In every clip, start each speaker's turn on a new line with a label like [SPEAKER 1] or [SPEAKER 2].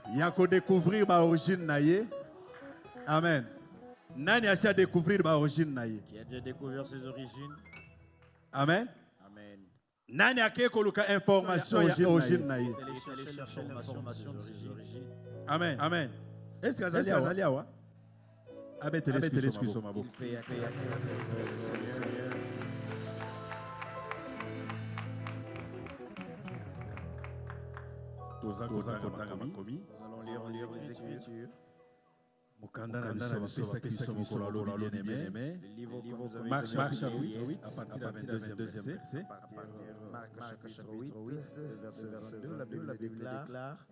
[SPEAKER 1] Il y a qu'à découvrir l'origine naïe. Amen. Nani a découvrir l'origine naïe.
[SPEAKER 2] Qui a déjà découvert ses origines.
[SPEAKER 1] Amen.
[SPEAKER 2] Amen.
[SPEAKER 1] Nani a quelque information origine naïe.
[SPEAKER 2] Télécharger l'information de ses origines.
[SPEAKER 1] Amen. Amen. Est-ce que vous allez à Amen. Télécharger sur ma bouche.
[SPEAKER 2] Il paye à Seigneur.
[SPEAKER 1] Nous allons
[SPEAKER 2] lire les Écritures.
[SPEAKER 1] bien-aimé.
[SPEAKER 2] Le livre que vous avez
[SPEAKER 1] Marc chapitre 8,
[SPEAKER 2] 8,
[SPEAKER 1] à partir du 22e verset.
[SPEAKER 2] Marc chapitre 8, verset 22, la Bible déclare: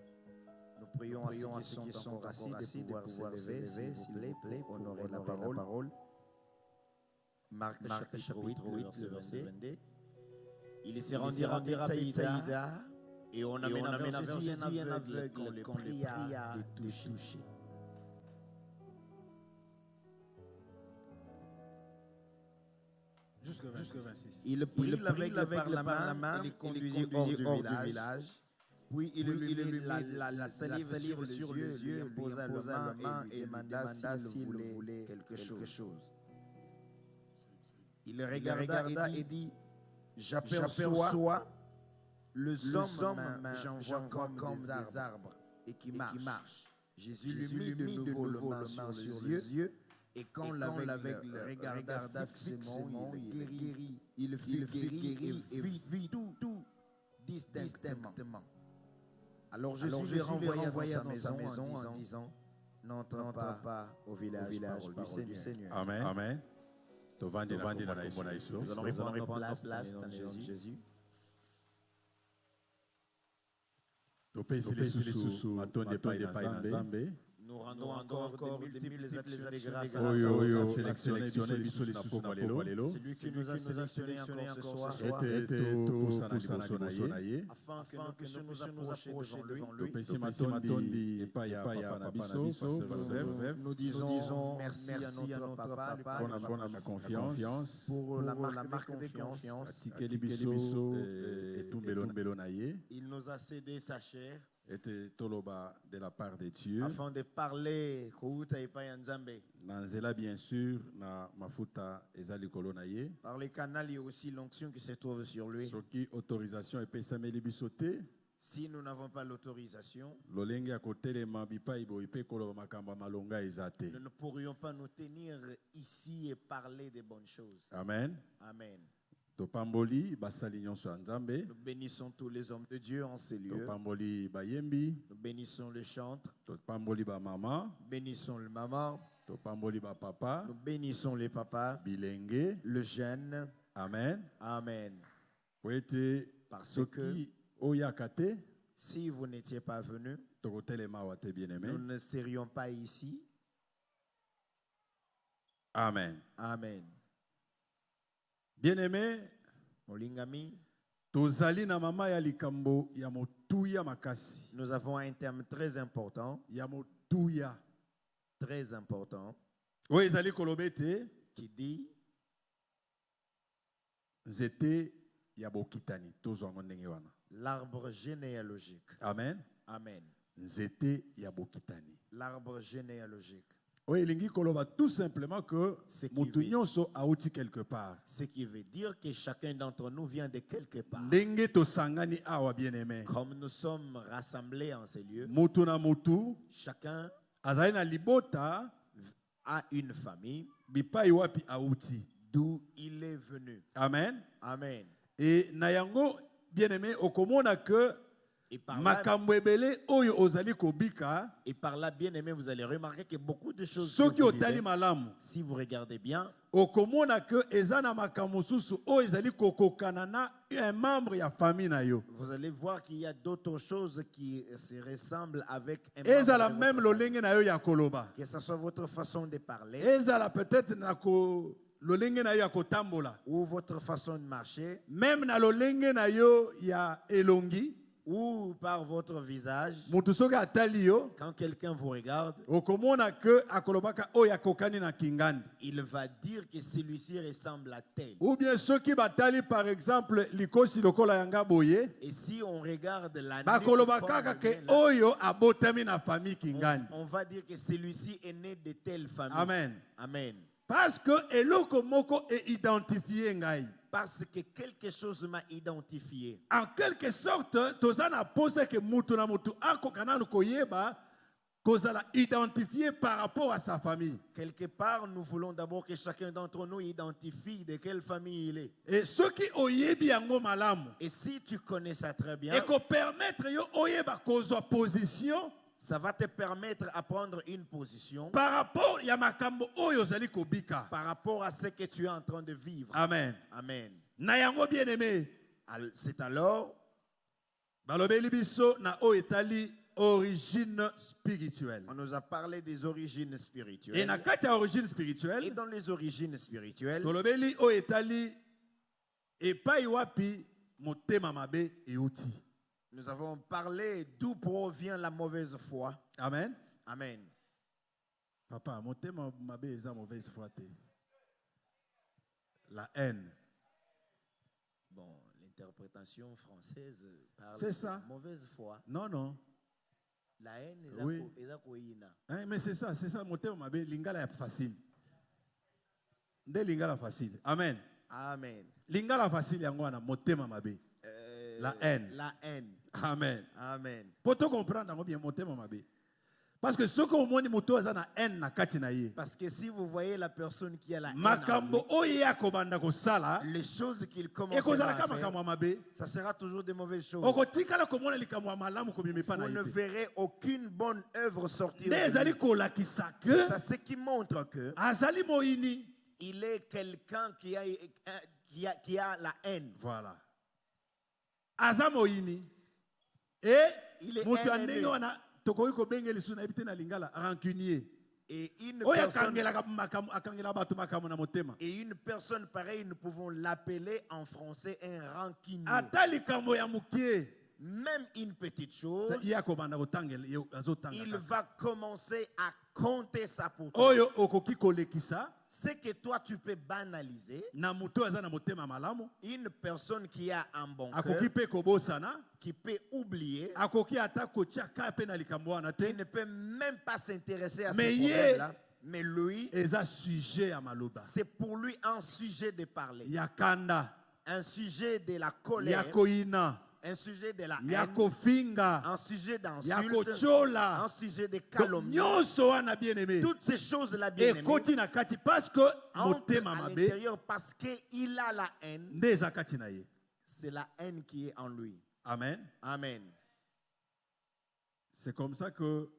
[SPEAKER 2] nous prions à ceux qui sont assis de pouvoir s'élever, s'il vous plaît, pour honorer la parole. Marc chapitre 8, verset 22. Il s'est rendu à Bethsaïda et on amène vers Jésus un aveugle qu'on le pria de toucher.
[SPEAKER 1] Jusque 26.
[SPEAKER 2] Il prit l'aveugle par la main et le conduisit hors du village. Puis il lui la salive sur les yeux, posa la main et demanda s'il voulait quelque chose. Il le regarda et dit: j'aperçois les hommes j'envoie comme des arbres et qui marchent. Jésus lui mit de nouveau la main sur les yeux. Et quand l'aveugle regarda fixement, il guérit. Il fut guéri et vit tout distinctement. Alors Jésus le renvoya dans sa maison en disant: n'entre pas au village du Seigneur.
[SPEAKER 1] Amen. Amen. Nous allons
[SPEAKER 2] prendre place dans Jésus. Nous rendons encore de multiples actions de grâce à
[SPEAKER 1] sélectionné
[SPEAKER 2] celui qui nous a sélectionné encore ce soir, afin que nous puissions nous approcher devant lui. Nous disons merci à notre papa pour la confiance, pour la marque de confiance. Il nous a cédé sa chair
[SPEAKER 1] était toloba de la part de Dieu.
[SPEAKER 2] Afin de parler
[SPEAKER 1] Nanzela bien sûr na mafuta ezali kolonaye.
[SPEAKER 2] Par les canaux, il y a aussi l'onction qui se trouve sur lui.
[SPEAKER 1] Soki autorisation et pesameli bisote.
[SPEAKER 2] Si nous n'avons pas l'autorisation,
[SPEAKER 1] nous ne
[SPEAKER 2] pourrions pas nous tenir ici et parler des bonnes choses.
[SPEAKER 1] Amen.
[SPEAKER 2] Amen.
[SPEAKER 1] Nous
[SPEAKER 2] bénissons tous les hommes de Dieu en ces lieux. Nous bénissons les chantres.
[SPEAKER 1] Nous
[SPEAKER 2] bénissons le maman.
[SPEAKER 1] Nous
[SPEAKER 2] bénissons les papas. Le jeune.
[SPEAKER 1] Amen.
[SPEAKER 2] Amen.
[SPEAKER 1] Parce que
[SPEAKER 2] si vous n'étiez pas venu, nous ne serions pas ici.
[SPEAKER 1] Amen.
[SPEAKER 2] Amen.
[SPEAKER 1] Bien-aimé,
[SPEAKER 2] Molingami,
[SPEAKER 1] nous
[SPEAKER 2] avons un terme très important. Très important. Qui dit l'arbre généalogique.
[SPEAKER 1] Amen.
[SPEAKER 2] Amen. L'arbre généalogique.
[SPEAKER 1] Tout simplement que Moutounionso a outi quelque part.
[SPEAKER 2] Ce qui veut dire que chacun d'entre nous vient de quelque part. Comme nous sommes rassemblés en ces lieux, chacun a une famille d'où il est venu.
[SPEAKER 1] Amen.
[SPEAKER 2] Amen.
[SPEAKER 1] Et Nayango, bien-aimé, okomona que et par
[SPEAKER 2] là, bien aimé, vous allez remarquer que beaucoup de choses. Si vous regardez bien,
[SPEAKER 1] vous
[SPEAKER 2] allez voir qu'il y a d'autres choses qui se ressemblent avec un membre. Que ce soit votre façon de parler,
[SPEAKER 1] ou
[SPEAKER 2] votre façon de marcher,
[SPEAKER 1] même na lolenge na yo ya elongi.
[SPEAKER 2] ou par votre visage,
[SPEAKER 1] mutu soki atali yo
[SPEAKER 2] quand quelqu'un vous regarde,
[SPEAKER 1] okomona ke akolobaka oyo akokani na kingandi.
[SPEAKER 2] il va dire que celui-ci ressemble à tel.
[SPEAKER 1] Ou bien soki batali par exemple likosi lokola yanga boye
[SPEAKER 2] Et si on regarde la
[SPEAKER 1] bakolobaka ke oyo abotami na famille kingandi.
[SPEAKER 2] on va dire que celui-ci est né de telle famille.
[SPEAKER 1] Amen.
[SPEAKER 2] Amen.
[SPEAKER 1] Parce que eloko moko e identifié ngai.
[SPEAKER 2] Parce que quelque chose m'a identifié.
[SPEAKER 1] En quelque sorte, tozana pose que mutu na mutu akokana koyeba kozala identifié par rapport à sa famille.
[SPEAKER 2] Quelque part, nous voulons d'abord que chacun d'entre nous identifie de quelle famille il est.
[SPEAKER 1] Et ce qui oyebi yango malamu.
[SPEAKER 2] Et si tu connais ça très bien,
[SPEAKER 1] Et ko permettre yo oyeba kozwa position.
[SPEAKER 2] Ça va te permettre à prendre une position
[SPEAKER 1] Par rapport ya makambo oyo zali kobika.
[SPEAKER 2] par rapport à ce que tu es en train de vivre.
[SPEAKER 1] Amen.
[SPEAKER 2] Amen.
[SPEAKER 1] Na yango bien aimé.
[SPEAKER 2] C'est alors
[SPEAKER 1] Balobeli biso na o etali origine spirituelle.
[SPEAKER 2] on nous a parlé des origines
[SPEAKER 1] Et
[SPEAKER 2] spirituelles.
[SPEAKER 1] na kati ya origine
[SPEAKER 2] Et
[SPEAKER 1] spirituelle,
[SPEAKER 2] dans les origines spirituelles,
[SPEAKER 1] tolobeli o etali epai wapi motema mabe euti.
[SPEAKER 2] nous avons parlé d'où provient la mauvaise foi.
[SPEAKER 1] Amen.
[SPEAKER 2] Amen.
[SPEAKER 1] Papa, motema mabe eza mauvaise foi te. La haine.
[SPEAKER 2] Bon, l'interprétation française parle
[SPEAKER 1] C'est
[SPEAKER 2] de
[SPEAKER 1] ça.
[SPEAKER 2] mauvaise foi.
[SPEAKER 1] Non, non.
[SPEAKER 2] La haine
[SPEAKER 1] Oui.
[SPEAKER 2] est
[SPEAKER 1] Hein, mais c'est ça, motema mabe lingala ya facile. Nde lingala facile. Amen.
[SPEAKER 2] Amen.
[SPEAKER 1] Lingala facile yango wana motema mabe. La haine.
[SPEAKER 2] La haine.
[SPEAKER 1] Amen.
[SPEAKER 2] Amen.
[SPEAKER 1] Pour te comprendre yango bien motema mabe. Parce que ce que omoni moto aza na haine na kati na ye.
[SPEAKER 2] Parce que si vous voyez la personne qui a la haine, en
[SPEAKER 1] Makambo oyo akobanda kosala.
[SPEAKER 2] lui, les choses qu'il
[SPEAKER 1] Et
[SPEAKER 2] commence
[SPEAKER 1] kozala
[SPEAKER 2] à
[SPEAKER 1] ka makambo
[SPEAKER 2] faire,
[SPEAKER 1] mabe.
[SPEAKER 2] ça sera toujours de mauvaises choses.
[SPEAKER 1] Okotikala komona likambo ya malamu kobimepa na
[SPEAKER 2] Vous ne
[SPEAKER 1] ye.
[SPEAKER 2] verrez aucune bonne œuvre sortir
[SPEAKER 1] Nde
[SPEAKER 2] de
[SPEAKER 1] ezali
[SPEAKER 2] lui.
[SPEAKER 1] kolakisa
[SPEAKER 2] C'est
[SPEAKER 1] que
[SPEAKER 2] ça, ce qui montre que
[SPEAKER 1] azali moini.
[SPEAKER 2] il est quelqu'un qui a la haine.
[SPEAKER 1] Voilà. Aza moini. Et
[SPEAKER 2] Il est
[SPEAKER 1] moto
[SPEAKER 2] ennemi.
[SPEAKER 1] andenge wana tokoki kobengeli suna ebite na lingala rancunier.
[SPEAKER 2] Et une
[SPEAKER 1] Oyo
[SPEAKER 2] personne
[SPEAKER 1] akangelaka makambo akangela bato makambo na motema.
[SPEAKER 2] Et une personne pareille, nous pouvons l'appeler en français un rancunier.
[SPEAKER 1] Ata likambo ya mukie.
[SPEAKER 2] Même une petite chose,
[SPEAKER 1] Iya kobanda kotangela azotanga.
[SPEAKER 2] il va commencer à compter ça pour toi.
[SPEAKER 1] Oyo okoki kolekisa
[SPEAKER 2] Ce que toi tu peux banaliser,
[SPEAKER 1] na muto aza na motema malamu.
[SPEAKER 2] une personne qui a un bon
[SPEAKER 1] Akoki
[SPEAKER 2] cœur,
[SPEAKER 1] pe kobosana.
[SPEAKER 2] qui peut oublier,
[SPEAKER 1] Akoki ata kotia ka pe na likambo wana
[SPEAKER 2] qui
[SPEAKER 1] te.
[SPEAKER 2] ne peut même pas s'intéresser à
[SPEAKER 1] Mais
[SPEAKER 2] ce
[SPEAKER 1] ye-
[SPEAKER 2] problème-là. Mais lui,
[SPEAKER 1] Eza sujet ya maloba.
[SPEAKER 2] c'est pour lui un sujet de parler,
[SPEAKER 1] Ya kanda.
[SPEAKER 2] un sujet de la
[SPEAKER 1] Ya
[SPEAKER 2] colère,
[SPEAKER 1] koina.
[SPEAKER 2] un sujet de la
[SPEAKER 1] Ya
[SPEAKER 2] haine,
[SPEAKER 1] kofinga.
[SPEAKER 2] un sujet
[SPEAKER 1] Ya
[SPEAKER 2] d'insulte,
[SPEAKER 1] kochola.
[SPEAKER 2] un sujet de
[SPEAKER 1] Donc,
[SPEAKER 2] calomnie.
[SPEAKER 1] nyonso wana bien aimé.
[SPEAKER 2] Toutes ces choses-là, bien aimées,
[SPEAKER 1] Ekoti na kati parce que
[SPEAKER 2] entrent
[SPEAKER 1] motema
[SPEAKER 2] à
[SPEAKER 1] mabe
[SPEAKER 2] l'intérieur parce qu'il a la haine.
[SPEAKER 1] nde eza kati na ye.
[SPEAKER 2] C'est la haine qui est en lui.
[SPEAKER 1] Amen.
[SPEAKER 2] Amen.
[SPEAKER 1] C'est comme ça que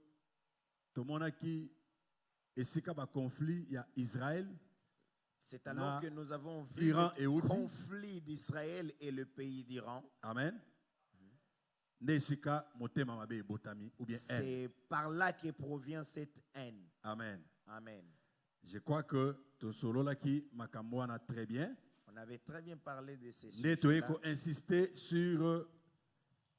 [SPEAKER 1] tomonaki esika ba conflit ya Israël.
[SPEAKER 2] C'est alors
[SPEAKER 1] Na
[SPEAKER 2] que nous avons vu
[SPEAKER 1] Iran et
[SPEAKER 2] le
[SPEAKER 1] Houthi.
[SPEAKER 2] conflit d'Israël et le pays d'Iran.
[SPEAKER 1] Amen. Nde esika motema mabe ebotami ou bien haine.
[SPEAKER 2] C'est par là que provient cette haine.
[SPEAKER 1] Amen.
[SPEAKER 2] Amen.
[SPEAKER 1] Je crois que tosololaki makambo wana très bien.
[SPEAKER 2] On avait très bien parlé de ces
[SPEAKER 1] Nde
[SPEAKER 2] sujets.
[SPEAKER 1] toyeko insister sur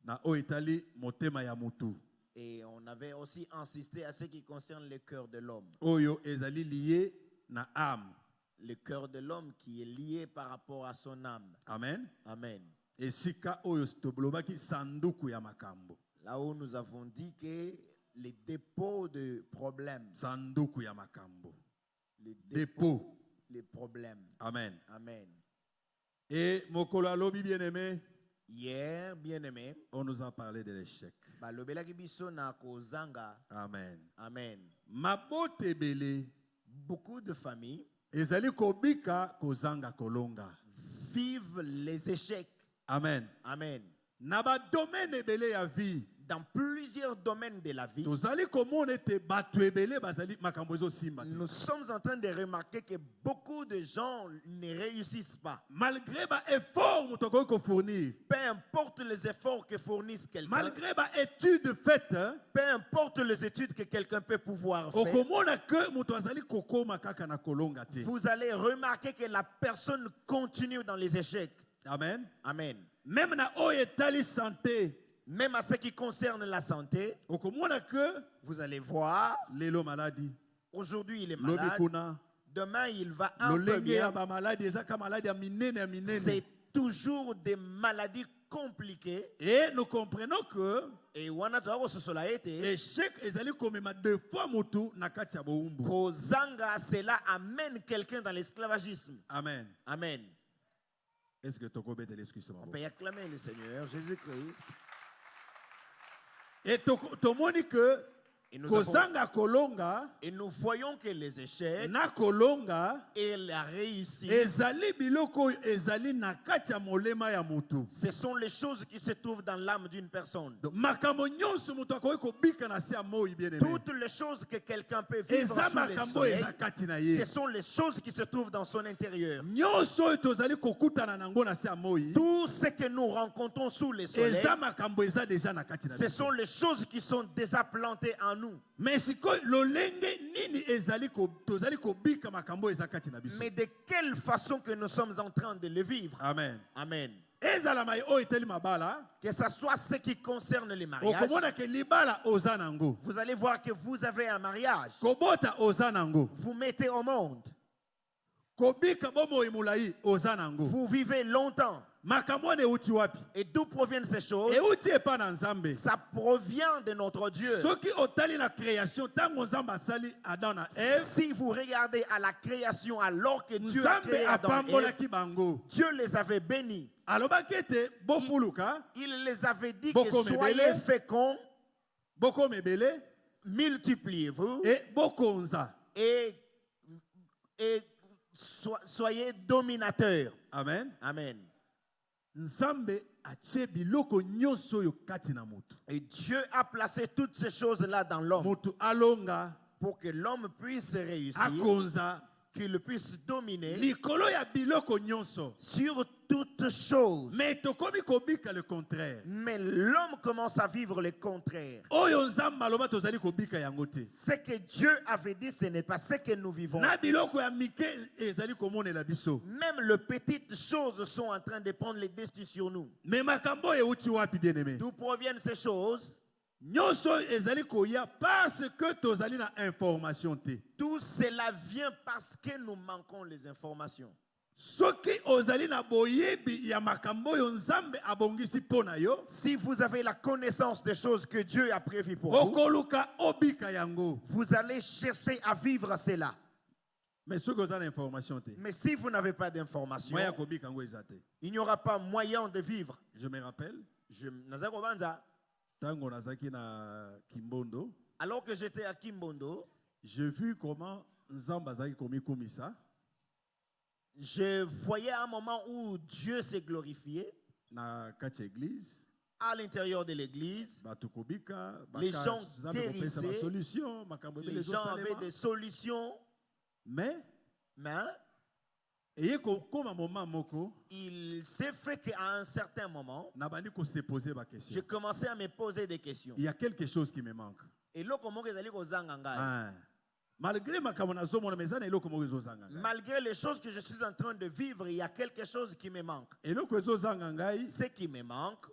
[SPEAKER 1] na o etali motema ya mutu.
[SPEAKER 2] Et on avait aussi insisté à ce qui concerne le cœur de l'homme.
[SPEAKER 1] Oyo ezali lié na âme.
[SPEAKER 2] Le cœur de l'homme qui est lié par rapport à son âme.
[SPEAKER 1] Amen.
[SPEAKER 2] Amen.
[SPEAKER 1] Esika oyo toblobaki sanduku ya makambo.
[SPEAKER 2] Là où nous avons dit que les dépôts de problèmes,
[SPEAKER 1] Sanduku ya makambo.
[SPEAKER 2] les
[SPEAKER 1] Dépôt.
[SPEAKER 2] les problèmes.
[SPEAKER 1] Amen.
[SPEAKER 2] Amen.
[SPEAKER 1] Et mokolo alobi bien aimé,
[SPEAKER 2] Hier, bien-aimé,
[SPEAKER 1] on nous a parlé de l'échec.
[SPEAKER 2] balobelaki biso na kozanga.
[SPEAKER 1] Amen.
[SPEAKER 2] Amen.
[SPEAKER 1] Mabote ebele
[SPEAKER 2] Beaucoup de familles
[SPEAKER 1] ezali kobika kozanga kolonga.
[SPEAKER 2] vivent les échecs.
[SPEAKER 1] Amen.
[SPEAKER 2] Amen.
[SPEAKER 1] Na ba domaine ebele ya vie.
[SPEAKER 2] Dans plusieurs domaines de la vie,
[SPEAKER 1] Tozali komona ete bato ebele bazali makambo ezosimba te.
[SPEAKER 2] nous sommes en train de remarquer que beaucoup de gens ne réussissent pas.
[SPEAKER 1] Malgré ba effort moto akoki kofournir.
[SPEAKER 2] Peu importe les efforts que fournissent quelqu'un,
[SPEAKER 1] Malgré ba étude faite,
[SPEAKER 2] peu importe les études que quelqu'un peut pouvoir faire,
[SPEAKER 1] okomona que moto azali kokoma kaka na kolonga te.
[SPEAKER 2] vous allez remarquer que la personne continue dans les échecs.
[SPEAKER 1] Amen.
[SPEAKER 2] Amen.
[SPEAKER 1] Même na oyo etali santé,
[SPEAKER 2] Même à ce qui concerne la santé,
[SPEAKER 1] okomona que
[SPEAKER 2] vous allez voir,
[SPEAKER 1] lelo maladie
[SPEAKER 2] aujourd'hui il est
[SPEAKER 1] lobi
[SPEAKER 2] malade,
[SPEAKER 1] kuna
[SPEAKER 2] demain il va un peu
[SPEAKER 1] lolenge ya
[SPEAKER 2] bien.
[SPEAKER 1] ba maladie ezaka maladie ya minene ya minene.
[SPEAKER 2] C'est toujours des maladies compliquées.
[SPEAKER 1] Et nous comprenons que
[SPEAKER 2] Et wana toako sosola ete
[SPEAKER 1] échec ezali komema deux fois mutu na kati ya boumbu.
[SPEAKER 2] kozanga, cela amène quelqu'un dans l'esclavagisme.
[SPEAKER 1] Amen.
[SPEAKER 2] Amen.
[SPEAKER 1] Est-ce que tokobete l'excuse
[SPEAKER 2] On peut acclamer le Seigneur Jésus-Christ.
[SPEAKER 1] et tomoni que
[SPEAKER 2] Et nous,
[SPEAKER 1] kozanga kolonga
[SPEAKER 2] et nous voyons que les échecs
[SPEAKER 1] na kolonga
[SPEAKER 2] et la réussite,
[SPEAKER 1] ezali biloko ezali na kati ya molema ya mutu.
[SPEAKER 2] ce sont les choses qui se trouvent dans l'âme d'une personne.
[SPEAKER 1] Donc, makambo nyonso mutu akoki kobika na se ya moi bien aimé.
[SPEAKER 2] Toutes les choses que quelqu'un peut vivre
[SPEAKER 1] Eza
[SPEAKER 2] sous le
[SPEAKER 1] makambo
[SPEAKER 2] soleil,
[SPEAKER 1] eza kati na ye.
[SPEAKER 2] ce sont les choses qui se trouvent dans son intérieur.
[SPEAKER 1] Nyonso oyo tozali kokutana nango na se ya moi.
[SPEAKER 2] Tout ce que nous rencontrons sous le soleil,
[SPEAKER 1] Eza makambo eza déjà na kati na
[SPEAKER 2] ce
[SPEAKER 1] biso.
[SPEAKER 2] sont les choses qui sont déjà plantées en nous.
[SPEAKER 1] Mais sikoyo lolenge nini ezali tozali kobika makambo eza kati na biso.
[SPEAKER 2] Mais de quelle façon que nous sommes en train de le vivre?
[SPEAKER 1] Amen.
[SPEAKER 2] Amen.
[SPEAKER 1] Ezala mai oyo eteli mabala.
[SPEAKER 2] Que ce soit ce qui concerne les mariages,
[SPEAKER 1] Okomona ke libala oza nango.
[SPEAKER 2] vous allez voir que vous avez un mariage.
[SPEAKER 1] Kobota oza nango.
[SPEAKER 2] Vous mettez au monde.
[SPEAKER 1] Kobika bomoi mulai oza nango.
[SPEAKER 2] Vous vivez longtemps.
[SPEAKER 1] Makambo ne euti wapi?
[SPEAKER 2] Et d'où proviennent ces choses?
[SPEAKER 1] Euti epa na Nzambe.
[SPEAKER 2] Ça provient de notre Dieu.
[SPEAKER 1] Soki otali na création tango Nzambe asali Adam na Ève,
[SPEAKER 2] Si vous regardez à la création alors que Dieu a
[SPEAKER 1] Nzambe
[SPEAKER 2] créé Adam et Ève,
[SPEAKER 1] apambolaki bango.
[SPEAKER 2] Dieu les avait bénis.
[SPEAKER 1] Alobaki ete bofuluka,
[SPEAKER 2] Il les avait dit
[SPEAKER 1] Boko
[SPEAKER 2] que soyez
[SPEAKER 1] mebele.
[SPEAKER 2] féconds,
[SPEAKER 1] boko mebele
[SPEAKER 2] multipliez-vous
[SPEAKER 1] et bokonza.
[SPEAKER 2] et soyez dominateurs.
[SPEAKER 1] Amen.
[SPEAKER 2] Amen.
[SPEAKER 1] Nzambe atie biloko nyonso oyo kati na mutu.
[SPEAKER 2] Et Dieu a placé toutes ces choses-là dans l'homme
[SPEAKER 1] Mutu alonga,
[SPEAKER 2] pour que l'homme puisse réussir,
[SPEAKER 1] akonza,
[SPEAKER 2] qu'il puisse dominer
[SPEAKER 1] likolo ya biloko nyonso.
[SPEAKER 2] sur toutes choses.
[SPEAKER 1] Mais tokomi kobika le contraire.
[SPEAKER 2] Mais l'homme commence à vivre le contraire.
[SPEAKER 1] Oyo Nzambe aloba tozali kobika yango te.
[SPEAKER 2] Ce que Dieu avait dit, ce n'est pas ce que nous vivons.
[SPEAKER 1] Na biloko ya mike ezali komonela biso.
[SPEAKER 2] Même les petites choses sont en train de prendre les dessus sur nous.
[SPEAKER 1] Mais makambo euti wapi bien aimé?
[SPEAKER 2] D'où proviennent ces choses?
[SPEAKER 1] Nyonso ezali koya parce que tozali na information te.
[SPEAKER 2] Tout cela vient parce que nous manquons les informations.
[SPEAKER 1] Soki ozali na boyebi ya makambo yo Nzambe abongisi pona yo,
[SPEAKER 2] Si vous avez la connaissance des choses que Dieu a prévues pour vous,
[SPEAKER 1] okoluka obika yango.
[SPEAKER 2] vous allez chercher à vivre cela.
[SPEAKER 1] Mais soki ozali na information te,
[SPEAKER 2] Mais si vous n'avez pas d'informations,
[SPEAKER 1] moya kobika yango eza te.
[SPEAKER 2] il n'y aura pas moyen de vivre.
[SPEAKER 1] Je me rappelle,
[SPEAKER 2] Nazako Banza,
[SPEAKER 1] tango nazaki na Kimbondo,
[SPEAKER 2] alors que j'étais à Kimbondo,
[SPEAKER 1] j'ai vu comment Nzambe azaki komikumisa
[SPEAKER 2] je voyais un moment où Dieu s'est glorifié
[SPEAKER 1] na kati ya église.
[SPEAKER 2] à l'intérieur de l'église.
[SPEAKER 1] Bato kobika,
[SPEAKER 2] Les gens
[SPEAKER 1] Nzambe kopesa ba
[SPEAKER 2] guérissaient,
[SPEAKER 1] solution, makambo ebele
[SPEAKER 2] Les gens avaient
[SPEAKER 1] ezosalema.
[SPEAKER 2] des solutions,
[SPEAKER 1] Mais
[SPEAKER 2] mais
[SPEAKER 1] eye kokoma moment moko
[SPEAKER 2] il s'est fait qu'à un certain moment,
[SPEAKER 1] nabandi kose poser ba
[SPEAKER 2] j'ai
[SPEAKER 1] question.
[SPEAKER 2] commencé à me poser des questions.
[SPEAKER 1] Il y a quelque chose qui me manque.
[SPEAKER 2] Et là, comment ils allaient kozanga ngai?
[SPEAKER 1] Ah. Malgré makambo nazomona meza na eloko moko ezozanga ngai.
[SPEAKER 2] Malgré les choses que je suis en train de vivre, il y a quelque chose qui me manque.
[SPEAKER 1] Eloko ezozanga ngai,
[SPEAKER 2] Ce qui me manque,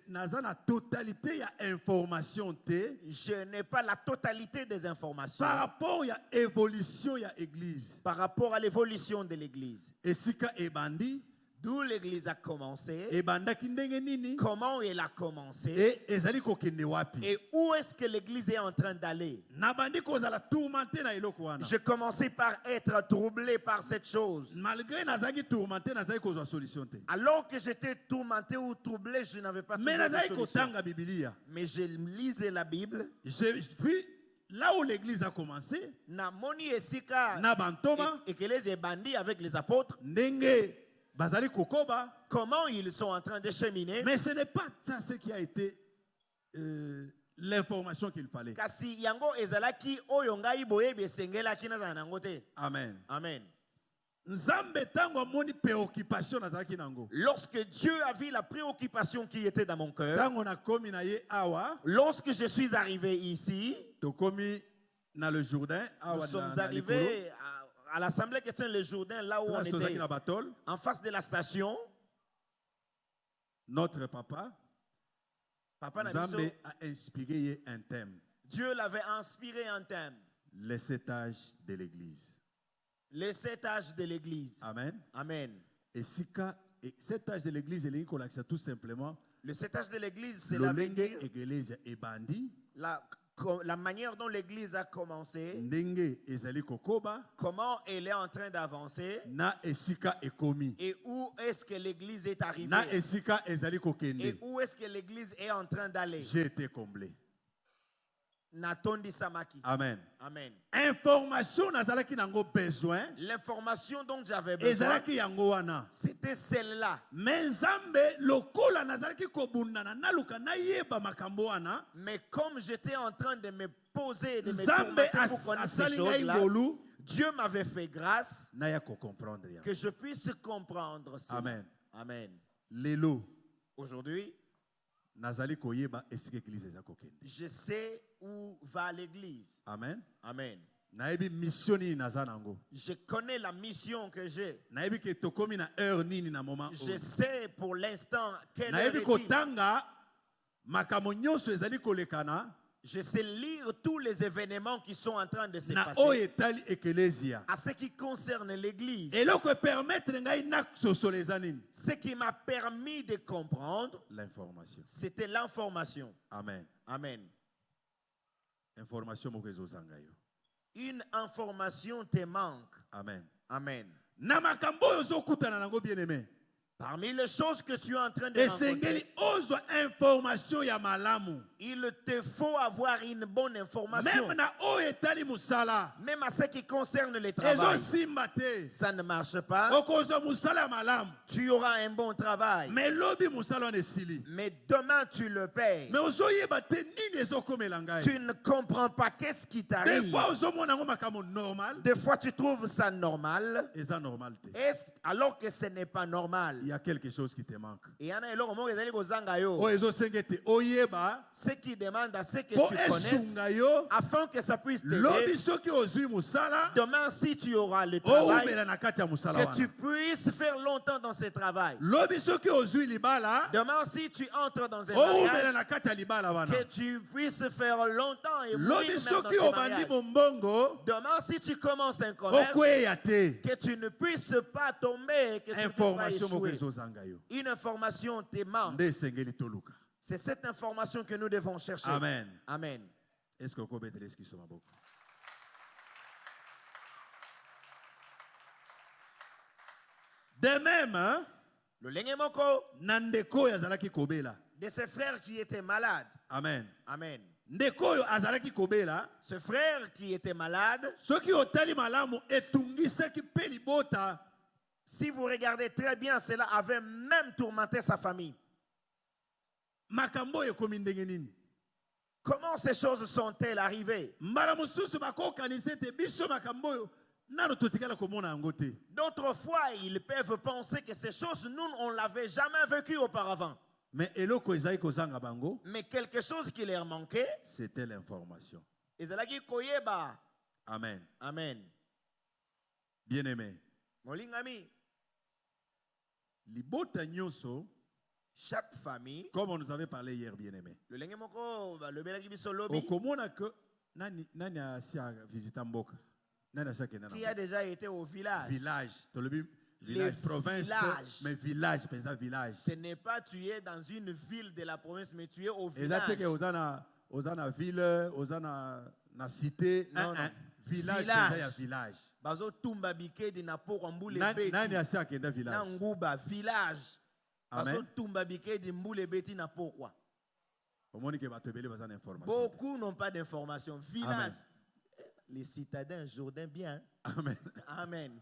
[SPEAKER 1] naza na totalité ya information te
[SPEAKER 2] je n'ai pas la totalité des informations
[SPEAKER 1] par rapport ya évolution ya église.
[SPEAKER 2] par rapport à l'évolution de l'église.
[SPEAKER 1] Esika ebandi,
[SPEAKER 2] D'où l'église a commencé,
[SPEAKER 1] ebandaki ndenge nini
[SPEAKER 2] comment elle a commencé,
[SPEAKER 1] et ezali kokende wapi.
[SPEAKER 2] et où est-ce que l'église est en train d'aller.
[SPEAKER 1] Nabandi kozala tourmenté na eloko wana.
[SPEAKER 2] J'ai commencé par être troublé par cette chose.
[SPEAKER 1] Malgré nazaki tourmenté, nazaki kozwa solution te.
[SPEAKER 2] Alors que j'étais tourmenté ou troublé, je n'avais pas
[SPEAKER 1] Mais
[SPEAKER 2] trouvé de
[SPEAKER 1] nazaki
[SPEAKER 2] solution.
[SPEAKER 1] kotanga Biblia.
[SPEAKER 2] Mais je lisais la Bible.
[SPEAKER 1] Puis là où l'église a commencé,
[SPEAKER 2] Na moni esika
[SPEAKER 1] na bantoma
[SPEAKER 2] et que les bandits avec les apôtres,
[SPEAKER 1] ndenge bazali kokoba,
[SPEAKER 2] comment ils sont en train de cheminer.
[SPEAKER 1] mais ce n'est pas ça ce qui a été l'information qu'il fallait.
[SPEAKER 2] Kasi yango ezalaki oyo ngai boyebi esengelaki nazala nango te.
[SPEAKER 1] Amen.
[SPEAKER 2] Amen.
[SPEAKER 1] Nzambe tango amoni préoccupation nazalaki nango.
[SPEAKER 2] Lorsque Dieu a vu la préoccupation qui était dans mon cœur,
[SPEAKER 1] Tango na komi na ye awa,
[SPEAKER 2] lorsque je suis arrivé ici,
[SPEAKER 1] to komi na le Jourdain
[SPEAKER 2] nous
[SPEAKER 1] awa
[SPEAKER 2] sommes
[SPEAKER 1] na
[SPEAKER 2] arrivés à l'assemblée chrétienne le Jourdain, là où on
[SPEAKER 1] place tozaki
[SPEAKER 2] était,
[SPEAKER 1] na batol,
[SPEAKER 2] en face de la station.
[SPEAKER 1] notre papa
[SPEAKER 2] Papa na biso,
[SPEAKER 1] Nzambe a inspiré un thème.
[SPEAKER 2] Dieu l'avait inspiré un thème.
[SPEAKER 1] Les 7 âges de l'église.
[SPEAKER 2] Les 7 âges de l'église.
[SPEAKER 1] Amen.
[SPEAKER 2] Amen.
[SPEAKER 1] Et 7 âges de l'église, il est tout simplement.
[SPEAKER 2] Le 7 âges de l'église, c'est la
[SPEAKER 1] Lolenge église et bandi.
[SPEAKER 2] La manière dont l'église a commencé,
[SPEAKER 1] Ndenge ezali kokoba.
[SPEAKER 2] comment elle est en train d'avancer,
[SPEAKER 1] Na esika ekomi.
[SPEAKER 2] et où est-ce que l'église est arrivée,
[SPEAKER 1] Na esika ezali kokende.
[SPEAKER 2] et où est-ce que l'église est en train d'aller.
[SPEAKER 1] J'ai été comblé.
[SPEAKER 2] Natondi Samaki.
[SPEAKER 1] Amen.
[SPEAKER 2] Amen.
[SPEAKER 1] Information nazalaki nango besoin.
[SPEAKER 2] L'information dont j'avais besoin,
[SPEAKER 1] Ezalaki yango wana.
[SPEAKER 2] c'était celle-là.
[SPEAKER 1] Mais Nzambe lokola nazalaki kobundana naluka nayeba makambo wana.
[SPEAKER 2] Mais comme j'étais en train de me poser, de me
[SPEAKER 1] Nzambe
[SPEAKER 2] tourmenter pour connaître ces
[SPEAKER 1] asali ngai
[SPEAKER 2] choses-là,
[SPEAKER 1] ngolu.
[SPEAKER 2] Dieu m'avait fait grâce
[SPEAKER 1] Naya ko comprendre ya.
[SPEAKER 2] que je puisse comprendre cela.
[SPEAKER 1] Amen.
[SPEAKER 2] Amen.
[SPEAKER 1] Lelo
[SPEAKER 2] Aujourd'hui,
[SPEAKER 1] nazali koyeba esika église eza kokende.
[SPEAKER 2] je sais où va l'église.
[SPEAKER 1] Amen.
[SPEAKER 2] Amen.
[SPEAKER 1] Nayebi mission nini naza nango.
[SPEAKER 2] Je connais la mission que j'ai.
[SPEAKER 1] Nayebi ke tokomi na heure nini na moment
[SPEAKER 2] Je
[SPEAKER 1] oyo.
[SPEAKER 2] sais pour l'instant quelle heure
[SPEAKER 1] Nayebi
[SPEAKER 2] est-il.
[SPEAKER 1] kotanga makambo nyonso ezali kolekana
[SPEAKER 2] Je sais lire tous les événements qui sont en train de se
[SPEAKER 1] na
[SPEAKER 2] passer.
[SPEAKER 1] oyo etali ecclesia.
[SPEAKER 2] À ce qui concerne l'église,
[SPEAKER 1] Eloko permettre ngai nakosolo eza nini?
[SPEAKER 2] ce qui m'a permis de comprendre,
[SPEAKER 1] L'information.
[SPEAKER 2] c'était l'information.
[SPEAKER 1] Amen.
[SPEAKER 2] Amen.
[SPEAKER 1] Information moko ezozanga yo.
[SPEAKER 2] Une information te manque.
[SPEAKER 1] Amen.
[SPEAKER 2] Amen.
[SPEAKER 1] Na makambo oyo ozokutana nango bien-aimé.
[SPEAKER 2] Parmi les choses que tu es en train de
[SPEAKER 1] Esengeli
[SPEAKER 2] rencontrer,
[SPEAKER 1] ozwa information ya malamu.
[SPEAKER 2] il te faut avoir une bonne information.
[SPEAKER 1] Même na oyo etali musala.
[SPEAKER 2] Même à ce qui concerne le travail,
[SPEAKER 1] Ezosimba te.
[SPEAKER 2] ça ne marche pas.
[SPEAKER 1] Okozwa musala ya malamu.
[SPEAKER 2] Tu auras un bon travail,
[SPEAKER 1] Mais lobi musala wana esili.
[SPEAKER 2] mais demain tu le payes.
[SPEAKER 1] Mais ozoyeba te nini ezokomela ngai.
[SPEAKER 2] Tu ne comprends pas qu'est-ce qui
[SPEAKER 1] Des
[SPEAKER 2] t'arrive.
[SPEAKER 1] fois ozomona ngo makambo normal.
[SPEAKER 2] Des fois tu trouves ça normal,
[SPEAKER 1] Eza normal te.
[SPEAKER 2] alors que ce n'est pas normal.
[SPEAKER 1] Il y a quelque chose qui te manque.
[SPEAKER 2] Et il y en a eloko moko ezali kozanga yo.
[SPEAKER 1] Oyo ezosenga ete oyeba
[SPEAKER 2] Ce qui demande à ce que
[SPEAKER 1] po
[SPEAKER 2] tu connaisses,
[SPEAKER 1] esunga yo.
[SPEAKER 2] afin que ça puisse
[SPEAKER 1] Lobi
[SPEAKER 2] t'aider.
[SPEAKER 1] soki ozwi musala.
[SPEAKER 2] Demain, si tu auras le travail,
[SPEAKER 1] Oumela na kati ya musala
[SPEAKER 2] que
[SPEAKER 1] wana.
[SPEAKER 2] tu puisses faire longtemps dans ce travail.
[SPEAKER 1] Lobi soki ozwi libala.
[SPEAKER 2] Demain, si tu entres dans un
[SPEAKER 1] Oumela
[SPEAKER 2] mariage,
[SPEAKER 1] na kati ya libala wana.
[SPEAKER 2] que tu puisses faire longtemps et mourir
[SPEAKER 1] Lobi
[SPEAKER 2] même dans
[SPEAKER 1] soki
[SPEAKER 2] ce
[SPEAKER 1] obandi
[SPEAKER 2] mariage.
[SPEAKER 1] mombongo.
[SPEAKER 2] Demain, si tu commences un commerce,
[SPEAKER 1] Okweya te.
[SPEAKER 2] que tu ne puisses pas tomber, que tu ne puisses pas
[SPEAKER 1] Information moko
[SPEAKER 2] échouer.
[SPEAKER 1] ezozanga yo.
[SPEAKER 2] Une information te manque.
[SPEAKER 1] Nde esengeli toluka.
[SPEAKER 2] C'est cette information que nous devons chercher.
[SPEAKER 1] Amen.
[SPEAKER 2] Amen.
[SPEAKER 1] Est-ce que okobetela eskiso maboko? De même, hein,
[SPEAKER 2] Le lengemoko
[SPEAKER 1] na ndeko oyo azalaki kobela.
[SPEAKER 2] de ses frères qui étaient malades.
[SPEAKER 1] Amen.
[SPEAKER 2] Amen.
[SPEAKER 1] Ndeko oyo azalaki kobela.
[SPEAKER 2] Ce frère qui était malade,
[SPEAKER 1] Soki otali malamu etungisaki mpe libota.
[SPEAKER 2] si vous regardez très bien, cela avait même tourmenté sa famille.
[SPEAKER 1] Makambo oyo ekomi ndenge nini?
[SPEAKER 2] Comment ces choses sont-elles arrivées?
[SPEAKER 1] Mbala mosusu bakokanisa ete biso makambo oyo nano totikala komona yango te.
[SPEAKER 2] D'autres fois, ils peuvent penser que ces choses, nous, on ne l'avait jamais vécues auparavant.
[SPEAKER 1] Mais eloko ezali kozanga bango,
[SPEAKER 2] Mais quelque chose qui leur manquait,
[SPEAKER 1] c'était l'information.
[SPEAKER 2] ezalaki koyeba.
[SPEAKER 1] Amen.
[SPEAKER 2] Amen.
[SPEAKER 1] Bien-aimé,
[SPEAKER 2] Molingami,
[SPEAKER 1] libota nyonso,
[SPEAKER 2] chaque famille,
[SPEAKER 1] comme on nous avait parlé hier, bien-aimé.
[SPEAKER 2] le lenge moko balobelaki biso lobi,
[SPEAKER 1] Okomona que nani asi a visité mboka. Nani asi akenda na
[SPEAKER 2] qui a déjà été au village.
[SPEAKER 1] village, tolobi village, province,
[SPEAKER 2] villages.
[SPEAKER 1] mais village, pensa village.
[SPEAKER 2] Ce n'est pas tu es dans une ville de la province, mais tu es au
[SPEAKER 1] Exacte
[SPEAKER 2] village.
[SPEAKER 1] que ozana ville, ozana na cité,
[SPEAKER 2] Non, non.
[SPEAKER 1] village,
[SPEAKER 2] Village.
[SPEAKER 1] pensa ya village.
[SPEAKER 2] Bazo tumba bikedi na poko mbule
[SPEAKER 1] Nani
[SPEAKER 2] beti
[SPEAKER 1] asi akenda
[SPEAKER 2] na
[SPEAKER 1] village.
[SPEAKER 2] nguba village. Bazo
[SPEAKER 1] Amen.
[SPEAKER 2] tumba bikedi mbule beti na pokwa.
[SPEAKER 1] Omoni ke bato ebele baza na information.
[SPEAKER 2] Beaucoup n'ont pas d'informations. Village. Les citadins Jourdain bien.
[SPEAKER 1] Amen.
[SPEAKER 2] Amen.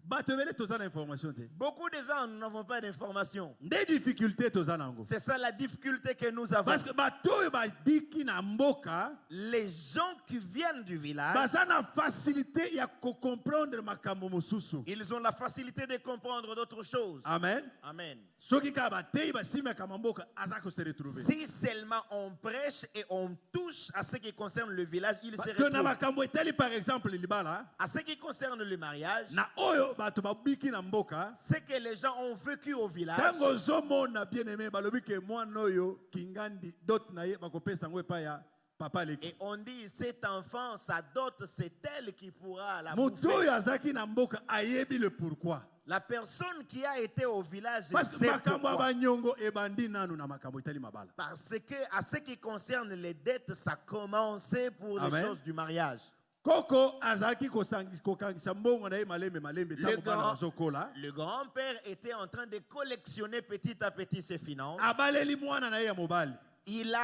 [SPEAKER 1] Bato ebele toza na information te.
[SPEAKER 2] Beaucoup de gens nous n'avons pas d'informations.
[SPEAKER 1] Nde difficulté toza nango.
[SPEAKER 2] C'est ça la difficulté que nous avons.
[SPEAKER 1] Parce que bato oyo babiki na mboka
[SPEAKER 2] Les gens qui viennent du village,
[SPEAKER 1] baza na facilité ya comprendre makambo mosusu.
[SPEAKER 2] ils ont la facilité de comprendre d'autres choses.
[SPEAKER 1] Amen.
[SPEAKER 2] Amen.
[SPEAKER 1] Soki kaka batei basimaka mboka aza ko se retrouver.
[SPEAKER 2] Si seulement on prêche et on touche à ce qui concerne le village, il se
[SPEAKER 1] Que na
[SPEAKER 2] retrouve.
[SPEAKER 1] makambo etali par exemple libala
[SPEAKER 2] À ce qui concerne le mariage,
[SPEAKER 1] na oyo bato babiki na mboka.
[SPEAKER 2] Ce que les gens ont vécu au village.
[SPEAKER 1] Tango zomona bien-aimé balobi ke mwana oyo kingandi dot na ye bakopesa ngo epa ya papa leki.
[SPEAKER 2] Et on dit cet enfant, sa dot, c'est elle qui pourra la
[SPEAKER 1] Mutu
[SPEAKER 2] bouffer.
[SPEAKER 1] oyo azaki na mboka ayebi le pourquoi.
[SPEAKER 2] La personne qui a été au village
[SPEAKER 1] Parce que
[SPEAKER 2] sait
[SPEAKER 1] makambo
[SPEAKER 2] pourquoi.
[SPEAKER 1] abanyongo ebandi nanu na makambo itali mabala.
[SPEAKER 2] Parce que, à ce qui concerne les dettes, ça commençait pour
[SPEAKER 1] Amen.
[SPEAKER 2] les choses du mariage.
[SPEAKER 1] Koko azaki kokangisa mbongo na ye malembe malembe tango bana bazokola.
[SPEAKER 2] Le grand-père était en train de collectionner petit à petit ses finances.
[SPEAKER 1] Abaleli mwana na ye ya mobali.
[SPEAKER 2] Il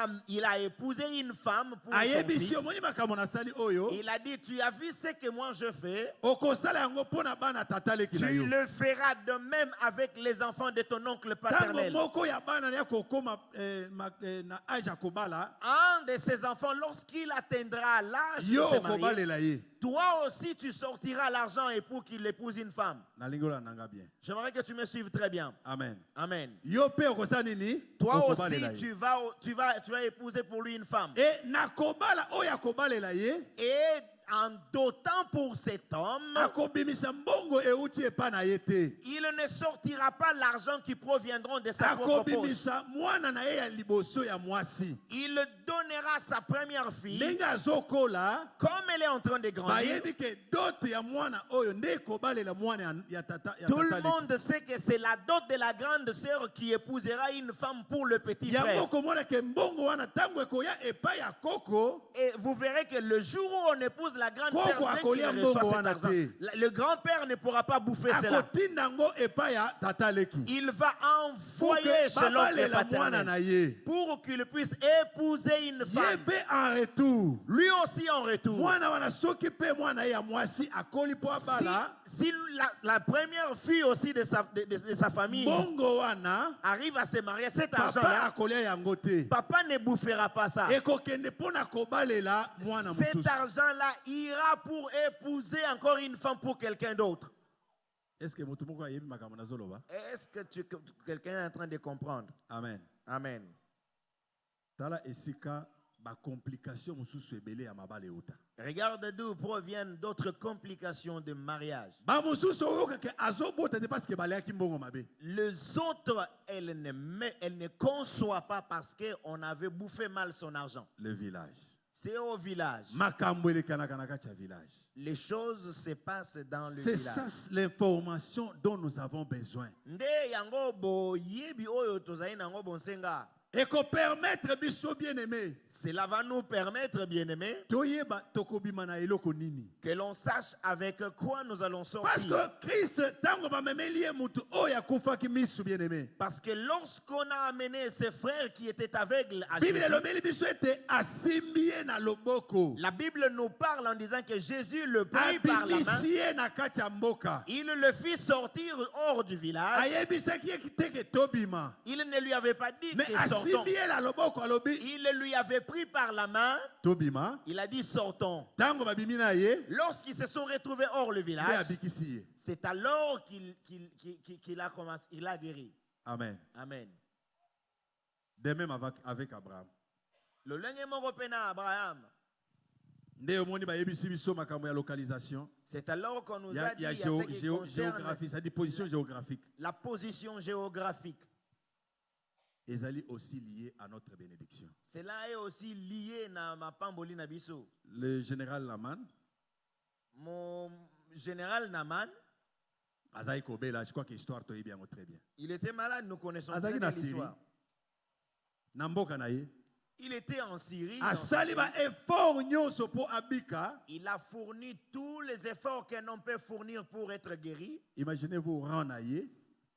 [SPEAKER 2] a épousé une femme pour son
[SPEAKER 1] Ayebi
[SPEAKER 2] fils.
[SPEAKER 1] si omoni makambo na sali oyo.
[SPEAKER 2] Il a dit, tu as vu ce que moi je fais?
[SPEAKER 1] Okosala yango pona bana tata leki na
[SPEAKER 2] Tu
[SPEAKER 1] yo.
[SPEAKER 2] le feras de même avec les enfants de ton oncle
[SPEAKER 1] Tango
[SPEAKER 2] paternel.
[SPEAKER 1] moko ya bana na kokoma na âge ya kobala.
[SPEAKER 2] Un de ses enfants, lorsqu'il atteindra l'âge de
[SPEAKER 1] Yo
[SPEAKER 2] se marier,
[SPEAKER 1] okobalela ye.
[SPEAKER 2] toi aussi tu sortiras l'argent et pour qu'il épouse une femme.
[SPEAKER 1] Na lingola nanga bien.
[SPEAKER 2] J'aimerais que tu me suives très bien.
[SPEAKER 1] Amen.
[SPEAKER 2] Amen.
[SPEAKER 1] Yo pe okosala nini?
[SPEAKER 2] Toi aussi
[SPEAKER 1] Okobalela ye.
[SPEAKER 2] tu vas épouser pour lui une femme.
[SPEAKER 1] Et na kobala oya kobalela ye.
[SPEAKER 2] Et en dotant pour cet homme,
[SPEAKER 1] Akobimisa mbongo euti epa na ye te.
[SPEAKER 2] il ne sortira pas l'argent qui proviendront de sa propre poche.
[SPEAKER 1] Akobimisa mwana na ye ya liboso ya mwasi.
[SPEAKER 2] Il donnera sa première fille.
[SPEAKER 1] Ndenge azokola
[SPEAKER 2] Comme elle est en train de grandir,
[SPEAKER 1] bayebi ke dot ya mwana oyo nde kobalela mwana ya tata
[SPEAKER 2] tout le
[SPEAKER 1] leki.
[SPEAKER 2] monde sait que c'est la dot de la grande sœur qui épousera une femme pour le petit frère.
[SPEAKER 1] Yango komona ke mbongo wana tango ekoya epa ya koko.
[SPEAKER 2] Et vous verrez que le jour où on épouse la grande
[SPEAKER 1] Koko
[SPEAKER 2] sœur, dès qu'il
[SPEAKER 1] akolia
[SPEAKER 2] reçoit
[SPEAKER 1] mbongo
[SPEAKER 2] cet
[SPEAKER 1] wana
[SPEAKER 2] argent,
[SPEAKER 1] te.
[SPEAKER 2] le grand-père ne pourra pas bouffer cela.
[SPEAKER 1] Akotinda ngo epa ya tata leki.
[SPEAKER 2] Il va
[SPEAKER 1] Pour
[SPEAKER 2] envoyer
[SPEAKER 1] que
[SPEAKER 2] chez l'oncle
[SPEAKER 1] babalela mwana
[SPEAKER 2] paternel
[SPEAKER 1] na ye.
[SPEAKER 2] pour qu'il puisse épouser une
[SPEAKER 1] Ye
[SPEAKER 2] femme.
[SPEAKER 1] pe en retour.
[SPEAKER 2] Lui aussi en retour.
[SPEAKER 1] Mwana wana soki pe mwana ye ya mwasi akoli po abala.
[SPEAKER 2] Si la première fille aussi de sa famille
[SPEAKER 1] Bongo wana
[SPEAKER 2] arrive à se marier, cet
[SPEAKER 1] papa
[SPEAKER 2] argent-là,
[SPEAKER 1] akolia yango te.
[SPEAKER 2] papa ne bouffera pas ça.
[SPEAKER 1] Ekokende pona kobalela mwana
[SPEAKER 2] Cet
[SPEAKER 1] mosusu.
[SPEAKER 2] argent-là ira pour épouser encore une femme pour quelqu'un d'autre.
[SPEAKER 1] Est-ce que mutu moko ayebi makambo nazoloba?
[SPEAKER 2] Est-ce que quelqu'un est en train de comprendre?
[SPEAKER 1] Amen.
[SPEAKER 2] Amen.
[SPEAKER 1] Tala esika ba complication mosusu ebele ya mabale uta.
[SPEAKER 2] Regarde d'où proviennent d'autres complications de mariage.
[SPEAKER 1] Ba mosusu oyoka ke azobota te parce que baleaki mbongo mabe.
[SPEAKER 2] Les autres, elles ne conçoivent pas parce qu'on avait bouffé mal son argent.
[SPEAKER 1] Le village.
[SPEAKER 2] C'est au village.
[SPEAKER 1] Makambo elekanaka na kati ya village.
[SPEAKER 2] Les choses se passent dans le
[SPEAKER 1] C'est
[SPEAKER 2] village.
[SPEAKER 1] ça l'information dont nous avons besoin.
[SPEAKER 2] Nde yango bo yebi oyo tozali nango bonsenga.
[SPEAKER 1] Et qu'on permettre biso bien-aimé.
[SPEAKER 2] Cela va nous permettre, bien-aimés,
[SPEAKER 1] Toyeba tokobima na eloko nini.
[SPEAKER 2] que l'on sache avec quoi nous allons
[SPEAKER 1] Parce
[SPEAKER 2] sortir.
[SPEAKER 1] que Christ tango ba memelie mutu oya kufaki misu bien-aimé.
[SPEAKER 2] Parce que lorsqu'on a amené ses frères qui étaient aveugles à
[SPEAKER 1] Bible
[SPEAKER 2] Jésus,
[SPEAKER 1] lobeli biso ete asimbie na loboko.
[SPEAKER 2] la Bible nous parle en disant que Jésus le prit par la main.
[SPEAKER 1] Abimisie na kati ya mboka.
[SPEAKER 2] Il le fit sortir hors du village.
[SPEAKER 1] Ayebisaki ye kiteke tobima.
[SPEAKER 2] Il ne lui avait pas dit
[SPEAKER 1] Mais
[SPEAKER 2] que sortons.
[SPEAKER 1] asimbie na loboko alobi
[SPEAKER 2] Il lui avait pris par la main.
[SPEAKER 1] tobima.
[SPEAKER 2] Il a dit sortons.
[SPEAKER 1] Tango babimi na ye,
[SPEAKER 2] Lorsqu'ils se sont retrouvés hors le
[SPEAKER 1] nde
[SPEAKER 2] village,
[SPEAKER 1] abikisi ye.
[SPEAKER 2] c'est alors qu'il a commencé, il a guéri.
[SPEAKER 1] Amen.
[SPEAKER 2] Amen.
[SPEAKER 1] De même avec Abraham.
[SPEAKER 2] Le lenge moko pe na Abraham.
[SPEAKER 1] Nde omoni bayebisi biso makambo ya localisation.
[SPEAKER 2] C'est alors qu'on nous
[SPEAKER 1] Il y
[SPEAKER 2] a
[SPEAKER 1] a,
[SPEAKER 2] dit à ce qui concerne
[SPEAKER 1] géographie, ça dit position géographique.
[SPEAKER 2] la position géographique.
[SPEAKER 1] Ezali aussi lié à notre bénédiction.
[SPEAKER 2] Cela est aussi lié na ma pamboli na biso.
[SPEAKER 1] Le général Laman,
[SPEAKER 2] Mon général Naman,
[SPEAKER 1] Azaï Kobela, je crois que l'histoire te bien très bien.
[SPEAKER 2] il était malade, nous connaissons très
[SPEAKER 1] Azaki
[SPEAKER 2] bien
[SPEAKER 1] na Syrie.
[SPEAKER 2] l'histoire.
[SPEAKER 1] Namboka na ye.
[SPEAKER 2] Il était en Syrie. dans
[SPEAKER 1] Asali
[SPEAKER 2] son
[SPEAKER 1] ba
[SPEAKER 2] pays.
[SPEAKER 1] effort nyonso po abika.
[SPEAKER 2] Il a fourni tous les efforts qu'un homme peut fournir pour être guéri.
[SPEAKER 1] Imaginez-vous rang na ye.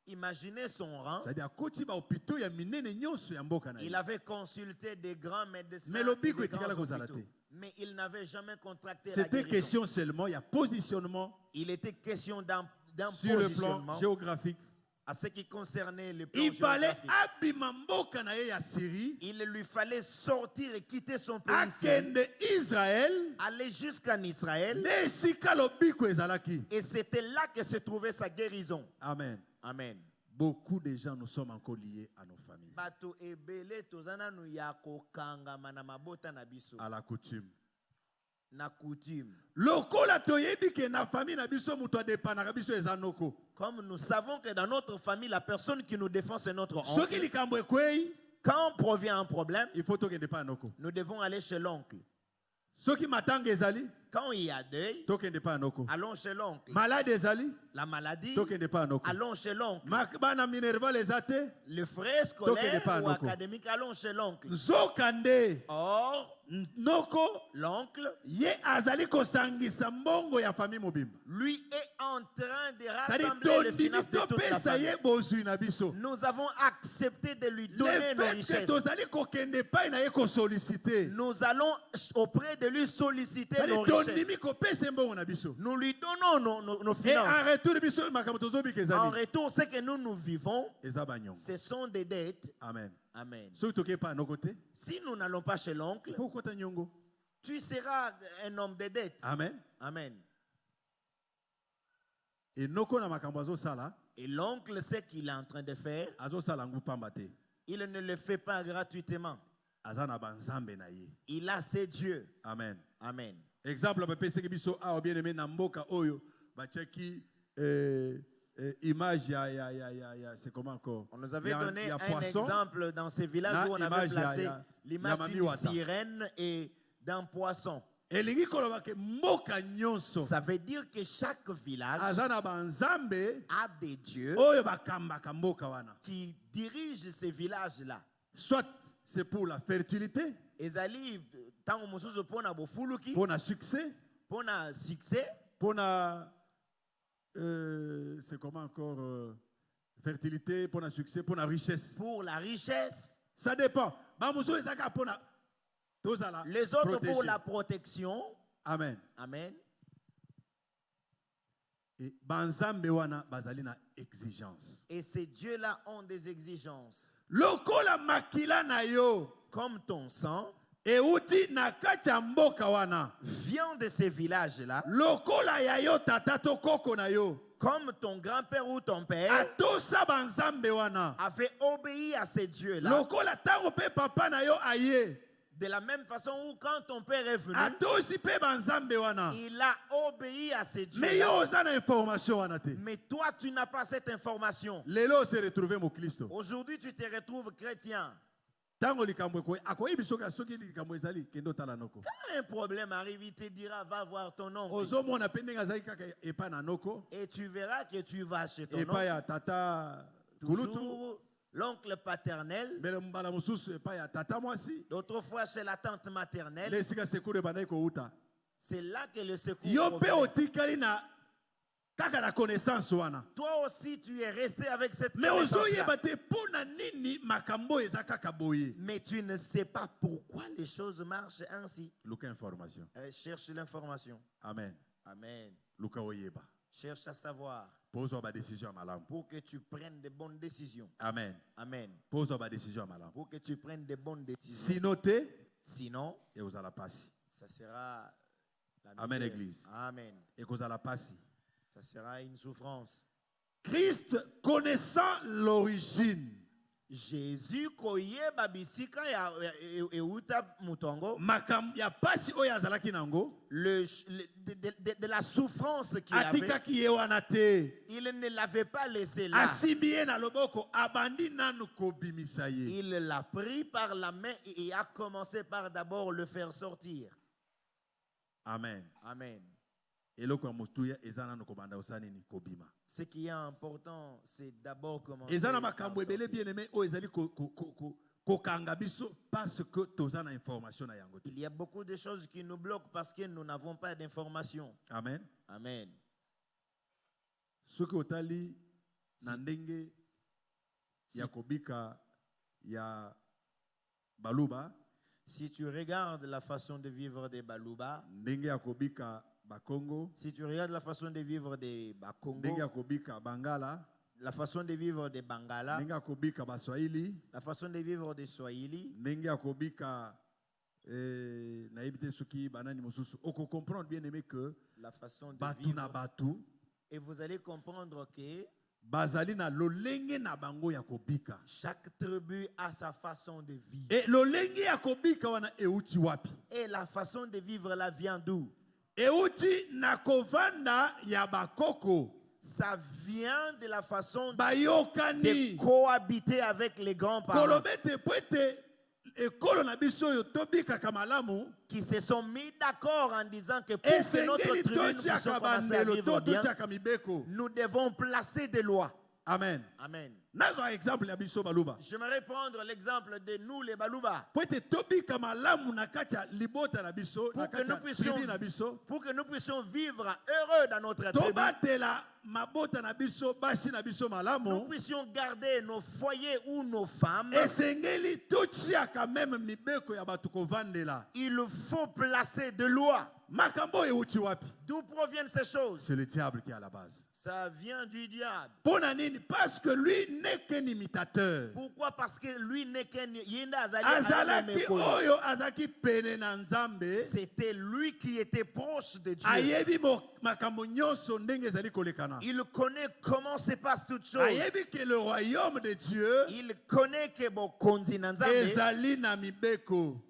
[SPEAKER 2] Imaginez son rang.
[SPEAKER 1] C'est-à-dire koti ba hôpitaux ya minene nyonso ya mboka na ye.
[SPEAKER 2] Il avait consulté des grands médecins.
[SPEAKER 1] Mais
[SPEAKER 2] et
[SPEAKER 1] l'obiko
[SPEAKER 2] des
[SPEAKER 1] etikala
[SPEAKER 2] grands
[SPEAKER 1] kozala
[SPEAKER 2] hôpitaux.
[SPEAKER 1] te.
[SPEAKER 2] Mais il n'avait jamais contracté la
[SPEAKER 1] C'était
[SPEAKER 2] guérison.
[SPEAKER 1] question seulement, il y a positionnement
[SPEAKER 2] Il était question d'un
[SPEAKER 1] sur le
[SPEAKER 2] positionnement
[SPEAKER 1] plan géographique.
[SPEAKER 2] à ce qui concernait le plan
[SPEAKER 1] Il fallait
[SPEAKER 2] géographique.
[SPEAKER 1] abima mboka na ye ya Syrie.
[SPEAKER 2] Il lui fallait sortir et quitter son pays,
[SPEAKER 1] Akende Israël.
[SPEAKER 2] aller jusqu'en Israël.
[SPEAKER 1] Ne esika lobiko ezalaki.
[SPEAKER 2] Et c'était là que se trouvait sa guérison.
[SPEAKER 1] Amen.
[SPEAKER 2] Amen.
[SPEAKER 1] Beaucoup de gens nous sommes encore liés à nos familles,
[SPEAKER 2] Bato ebele tozana nu ya kokangama na mabota na biso.
[SPEAKER 1] à la coutume.
[SPEAKER 2] na coutume.
[SPEAKER 1] Lokola toyebi ke na famille na biso muto adepana biso ezanoko.
[SPEAKER 2] Comme nous savons que dans notre famille, la personne qui nous défend, c'est notre oncle.
[SPEAKER 1] Soki likambo ekwei,
[SPEAKER 2] Quand provient un problème,
[SPEAKER 1] il faut tokende pa noko.
[SPEAKER 2] nous devons aller chez l'oncle.
[SPEAKER 1] Soki matanga ezali,
[SPEAKER 2] Quand il y a deuil,
[SPEAKER 1] tokende pa noko.
[SPEAKER 2] allons chez l'oncle.
[SPEAKER 1] Malade ezali,
[SPEAKER 2] La maladie,
[SPEAKER 1] tokende pa noko.
[SPEAKER 2] allons chez l'oncle.
[SPEAKER 1] Bana minerval ezate,
[SPEAKER 2] Le frère scolaire ou académique, allons chez l'oncle.
[SPEAKER 1] nzokande
[SPEAKER 2] Or,
[SPEAKER 1] noko
[SPEAKER 2] l'oncle,
[SPEAKER 1] ye azali kosangisa mbongo ya famille mobimba.
[SPEAKER 2] lui est en train de
[SPEAKER 1] Tadi
[SPEAKER 2] rassembler les
[SPEAKER 1] tondimi
[SPEAKER 2] finances de toute la
[SPEAKER 1] topesa
[SPEAKER 2] famille.
[SPEAKER 1] ye bozwi na biso.
[SPEAKER 2] Nous avons accepté de lui
[SPEAKER 1] Le
[SPEAKER 2] donner nos
[SPEAKER 1] fait que
[SPEAKER 2] richesses.
[SPEAKER 1] tozali kokende pai na ye kosolicite.
[SPEAKER 2] Nous allons auprès de lui solliciter
[SPEAKER 1] Tadi
[SPEAKER 2] nos richesses.
[SPEAKER 1] tondimi kopesa mbongo na biso.
[SPEAKER 2] Nous lui donnons nos
[SPEAKER 1] Et
[SPEAKER 2] finances.
[SPEAKER 1] en retour biso makambo tozobika
[SPEAKER 2] En
[SPEAKER 1] ezali.
[SPEAKER 2] retour, ce que nous vivons,
[SPEAKER 1] Eza banyongo.
[SPEAKER 2] ce sont des dettes.
[SPEAKER 1] Amen.
[SPEAKER 2] Amen.
[SPEAKER 1] Soki toke pa noko te,
[SPEAKER 2] Si nous n'allons pas chez l'oncle,
[SPEAKER 1] faut kota nyongo.
[SPEAKER 2] tu seras un homme de dettes.
[SPEAKER 1] Amen.
[SPEAKER 2] Amen.
[SPEAKER 1] Et noko na makambo azosala,
[SPEAKER 2] Et l'oncle sait qu'il est en train de faire.
[SPEAKER 1] azosala ngu pamba te.
[SPEAKER 2] Il ne le fait pas gratuitement.
[SPEAKER 1] Aza na banzambe na ye.
[SPEAKER 2] Il a ses dieux.
[SPEAKER 1] Amen.
[SPEAKER 2] Amen.
[SPEAKER 1] Exemple bapesaki biso awa bien aimé na mboka oyo batiaki image ya c'est comment encore?
[SPEAKER 2] On nous avait
[SPEAKER 1] Ya-
[SPEAKER 2] donné
[SPEAKER 1] ya
[SPEAKER 2] un
[SPEAKER 1] poisson,
[SPEAKER 2] exemple dans ces villages
[SPEAKER 1] na
[SPEAKER 2] où on avait
[SPEAKER 1] image
[SPEAKER 2] placé
[SPEAKER 1] ya
[SPEAKER 2] l'image
[SPEAKER 1] Mami
[SPEAKER 2] d'une
[SPEAKER 1] Wata.
[SPEAKER 2] sirène et d'un poisson.
[SPEAKER 1] elingi koloba ke mboka nyonso
[SPEAKER 2] Ça veut dire que chaque village
[SPEAKER 1] aza na banzambe
[SPEAKER 2] a des dieux
[SPEAKER 1] oyo bakambaka mboka wana.
[SPEAKER 2] qui dirigent ces villages-là.
[SPEAKER 1] Soit c'est pour la fertilité,
[SPEAKER 2] Ezali tango mosusu pona bofuluki,
[SPEAKER 1] pour le succès,
[SPEAKER 2] pona succès,
[SPEAKER 1] pour la c'est comment encore fertilité, pour le succès, pour la richesse.
[SPEAKER 2] pour la richesse.
[SPEAKER 1] Ça dépend. Bamuso ezaka pour la tozala
[SPEAKER 2] Les autres pour
[SPEAKER 1] protéger.
[SPEAKER 2] la protection.
[SPEAKER 1] Amen.
[SPEAKER 2] Amen.
[SPEAKER 1] Et banzambe wana bazali na exigence.
[SPEAKER 2] Et ces dieux-là ont des exigences.
[SPEAKER 1] Lokola makila na yo
[SPEAKER 2] Comme ton sang
[SPEAKER 1] euti na kati ya mboka wana.
[SPEAKER 2] vient de ces villages-là,
[SPEAKER 1] Lokola ya yo tata to koko na yo.
[SPEAKER 2] comme ton grand-père ou ton père
[SPEAKER 1] Atosa banzambe wana.
[SPEAKER 2] avait obéi à ces dieux-là,
[SPEAKER 1] Lokola tango pe papa na yo aye.
[SPEAKER 2] de la même façon où quand ton père est venu,
[SPEAKER 1] Atosi pe banzambe wana.
[SPEAKER 2] il a obéi à ces
[SPEAKER 1] Mais yo
[SPEAKER 2] dieux-là.
[SPEAKER 1] oza na information wana te.
[SPEAKER 2] Mais toi, tu n'as pas cette information.
[SPEAKER 1] Lelo se retrouver mo Kristo.
[SPEAKER 2] Aujourd'hui, tu te retrouves chrétien.
[SPEAKER 1] Tango likambo ko akoyi bisoka soki likambo ezali kendo tala noko.
[SPEAKER 2] Quand un problème arrive, il te dira, va voir ton oncle.
[SPEAKER 1] Ozo mona pendinga zali kaka epa na noko.
[SPEAKER 2] Et tu verras que tu vas chez ton
[SPEAKER 1] Epa
[SPEAKER 2] oncle.
[SPEAKER 1] ya tata kulutu.
[SPEAKER 2] Toujours l'oncle paternel.
[SPEAKER 1] Mbele mbala mosusu epa ya tata mwasi.
[SPEAKER 2] D'autres fois chez la tante maternelle.
[SPEAKER 1] Lesika sekure banayi ko uta.
[SPEAKER 2] C'est là que le secours
[SPEAKER 1] Yo pe
[SPEAKER 2] provient.
[SPEAKER 1] otikali na kaka na connaissance wana.
[SPEAKER 2] Toi aussi, tu es resté avec cette
[SPEAKER 1] Mais ozo
[SPEAKER 2] connaissance-là.
[SPEAKER 1] yeba te pona nini makambo eza kaka boye.
[SPEAKER 2] Mais tu ne sais pas pourquoi les choses marchent ainsi.
[SPEAKER 1] Luka information.
[SPEAKER 2] Cherche l'information.
[SPEAKER 1] Amen.
[SPEAKER 2] Amen.
[SPEAKER 1] Luka oyeba.
[SPEAKER 2] Cherche à savoir
[SPEAKER 1] Pozo ba décision malamu.
[SPEAKER 2] pour que tu prennes de bonnes décisions.
[SPEAKER 1] Amen.
[SPEAKER 2] Amen.
[SPEAKER 1] Pozo ba décision malamu.
[SPEAKER 2] Pour que tu prennes de bonnes décisions.
[SPEAKER 1] Sino te
[SPEAKER 2] Sinon,
[SPEAKER 1] e ozala pasi.
[SPEAKER 2] ça sera la
[SPEAKER 1] Amen,
[SPEAKER 2] misère.
[SPEAKER 1] Église.
[SPEAKER 2] Amen.
[SPEAKER 1] E kozala pasi.
[SPEAKER 2] Ça sera une souffrance.
[SPEAKER 1] Christ connaissant l'origine.
[SPEAKER 2] Jésus koyeba bisika ya euta mutongo,
[SPEAKER 1] Makam ya pasi oyo azalaki nango.
[SPEAKER 2] de la souffrance qu'il avait,
[SPEAKER 1] Atikaki ye wana te.
[SPEAKER 2] il ne l'avait pas laissé là.
[SPEAKER 1] Asimbi ye na loboko abandi nanu kobimisa ye.
[SPEAKER 2] Il l'a pris par la main et a commencé par d'abord le faire sortir.
[SPEAKER 1] Amen.
[SPEAKER 2] Amen.
[SPEAKER 1] Eloko ya motuya eza nanu kobanda osani ni kobima.
[SPEAKER 2] Ce qui est important, c'est d'abord commencer.
[SPEAKER 1] Eza na
[SPEAKER 2] par
[SPEAKER 1] makambo ebele
[SPEAKER 2] sortir.
[SPEAKER 1] bien aimé oyo ezali kokanga biso parce que toza na information na yango te.
[SPEAKER 2] Il y a beaucoup de choses qui nous bloquent parce que nous n'avons pas d'informations.
[SPEAKER 1] Amen.
[SPEAKER 2] Amen.
[SPEAKER 1] Soki otali na ndenge ya kobika ya baluba,
[SPEAKER 2] Si tu regardes la façon de vivre des Baluba,
[SPEAKER 1] ndenge ya kobika bakongo,
[SPEAKER 2] si tu regardes la façon de vivre des Bakongo,
[SPEAKER 1] ndenge ya kobika bangala,
[SPEAKER 2] la façon de vivre des Bangala,
[SPEAKER 1] ndenge ya kobika baswahili,
[SPEAKER 2] la façon de vivre des Swahili,
[SPEAKER 1] ndenge ya kobika nayebi te soki banani mosusu oko comprendre bien aimé que
[SPEAKER 2] la façon de
[SPEAKER 1] batu na
[SPEAKER 2] vivre.
[SPEAKER 1] batu
[SPEAKER 2] Et vous allez comprendre que
[SPEAKER 1] bazali na lolenge na bango ya kobika.
[SPEAKER 2] Chaque tribu a sa façon de vivre.
[SPEAKER 1] Et lolenge ya kobika wana euti wapi?
[SPEAKER 2] Et la façon de vivre la vient d'où?
[SPEAKER 1] Euti na kovanda ya bakoko.
[SPEAKER 2] Ça vient de la façon
[SPEAKER 1] Bayokani.
[SPEAKER 2] de cohabiter avec les grands-parents
[SPEAKER 1] Kolobete pwete ekolo na biso yo tobika kamalamu.
[SPEAKER 2] qui se sont mis d'accord en disant que pour que notre
[SPEAKER 1] Esengeli
[SPEAKER 2] tribu nous puissions
[SPEAKER 1] totiaka
[SPEAKER 2] commencer à
[SPEAKER 1] bandelo
[SPEAKER 2] vivre
[SPEAKER 1] to
[SPEAKER 2] bien,
[SPEAKER 1] totiaka mibeko.
[SPEAKER 2] nous devons placer des lois.
[SPEAKER 1] Amen.
[SPEAKER 2] Amen.
[SPEAKER 1] Nazwa exemple ya biso baluba.
[SPEAKER 2] J'aimerais prendre l'exemple de nous les Baluba.
[SPEAKER 1] Pwete tobika malamu na kati ya libota na biso, na kati ya tribu na biso.
[SPEAKER 2] Pour que nous puissions vivre heureux dans notre tribu,
[SPEAKER 1] Tobatela mabota na biso, basi na biso
[SPEAKER 2] nous
[SPEAKER 1] malamu.
[SPEAKER 2] puissions garder nos foyers ou nos femmes.
[SPEAKER 1] Esengeli totiaka même mibeko ya bato kovandela.
[SPEAKER 2] Il faut placer des lois.
[SPEAKER 1] Makambo euti wapi?
[SPEAKER 2] D'où proviennent ces choses?
[SPEAKER 1] C'est le diable qui est à la base.
[SPEAKER 2] Ça vient du diable.
[SPEAKER 1] Pona nini? Parce que lui n'est qu'un imitateur.
[SPEAKER 2] Pourquoi? Parce que lui n'est qu'un yinda
[SPEAKER 1] Azalaki oyo azaki pene na Nzambe.
[SPEAKER 2] C'était lui qui était proche de Dieu.
[SPEAKER 1] Ayebi makambo nyonso ndenge ezali kolekana.
[SPEAKER 2] Il connaît comment se passe toutes choses.
[SPEAKER 1] Ayebi que le royaume de Dieu
[SPEAKER 2] Il connaît que bokonzi na Nzambe
[SPEAKER 1] ezali na mibeko.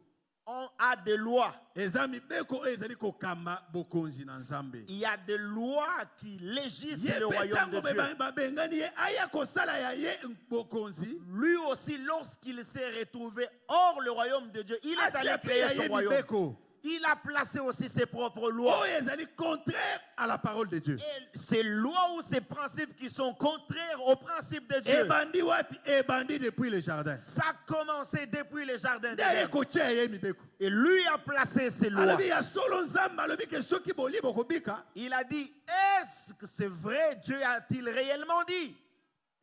[SPEAKER 2] on a des lois.
[SPEAKER 1] Eza mibeko ezali kokamba bokonzi na Nzambe.
[SPEAKER 2] Il y a des lois qui légissent
[SPEAKER 1] Ye
[SPEAKER 2] le royaume de
[SPEAKER 1] petango
[SPEAKER 2] Dieu.
[SPEAKER 1] babengani ye aya kosala ya ye bokonzi.
[SPEAKER 2] Lui aussi, lorsqu'il s'est retrouvé hors le royaume de Dieu, il est allé
[SPEAKER 1] Atia pe
[SPEAKER 2] créer
[SPEAKER 1] ya
[SPEAKER 2] son
[SPEAKER 1] ye
[SPEAKER 2] royaume.
[SPEAKER 1] mibeko.
[SPEAKER 2] Il a placé aussi ses propres lois.
[SPEAKER 1] Oyo ezali contraire à la parole de Dieu.
[SPEAKER 2] Et ces lois ou ces principes qui sont contraires aux principes de Dieu,
[SPEAKER 1] Ebandi wapi? Ebandi depuis le jardin.
[SPEAKER 2] ça a commencé depuis le jardin
[SPEAKER 1] Nde ye
[SPEAKER 2] d'Éden.
[SPEAKER 1] kotia ye mibeko.
[SPEAKER 2] Et lui a placé ses lois.
[SPEAKER 1] Alobi ya solo Nzambe alobi ke soki boli bokobika.
[SPEAKER 2] Il a dit, est-ce que c'est vrai? Dieu a-t-il réellement dit?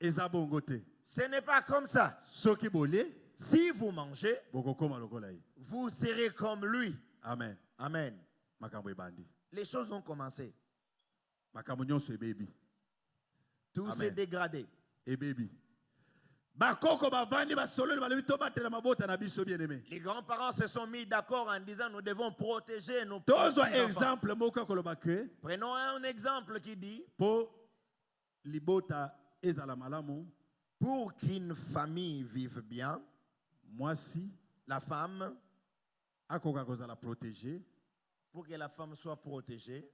[SPEAKER 1] Eza bongo te.
[SPEAKER 2] Ce n'est pas comme ça.
[SPEAKER 1] Soki boli
[SPEAKER 2] Si vous mangez,
[SPEAKER 1] bokokoma lokola ye.
[SPEAKER 2] vous serez comme lui.
[SPEAKER 1] Amen.
[SPEAKER 2] Amen.
[SPEAKER 1] Makambo ebandi.
[SPEAKER 2] Les choses ont commencé.
[SPEAKER 1] Makambo nyonso ebebi.
[SPEAKER 2] Tout
[SPEAKER 1] Amen.
[SPEAKER 2] s'est dégradé.
[SPEAKER 1] Ebebi. Bakoko bavandi basololi balobi tobatela mabota na biso bien-aimé.
[SPEAKER 2] Les grands-parents se sont mis d'accord en disant nous devons protéger nos
[SPEAKER 1] Tozwa
[SPEAKER 2] petits-enfants.
[SPEAKER 1] exemple moko koloba ke
[SPEAKER 2] Prenons un exemple qui dit,
[SPEAKER 1] po libota ezala malamu,
[SPEAKER 2] pour qu'une famille vive bien,
[SPEAKER 1] mwasi
[SPEAKER 2] la femme,
[SPEAKER 1] akoka kozala protégé.
[SPEAKER 2] pour que la femme soit protégée,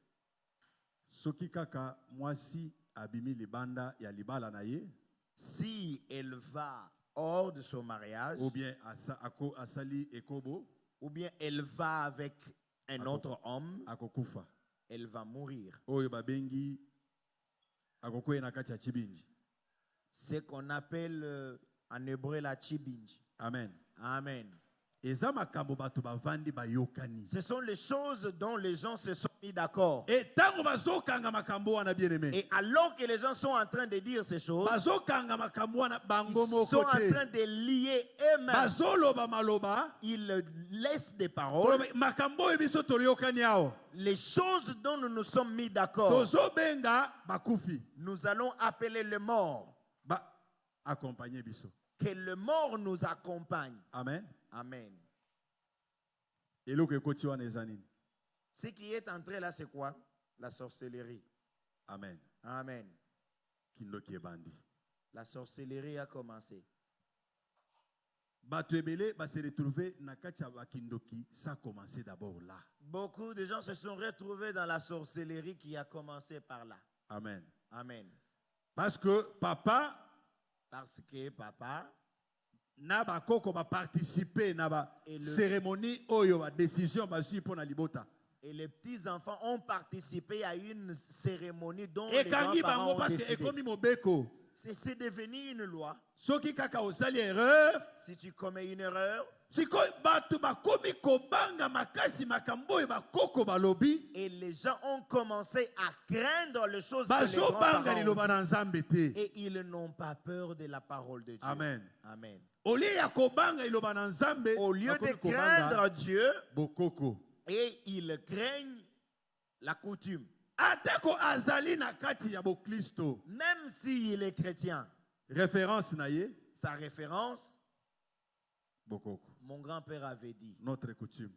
[SPEAKER 1] Soki kaka mwasi abimi libanda ya libala na ye,
[SPEAKER 2] si elle va hors de son mariage,
[SPEAKER 1] ou bien asali ekobo,
[SPEAKER 2] ou bien elle va avec un autre homme,
[SPEAKER 1] akokufa.
[SPEAKER 2] elle va mourir.
[SPEAKER 1] Oyo babengi akokoye na kati ya chibinji.
[SPEAKER 2] Ce qu'on appelle en hébreu la chibinji.
[SPEAKER 1] Amen.
[SPEAKER 2] Amen.
[SPEAKER 1] Eza makambo bato bavandi bayokani.
[SPEAKER 2] Ce sont les choses dont les gens se sont mis d'accord.
[SPEAKER 1] Et tango bazokanga makambo wana bien-aimé.
[SPEAKER 2] Et alors que les gens sont en train de dire ces choses,
[SPEAKER 1] Bazokanga makambo wana bango
[SPEAKER 2] ils
[SPEAKER 1] moko
[SPEAKER 2] sont en
[SPEAKER 1] te.
[SPEAKER 2] train de lier eux-mêmes.
[SPEAKER 1] Bazoloba maloba.
[SPEAKER 2] Ils laissent des paroles.
[SPEAKER 1] Makambo oyo biso toyokani awo.
[SPEAKER 2] Les choses dont nous nous sommes mis d'accord,
[SPEAKER 1] Tozobenga bakufi.
[SPEAKER 2] nous allons appeler le mort.
[SPEAKER 1] Ba accompagner biso.
[SPEAKER 2] Que le mort nous accompagne.
[SPEAKER 1] Amen.
[SPEAKER 2] Amen.
[SPEAKER 1] Eloko ekoti wana eza nini?
[SPEAKER 2] Ce qui est entré là, c'est quoi? La sorcellerie.
[SPEAKER 1] Amen.
[SPEAKER 2] Amen.
[SPEAKER 1] Kindoki ebandi.
[SPEAKER 2] La sorcellerie a commencé.
[SPEAKER 1] Bato ebele ba se retrouver na kati ya bakindoki, ça a commencé d'abord là.
[SPEAKER 2] Beaucoup de gens se sont retrouvés dans la sorcellerie qui a commencé par là.
[SPEAKER 1] Amen.
[SPEAKER 2] Amen.
[SPEAKER 1] Parce que papa
[SPEAKER 2] Parce que papa
[SPEAKER 1] na bakoko ba participer na ba
[SPEAKER 2] Et le-
[SPEAKER 1] cérémonie oyo ba décision ba suivre pour na libota.
[SPEAKER 2] et les petits-enfants ont participé à une cérémonie dont
[SPEAKER 1] Et
[SPEAKER 2] les
[SPEAKER 1] kangi
[SPEAKER 2] grands-parents
[SPEAKER 1] bango
[SPEAKER 2] ont
[SPEAKER 1] parce que
[SPEAKER 2] décidé.
[SPEAKER 1] ekomi mobeko.
[SPEAKER 2] C'est devenu une loi.
[SPEAKER 1] Soki kaka osali erreur,
[SPEAKER 2] Si tu commets une erreur,
[SPEAKER 1] sikoy bato bakomi kobanga makasi makambo oyo bakoko balobi,
[SPEAKER 2] et les gens ont commencé à craindre les choses que les
[SPEAKER 1] bazobanga
[SPEAKER 2] grands-parents
[SPEAKER 1] liloba
[SPEAKER 2] ont
[SPEAKER 1] na Nzambe te.
[SPEAKER 2] dit. Et ils n'ont pas peur de la parole de Dieu.
[SPEAKER 1] Amen.
[SPEAKER 2] Amen.
[SPEAKER 1] Au lieu ya kobanga liloba na Nzambe,
[SPEAKER 2] Au lieu de
[SPEAKER 1] bakomi kobanga
[SPEAKER 2] craindre Dieu,
[SPEAKER 1] bokoko.
[SPEAKER 2] et ils craignent la coutume.
[SPEAKER 1] Atako azali na kati ya bokristo.
[SPEAKER 2] Même s'il est chrétien,
[SPEAKER 1] Référence na ye
[SPEAKER 2] sa référence,
[SPEAKER 1] bokoko.
[SPEAKER 2] mon grand-père avait dit,
[SPEAKER 1] Notre coutume.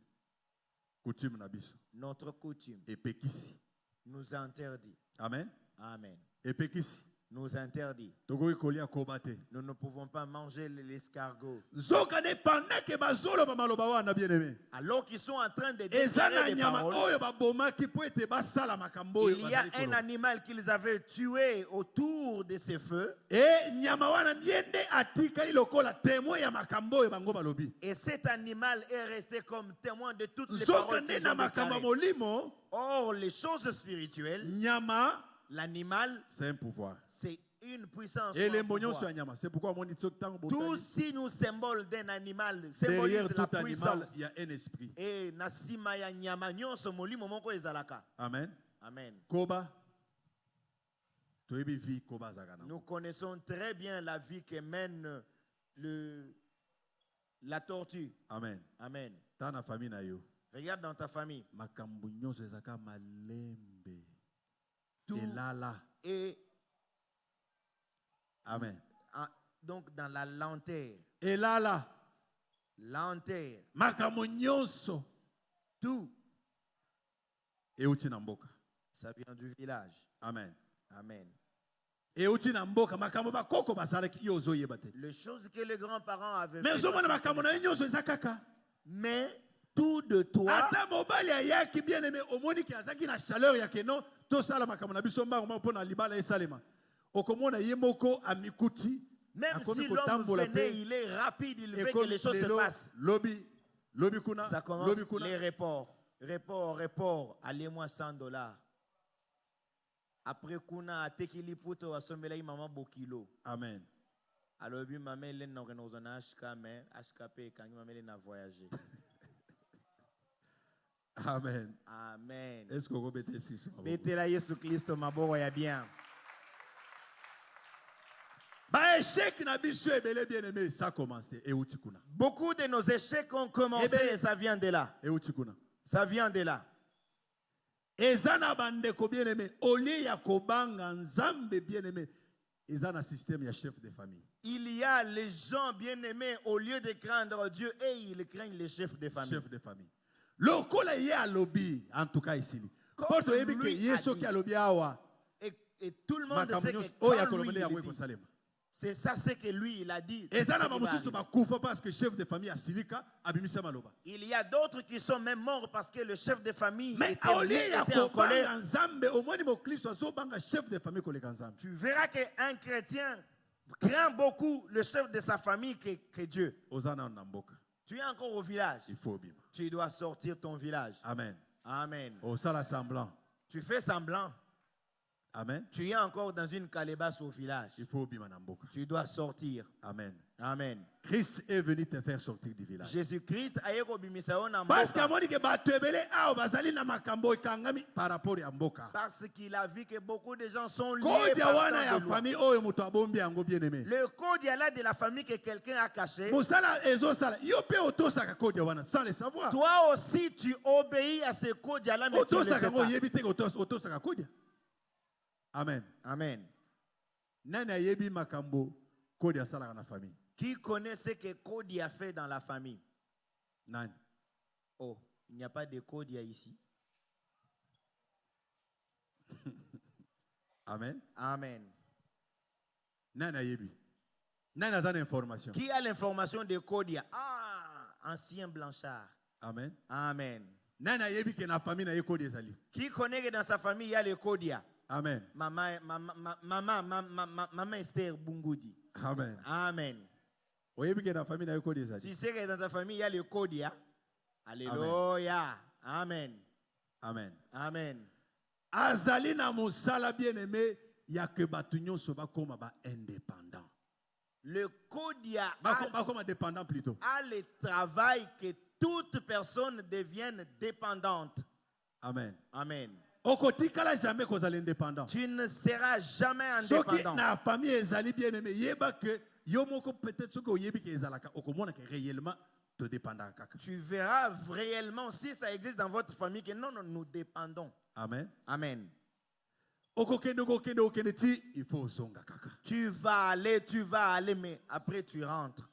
[SPEAKER 1] Coutume na biso.
[SPEAKER 2] notre coutume
[SPEAKER 1] Epekisi.
[SPEAKER 2] nous interdit.
[SPEAKER 1] Amen.
[SPEAKER 2] Amen.
[SPEAKER 1] Epekisi.
[SPEAKER 2] nous interdit.
[SPEAKER 1] tokoki kolia koba te.
[SPEAKER 2] Nous ne pouvons pas manger l'escargot.
[SPEAKER 1] Nzokande pendant que bazoloba maloba wana bien-aimé.
[SPEAKER 2] Alors qu'ils sont en train de
[SPEAKER 1] Eza na
[SPEAKER 2] déclarer des
[SPEAKER 1] nyama
[SPEAKER 2] paroles,
[SPEAKER 1] oyo babomaki po ete basala makambo oyo
[SPEAKER 2] il y a
[SPEAKER 1] bazali
[SPEAKER 2] un
[SPEAKER 1] koloba.
[SPEAKER 2] animal qu'ils avaient tué autour de ces feux.
[SPEAKER 1] E nyama wana yende atikali lokola témoin ya makambo oyo bango balobi.
[SPEAKER 2] Et cet animal est resté comme témoin de toutes les paroles
[SPEAKER 1] Nzokande
[SPEAKER 2] qu'ils
[SPEAKER 1] na
[SPEAKER 2] ont
[SPEAKER 1] makambo
[SPEAKER 2] déclarées.
[SPEAKER 1] molimo,
[SPEAKER 2] Or, les choses spirituelles,
[SPEAKER 1] nyama
[SPEAKER 2] l'animal,
[SPEAKER 1] c'est un pouvoir.
[SPEAKER 2] c'est une puissance.
[SPEAKER 1] Et
[SPEAKER 2] ou
[SPEAKER 1] les
[SPEAKER 2] un
[SPEAKER 1] mognons
[SPEAKER 2] pouvoir.
[SPEAKER 1] sur nyama, c'est pourquoi mon dit tango
[SPEAKER 2] Tout
[SPEAKER 1] botani.
[SPEAKER 2] signe symbole d'un animal
[SPEAKER 1] Derrière
[SPEAKER 2] symbolise la
[SPEAKER 1] tout animal,
[SPEAKER 2] puissance.
[SPEAKER 1] il y a un esprit.
[SPEAKER 2] Et nasima ya nyama nyonso molimo moko ezalaka.
[SPEAKER 1] Amen.
[SPEAKER 2] Amen.
[SPEAKER 1] Koba. Toyebi vi koba zagana.
[SPEAKER 2] Nous connaissons très bien la vie que mène la tortue.
[SPEAKER 1] Amen.
[SPEAKER 2] Amen.
[SPEAKER 1] Tana famille na yo.
[SPEAKER 2] Regarde dans ta famille.
[SPEAKER 1] Makambo nyonso ezaka malembe.
[SPEAKER 2] Tout
[SPEAKER 1] Elala.
[SPEAKER 2] est
[SPEAKER 1] Amen.
[SPEAKER 2] donc dans la lenteur.
[SPEAKER 1] Elala.
[SPEAKER 2] Lenteur.
[SPEAKER 1] Makambo nyonso.
[SPEAKER 2] Tout.
[SPEAKER 1] Euti na mboka.
[SPEAKER 2] Ça vient du village.
[SPEAKER 1] Amen.
[SPEAKER 2] Amen.
[SPEAKER 1] Euti na mboka makambo bakoko basalaki yo ozoyeba te.
[SPEAKER 2] Les choses que les grands-parents avaient
[SPEAKER 1] Mais
[SPEAKER 2] fait.
[SPEAKER 1] ozomona makambo na yo nyonso eza kaka.
[SPEAKER 2] Mais tout de toi,
[SPEAKER 1] Ata mobali ayaki bien aimé omoni ki azaki na chaleur ya keno to sala makambo na biso mbango mpo na libala esalema. Okomona ye moko amikuti.
[SPEAKER 2] même
[SPEAKER 1] akomi
[SPEAKER 2] si l'homme
[SPEAKER 1] kotambola
[SPEAKER 2] venait,
[SPEAKER 1] pe.
[SPEAKER 2] il est rapide, il veut que
[SPEAKER 1] Ekomi
[SPEAKER 2] les choses se
[SPEAKER 1] lelo,
[SPEAKER 2] passent.
[SPEAKER 1] Lobi kuna.
[SPEAKER 2] Ça commence
[SPEAKER 1] Lobi kuna.
[SPEAKER 2] les reports. Report, allez-moi $100. Après kuna atekili puto asomela maman bokilo.
[SPEAKER 1] Amen.
[SPEAKER 2] Alors bi maman elle na renozona HK mais HKP quand maman elle na voyager.
[SPEAKER 1] Amen.
[SPEAKER 2] Amen.
[SPEAKER 1] Est-ce que vous mettez ici sur ma
[SPEAKER 2] Betela Yesu Kristo maboko ya bien.
[SPEAKER 1] Ba échec na biso ebele bien aimé, ça a commencé. Euti kuna.
[SPEAKER 2] Beaucoup de nos échecs ont commencé
[SPEAKER 1] Eh ben,
[SPEAKER 2] et ça vient de là.
[SPEAKER 1] Euti kuna.
[SPEAKER 2] Ça vient de là.
[SPEAKER 1] Ezana bandeko bien aimé, au lieu ya kobanga nzambe bien aimé, ezana système ya chef de famille.
[SPEAKER 2] Il y a les gens bien-aimés, au lieu de craindre Dieu, et ils craignent les chefs de famille.
[SPEAKER 1] Chef de famille. Lokola ye alobi, en tout cas ici.
[SPEAKER 2] Comme
[SPEAKER 1] Porto yebi ke
[SPEAKER 2] lui a
[SPEAKER 1] yeso
[SPEAKER 2] dit.
[SPEAKER 1] ki alobi awa.
[SPEAKER 2] Et tout le monde
[SPEAKER 1] Makambo
[SPEAKER 2] sait que
[SPEAKER 1] nyonso oyo ya
[SPEAKER 2] quand lui,
[SPEAKER 1] kolomele
[SPEAKER 2] il
[SPEAKER 1] yango
[SPEAKER 2] dit,
[SPEAKER 1] ekosalema.
[SPEAKER 2] c'est ça ce que lui il a dit. c'est
[SPEAKER 1] Ezana
[SPEAKER 2] ce qui va
[SPEAKER 1] bamosusu
[SPEAKER 2] arriver.
[SPEAKER 1] bakufa parce que chef de famille asilika abimisa maloba.
[SPEAKER 2] Il y a d'autres qui sont même morts parce que le chef de famille
[SPEAKER 1] Mais
[SPEAKER 2] était,
[SPEAKER 1] au lieu ya
[SPEAKER 2] était en colère.
[SPEAKER 1] kobanga nzambe, omoni mo Kristo azobanga chef de famille koleka nzambe.
[SPEAKER 2] Tu verras qu'un chrétien craint beaucoup le chef de sa famille que Dieu.
[SPEAKER 1] Ozana na mboka.
[SPEAKER 2] Tu es encore au village.
[SPEAKER 1] Il faut bima.
[SPEAKER 2] Tu dois sortir ton village.
[SPEAKER 1] Amen.
[SPEAKER 2] Amen.
[SPEAKER 1] Au sala semblant.
[SPEAKER 2] Tu fais semblant.
[SPEAKER 1] Amen.
[SPEAKER 2] Tu es encore dans une calebasse au village.
[SPEAKER 1] Il faut bima na mboka.
[SPEAKER 2] Tu dois sortir.
[SPEAKER 1] Amen.
[SPEAKER 2] Amen.
[SPEAKER 1] Christ est venu te faire sortir du village.
[SPEAKER 2] Jésus-Christ a bimisa yo na
[SPEAKER 1] Parce que
[SPEAKER 2] mboka.
[SPEAKER 1] amoni ke bato ebele awo bazali na makambo ekangami par rapport ya mboka.
[SPEAKER 2] Parce qu'il a vu que beaucoup de gens sont liés
[SPEAKER 1] Kodi ya
[SPEAKER 2] par
[SPEAKER 1] wana
[SPEAKER 2] tant
[SPEAKER 1] ya
[SPEAKER 2] de lois.
[SPEAKER 1] famille oyo moto abombi yango bien aimé.
[SPEAKER 2] Le code là de la famille que quelqu'un a caché.
[SPEAKER 1] Mosala ezosala yo pe otosaka kodi ya wana sans le savoir.
[SPEAKER 2] Toi aussi tu obéis à ce code là mais tu ne le sais
[SPEAKER 1] Otosaka ngo
[SPEAKER 2] pas.
[SPEAKER 1] yebi te otosaka kodi. Amen.
[SPEAKER 2] Amen.
[SPEAKER 1] Nani ayebi makambo kodi ya salaka na famille?
[SPEAKER 2] Qui connaît ce que Cody a fait dans la famille?
[SPEAKER 1] Nani?
[SPEAKER 2] Oh, il n'y a pas de Cody ici.
[SPEAKER 1] Amen.
[SPEAKER 2] Amen.
[SPEAKER 1] Nani ayebi? Nani azana information?
[SPEAKER 2] Qui a l'information de Cody? Ah, ancien Blanchard.
[SPEAKER 1] Amen.
[SPEAKER 2] Amen.
[SPEAKER 1] Nani ayebi ke na famille na ye kodi ezali?
[SPEAKER 2] Qui connaît que dans sa famille il y a le Kodia?
[SPEAKER 1] Amen.
[SPEAKER 2] Maman Esther Bungoudi.
[SPEAKER 1] Amen.
[SPEAKER 2] Amen.
[SPEAKER 1] Oyebi ke na famille na ye kodi ezali?
[SPEAKER 2] Tu sais que dans ta famille il y a le Kodia. Alléluia. Amen.
[SPEAKER 1] Amen.
[SPEAKER 2] Amen.
[SPEAKER 1] Azali na mosala bien aimé ya ke batu nyonso bakoma ba indépendant.
[SPEAKER 2] Le Kodia
[SPEAKER 1] Bakoma dépendant plutôt.
[SPEAKER 2] a le travail que toute personne devienne dépendante.
[SPEAKER 1] Amen.
[SPEAKER 2] Amen.
[SPEAKER 1] Okotikala jamais kozala indépendant.
[SPEAKER 2] Tu ne seras jamais
[SPEAKER 1] Soki
[SPEAKER 2] indépendant.
[SPEAKER 1] na famille ezali bien aimé yeba que yo moko peut-être soki oyebi ke ezalaka okomona ke réellement te dépendant kaka.
[SPEAKER 2] Tu verras réellement si ça existe dans votre famille que non, nous dépendons.
[SPEAKER 1] Amen.
[SPEAKER 2] Amen.
[SPEAKER 1] Okokende ti il faut zonga kaka.
[SPEAKER 2] Tu vas aller, mais après tu rentres.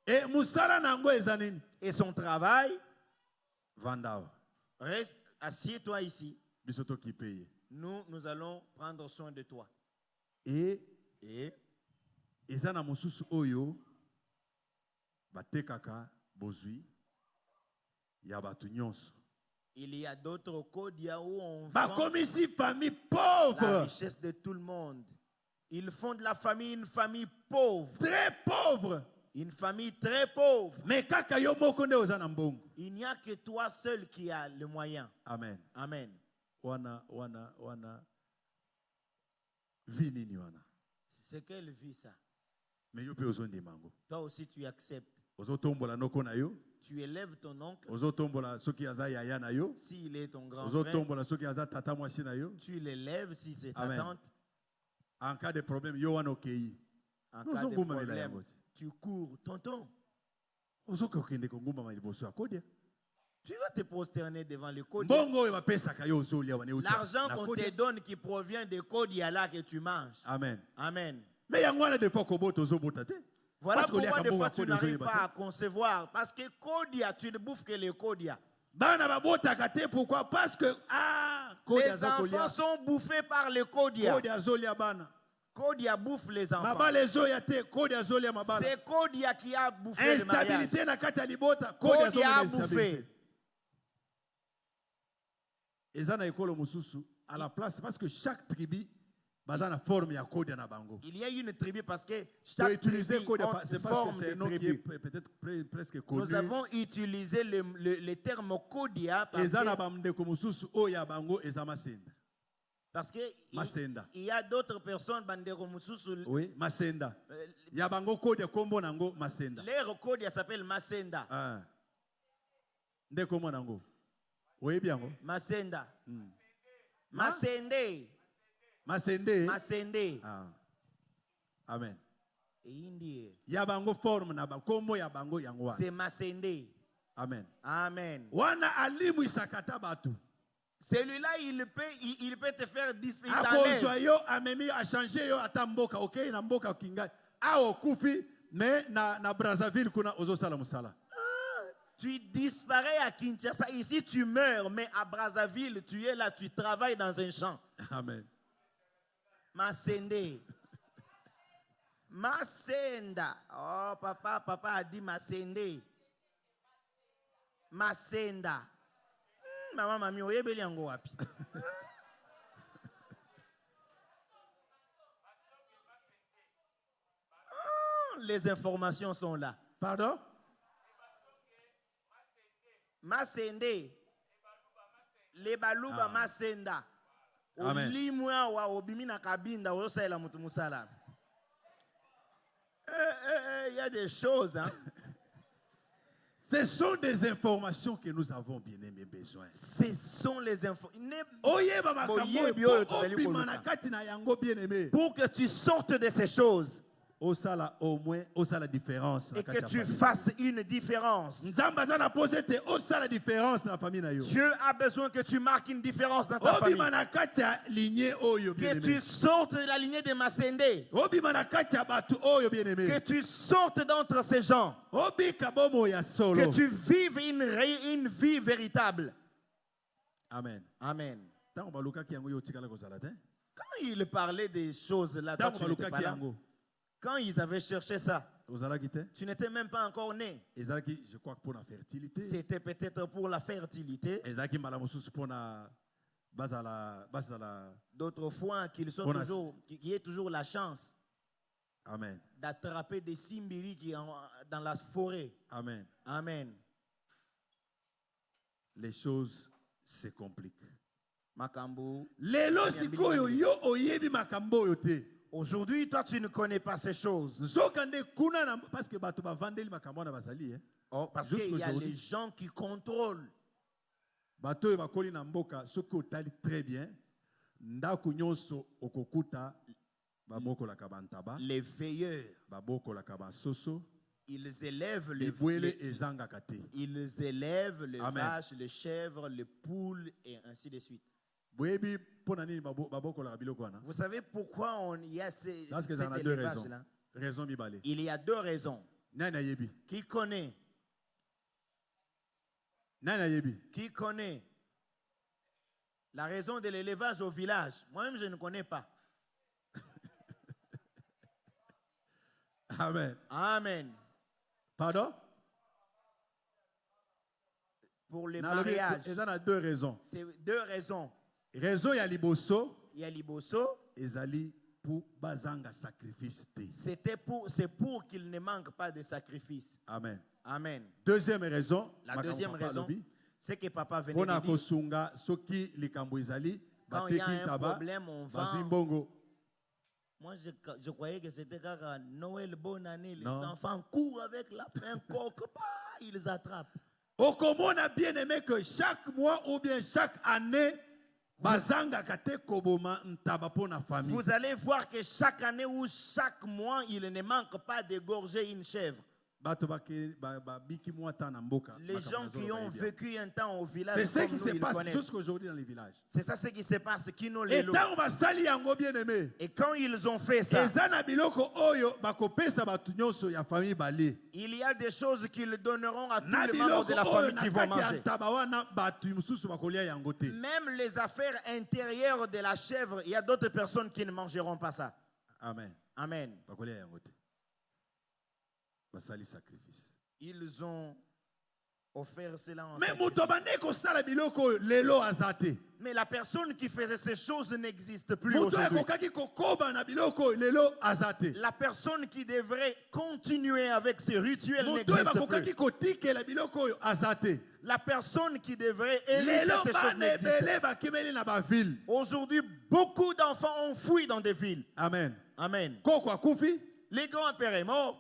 [SPEAKER 1] Et musala nango ezanini
[SPEAKER 2] Et son travail,
[SPEAKER 1] vandao
[SPEAKER 2] reste, assieds-toi ici.
[SPEAKER 1] bisoto ki paye.
[SPEAKER 2] Nous allons prendre soin de toi.
[SPEAKER 1] Et
[SPEAKER 2] Et
[SPEAKER 1] eza na mosusu oyo batekaka bozwi ya bato nyonso.
[SPEAKER 2] il y a d'autres Kodia où on vend
[SPEAKER 1] Bakomisi famille
[SPEAKER 2] la
[SPEAKER 1] pauvre,
[SPEAKER 2] richesse de tout le monde. Ils font de la famille une famille pauvre.
[SPEAKER 1] très pauvre.
[SPEAKER 2] Une famille très pauvre.
[SPEAKER 1] Mais kaka yo moko nde oza na mbongo.
[SPEAKER 2] Il n'y a que toi seul qui as le moyen.
[SPEAKER 1] Amen.
[SPEAKER 2] Amen.
[SPEAKER 1] Wana vinini wana.
[SPEAKER 2] C'est quelle vie ça?
[SPEAKER 1] Mais yo pe ozondemango.
[SPEAKER 2] Toi aussi tu acceptes.
[SPEAKER 1] Ozotombola noko na yo.
[SPEAKER 2] Tu élèves ton oncle.
[SPEAKER 1] Ozotombola soki aza yaya na yo.
[SPEAKER 2] S'il est ton grand frère.
[SPEAKER 1] Ozotombola soki aza tata mwasi na yo.
[SPEAKER 2] Tu l'élèves si c'est ta
[SPEAKER 1] Amen.
[SPEAKER 2] tante.
[SPEAKER 1] En cas de problème, yo wana okei.
[SPEAKER 2] En cas de problème, tu cours. Tonton,
[SPEAKER 1] Ozokokende kongumba liboso ya kodia.
[SPEAKER 2] tu vas te prosterner devant le Kodia.
[SPEAKER 1] Mbongo oyo bapesaka yo ozolia wana euti.
[SPEAKER 2] L'argent qu'on te donne qui provient de Kodia là que tu manges.
[SPEAKER 1] Amen.
[SPEAKER 2] Amen.
[SPEAKER 1] Mais yango wana des fois kobota ozobota te.
[SPEAKER 2] Voilà
[SPEAKER 1] Parce que
[SPEAKER 2] pourquoi
[SPEAKER 1] les
[SPEAKER 2] des fois tu
[SPEAKER 1] Kodia
[SPEAKER 2] n'arrives
[SPEAKER 1] ozoyeba
[SPEAKER 2] pas
[SPEAKER 1] te.
[SPEAKER 2] à concevoir. Parce que Kodia, tu ne bouffes que les Kodia.
[SPEAKER 1] Bana babotaka te, pourquoi? Parce que kodia
[SPEAKER 2] Les enfants sont bouffés par les Kodia.
[SPEAKER 1] kodia azolia bana.
[SPEAKER 2] Kodia bouffe les enfants.
[SPEAKER 1] Mabala ezoya te, kodia azolia mabala.
[SPEAKER 2] C'est Kodia qui a bouffé le mariage.
[SPEAKER 1] Instabilité na kati ya libota, kodia
[SPEAKER 2] Kodia a
[SPEAKER 1] azolia instabilité.
[SPEAKER 2] bouffé.
[SPEAKER 1] Eza na ekolo mususu à la place parce que chaque tribu baza na forme ya kodia na bango.
[SPEAKER 2] Il y a une tribu parce que
[SPEAKER 1] Pour
[SPEAKER 2] chaque
[SPEAKER 1] utiliser
[SPEAKER 2] tribu
[SPEAKER 1] kodia,
[SPEAKER 2] a
[SPEAKER 1] c'est
[SPEAKER 2] une
[SPEAKER 1] parce
[SPEAKER 2] forme
[SPEAKER 1] que c'est
[SPEAKER 2] de
[SPEAKER 1] un nom qui
[SPEAKER 2] tribu.
[SPEAKER 1] est peut-être presque connu.
[SPEAKER 2] Nous avons utilisé le terme Kodia
[SPEAKER 1] Eza na bamndeko mususu oyo ya bango eza masenda.
[SPEAKER 2] parce que
[SPEAKER 1] Masenda.
[SPEAKER 2] il y a d'autres personnes bandero mususu.
[SPEAKER 1] Oui, masenda. Ya bango kodia kombo nango masenda.
[SPEAKER 2] Leur Kodia s'appelle Masenda.
[SPEAKER 1] Ah. Ndeko mo nango. Oui bien ngo.
[SPEAKER 2] Masenda. Masende.
[SPEAKER 1] Masende.
[SPEAKER 2] Masende.
[SPEAKER 1] Ah. Amen.
[SPEAKER 2] Indie.
[SPEAKER 1] Ya bango forme na kombo ya bango yango wana.
[SPEAKER 2] C'est Masende.
[SPEAKER 1] Amen.
[SPEAKER 2] Amen.
[SPEAKER 1] Wana alimu isakata batu.
[SPEAKER 2] Celui-là, il peut te faire disparaître.
[SPEAKER 1] Akozwa yo amemi a changer yo ata mboka, okay, na mboka kinga. A okufi mais na Brazzaville kuna ozosala musala.
[SPEAKER 2] Tu disparais à Kinshasa, ici tu meurs, mais à Brazzaville, tu es là, tu travailles dans un champ.
[SPEAKER 1] Amen.
[SPEAKER 2] Masende. Masenda. Oh, papa a dit Masende. Masenda. Maman, mami, oyebeli yango wapi. Les informations sont là.
[SPEAKER 1] Pardon?
[SPEAKER 2] Masende. Les baluba masenda.
[SPEAKER 1] Amen.
[SPEAKER 2] Olimwa wa obimi na kabinda osaela mutu musala. Il y a des choses, hein.
[SPEAKER 1] Ce sont des informations que nous avons bien aimé besoin.
[SPEAKER 2] Ce sont les infos.
[SPEAKER 1] Oyeba makambo obima na kati na yango bien aimé.
[SPEAKER 2] Pour que tu sortes de ces choses.
[SPEAKER 1] Osala au moins osala différence.
[SPEAKER 2] Et que tu fasses une différence.
[SPEAKER 1] Nzamba za na posé te osala différence na famille na yo.
[SPEAKER 2] Dieu a besoin que tu marques une différence dans ta famille.
[SPEAKER 1] Obima na kati ya lignée oyo bien
[SPEAKER 2] Que
[SPEAKER 1] aimé.
[SPEAKER 2] tu sortes de la lignée de Masende.
[SPEAKER 1] Obima na kati ya batu oyo bien aimé.
[SPEAKER 2] Que tu sortes d'entre ces gens.
[SPEAKER 1] Obika bomo ya solo.
[SPEAKER 2] Que tu vives une vie véritable.
[SPEAKER 1] Amen.
[SPEAKER 2] Amen.
[SPEAKER 1] Tango baluka ki yango yo tikala kozala te.
[SPEAKER 2] Quand il parlait des choses là, toi,
[SPEAKER 1] Tango
[SPEAKER 2] tu n'étais
[SPEAKER 1] baluka
[SPEAKER 2] pas
[SPEAKER 1] ki
[SPEAKER 2] là.
[SPEAKER 1] yango.
[SPEAKER 2] Quand ils avaient cherché ça,
[SPEAKER 1] Ozala ki te.
[SPEAKER 2] tu n'étais même pas encore né.
[SPEAKER 1] Ezalaki je crois pour la fertilité.
[SPEAKER 2] C'était peut-être pour la fertilité.
[SPEAKER 1] Ezalaki mbala mosusu pona bazala.
[SPEAKER 2] D'autres fois, qu'il y ait toujours la chance
[SPEAKER 1] Amen.
[SPEAKER 2] d'attraper des simbiri dans la forêt.
[SPEAKER 1] Amen.
[SPEAKER 2] Amen.
[SPEAKER 1] Les choses se compliquent.
[SPEAKER 2] Makambo.
[SPEAKER 1] Lelo sikoyo yo oyebi makambo yo te.
[SPEAKER 2] Aujourd'hui, toi, tu ne connais pas ces choses.
[SPEAKER 1] Parce que bato ba vandeli makambo na bazali.
[SPEAKER 2] Oh, parce qu'il y a les gens qui contrôlent.
[SPEAKER 1] Bato yo bakoli na mboka soko otali très bien. Ndako nyonso okokuta baboko la kabantaba.
[SPEAKER 2] Les veilleurs.
[SPEAKER 1] Baboko la kabansoso.
[SPEAKER 2] Ils élèvent
[SPEAKER 1] les
[SPEAKER 2] ils élèvent les vaches, les chèvres, les poules et ainsi de suite. Vous savez pourquoi il y a cet élevage-là? Il y a deux raisons. Qui connaît? Qui connaît la raison de l'élevage au village? Moi-même, je ne connais pas.
[SPEAKER 1] Amen.
[SPEAKER 2] Amen.
[SPEAKER 1] Pardon?
[SPEAKER 2] Pour le
[SPEAKER 1] Nalobi,
[SPEAKER 2] mariage,
[SPEAKER 1] il y a deux raisons.
[SPEAKER 2] c'est deux raisons.
[SPEAKER 1] Raison ya liboso
[SPEAKER 2] Il y a Liboso,
[SPEAKER 1] ezali pour bazanga sacrifice te.
[SPEAKER 2] c'est pour qu'il ne manque pas de sacrifice.
[SPEAKER 1] Amen.
[SPEAKER 2] Amen.
[SPEAKER 1] Deuxième raison,
[SPEAKER 2] La deuxième raison, c'est que papa venait
[SPEAKER 1] pona
[SPEAKER 2] de dire,
[SPEAKER 1] kosunga soki likambo ezali
[SPEAKER 2] quand il y a
[SPEAKER 1] bateki
[SPEAKER 2] un
[SPEAKER 1] taba
[SPEAKER 2] problème, on
[SPEAKER 1] bazwi
[SPEAKER 2] vend.
[SPEAKER 1] mbongo.
[SPEAKER 2] Moi, je croyais que c'était quand Noël, bonne année, les
[SPEAKER 1] Non.
[SPEAKER 2] enfants courent avec la un coq, bah, ils attrapent.
[SPEAKER 1] Okomona bien aimé que chaque mois ou bien chaque année bazanga kate koboma ntaba pona famille.
[SPEAKER 2] Vous allez voir que chaque année ou chaque mois, il ne manque pas d'égorger une chèvre.
[SPEAKER 1] Bato biki mwata na mboka.
[SPEAKER 2] Les gens qui ont vécu un temps au village,
[SPEAKER 1] c'est ce
[SPEAKER 2] comme
[SPEAKER 1] qui
[SPEAKER 2] nous,
[SPEAKER 1] se
[SPEAKER 2] ils
[SPEAKER 1] passe
[SPEAKER 2] connaissent.
[SPEAKER 1] jusqu'aujourd'hui dans les villages.
[SPEAKER 2] C'est ça ce qui se passe, qui nous
[SPEAKER 1] Et
[SPEAKER 2] les louent.
[SPEAKER 1] tant basali yango bien aimé.
[SPEAKER 2] Et quand ils ont fait ça,
[SPEAKER 1] Ezana biloko oyo bakopesa batu nyonso ya famille bali.
[SPEAKER 2] il y a des choses qu'ils donneront à tous
[SPEAKER 1] Na
[SPEAKER 2] les membres
[SPEAKER 1] biloko
[SPEAKER 2] de la
[SPEAKER 1] oyo
[SPEAKER 2] famille
[SPEAKER 1] na
[SPEAKER 2] qui vont
[SPEAKER 1] kati ya
[SPEAKER 2] manger.
[SPEAKER 1] ntaba wana batu mususu bakolia yango te.
[SPEAKER 2] Même les affaires intérieures de la chèvre, il y a d'autres personnes qui ne mangeront pas ça.
[SPEAKER 1] Amen.
[SPEAKER 2] Amen.
[SPEAKER 1] Bakolia yango te. Basali sacrifice.
[SPEAKER 2] Ils ont offert cela en
[SPEAKER 1] Mais
[SPEAKER 2] sacrifice.
[SPEAKER 1] muto bande kosala biloko oyo lelo azate.
[SPEAKER 2] Mais la personne qui faisait ces choses n'existe plus
[SPEAKER 1] Muto
[SPEAKER 2] aujourd'hui.
[SPEAKER 1] akokaki kokoba na biloko oyo lelo azate.
[SPEAKER 2] La personne qui devrait continuer avec ces rituels
[SPEAKER 1] Muto oyo
[SPEAKER 2] n'existe
[SPEAKER 1] bakokaki
[SPEAKER 2] plus.
[SPEAKER 1] kotikela biloko oyo azate.
[SPEAKER 2] La personne qui devrait hériter
[SPEAKER 1] Lelo
[SPEAKER 2] ces choses
[SPEAKER 1] bana
[SPEAKER 2] n'existe
[SPEAKER 1] ebele bakimeli na baville.
[SPEAKER 2] plus. Aujourd'hui, beaucoup d'enfants ont fui dans des villes.
[SPEAKER 1] Amen.
[SPEAKER 2] Amen.
[SPEAKER 1] Koko akufi.
[SPEAKER 2] Les grands-pères est mort.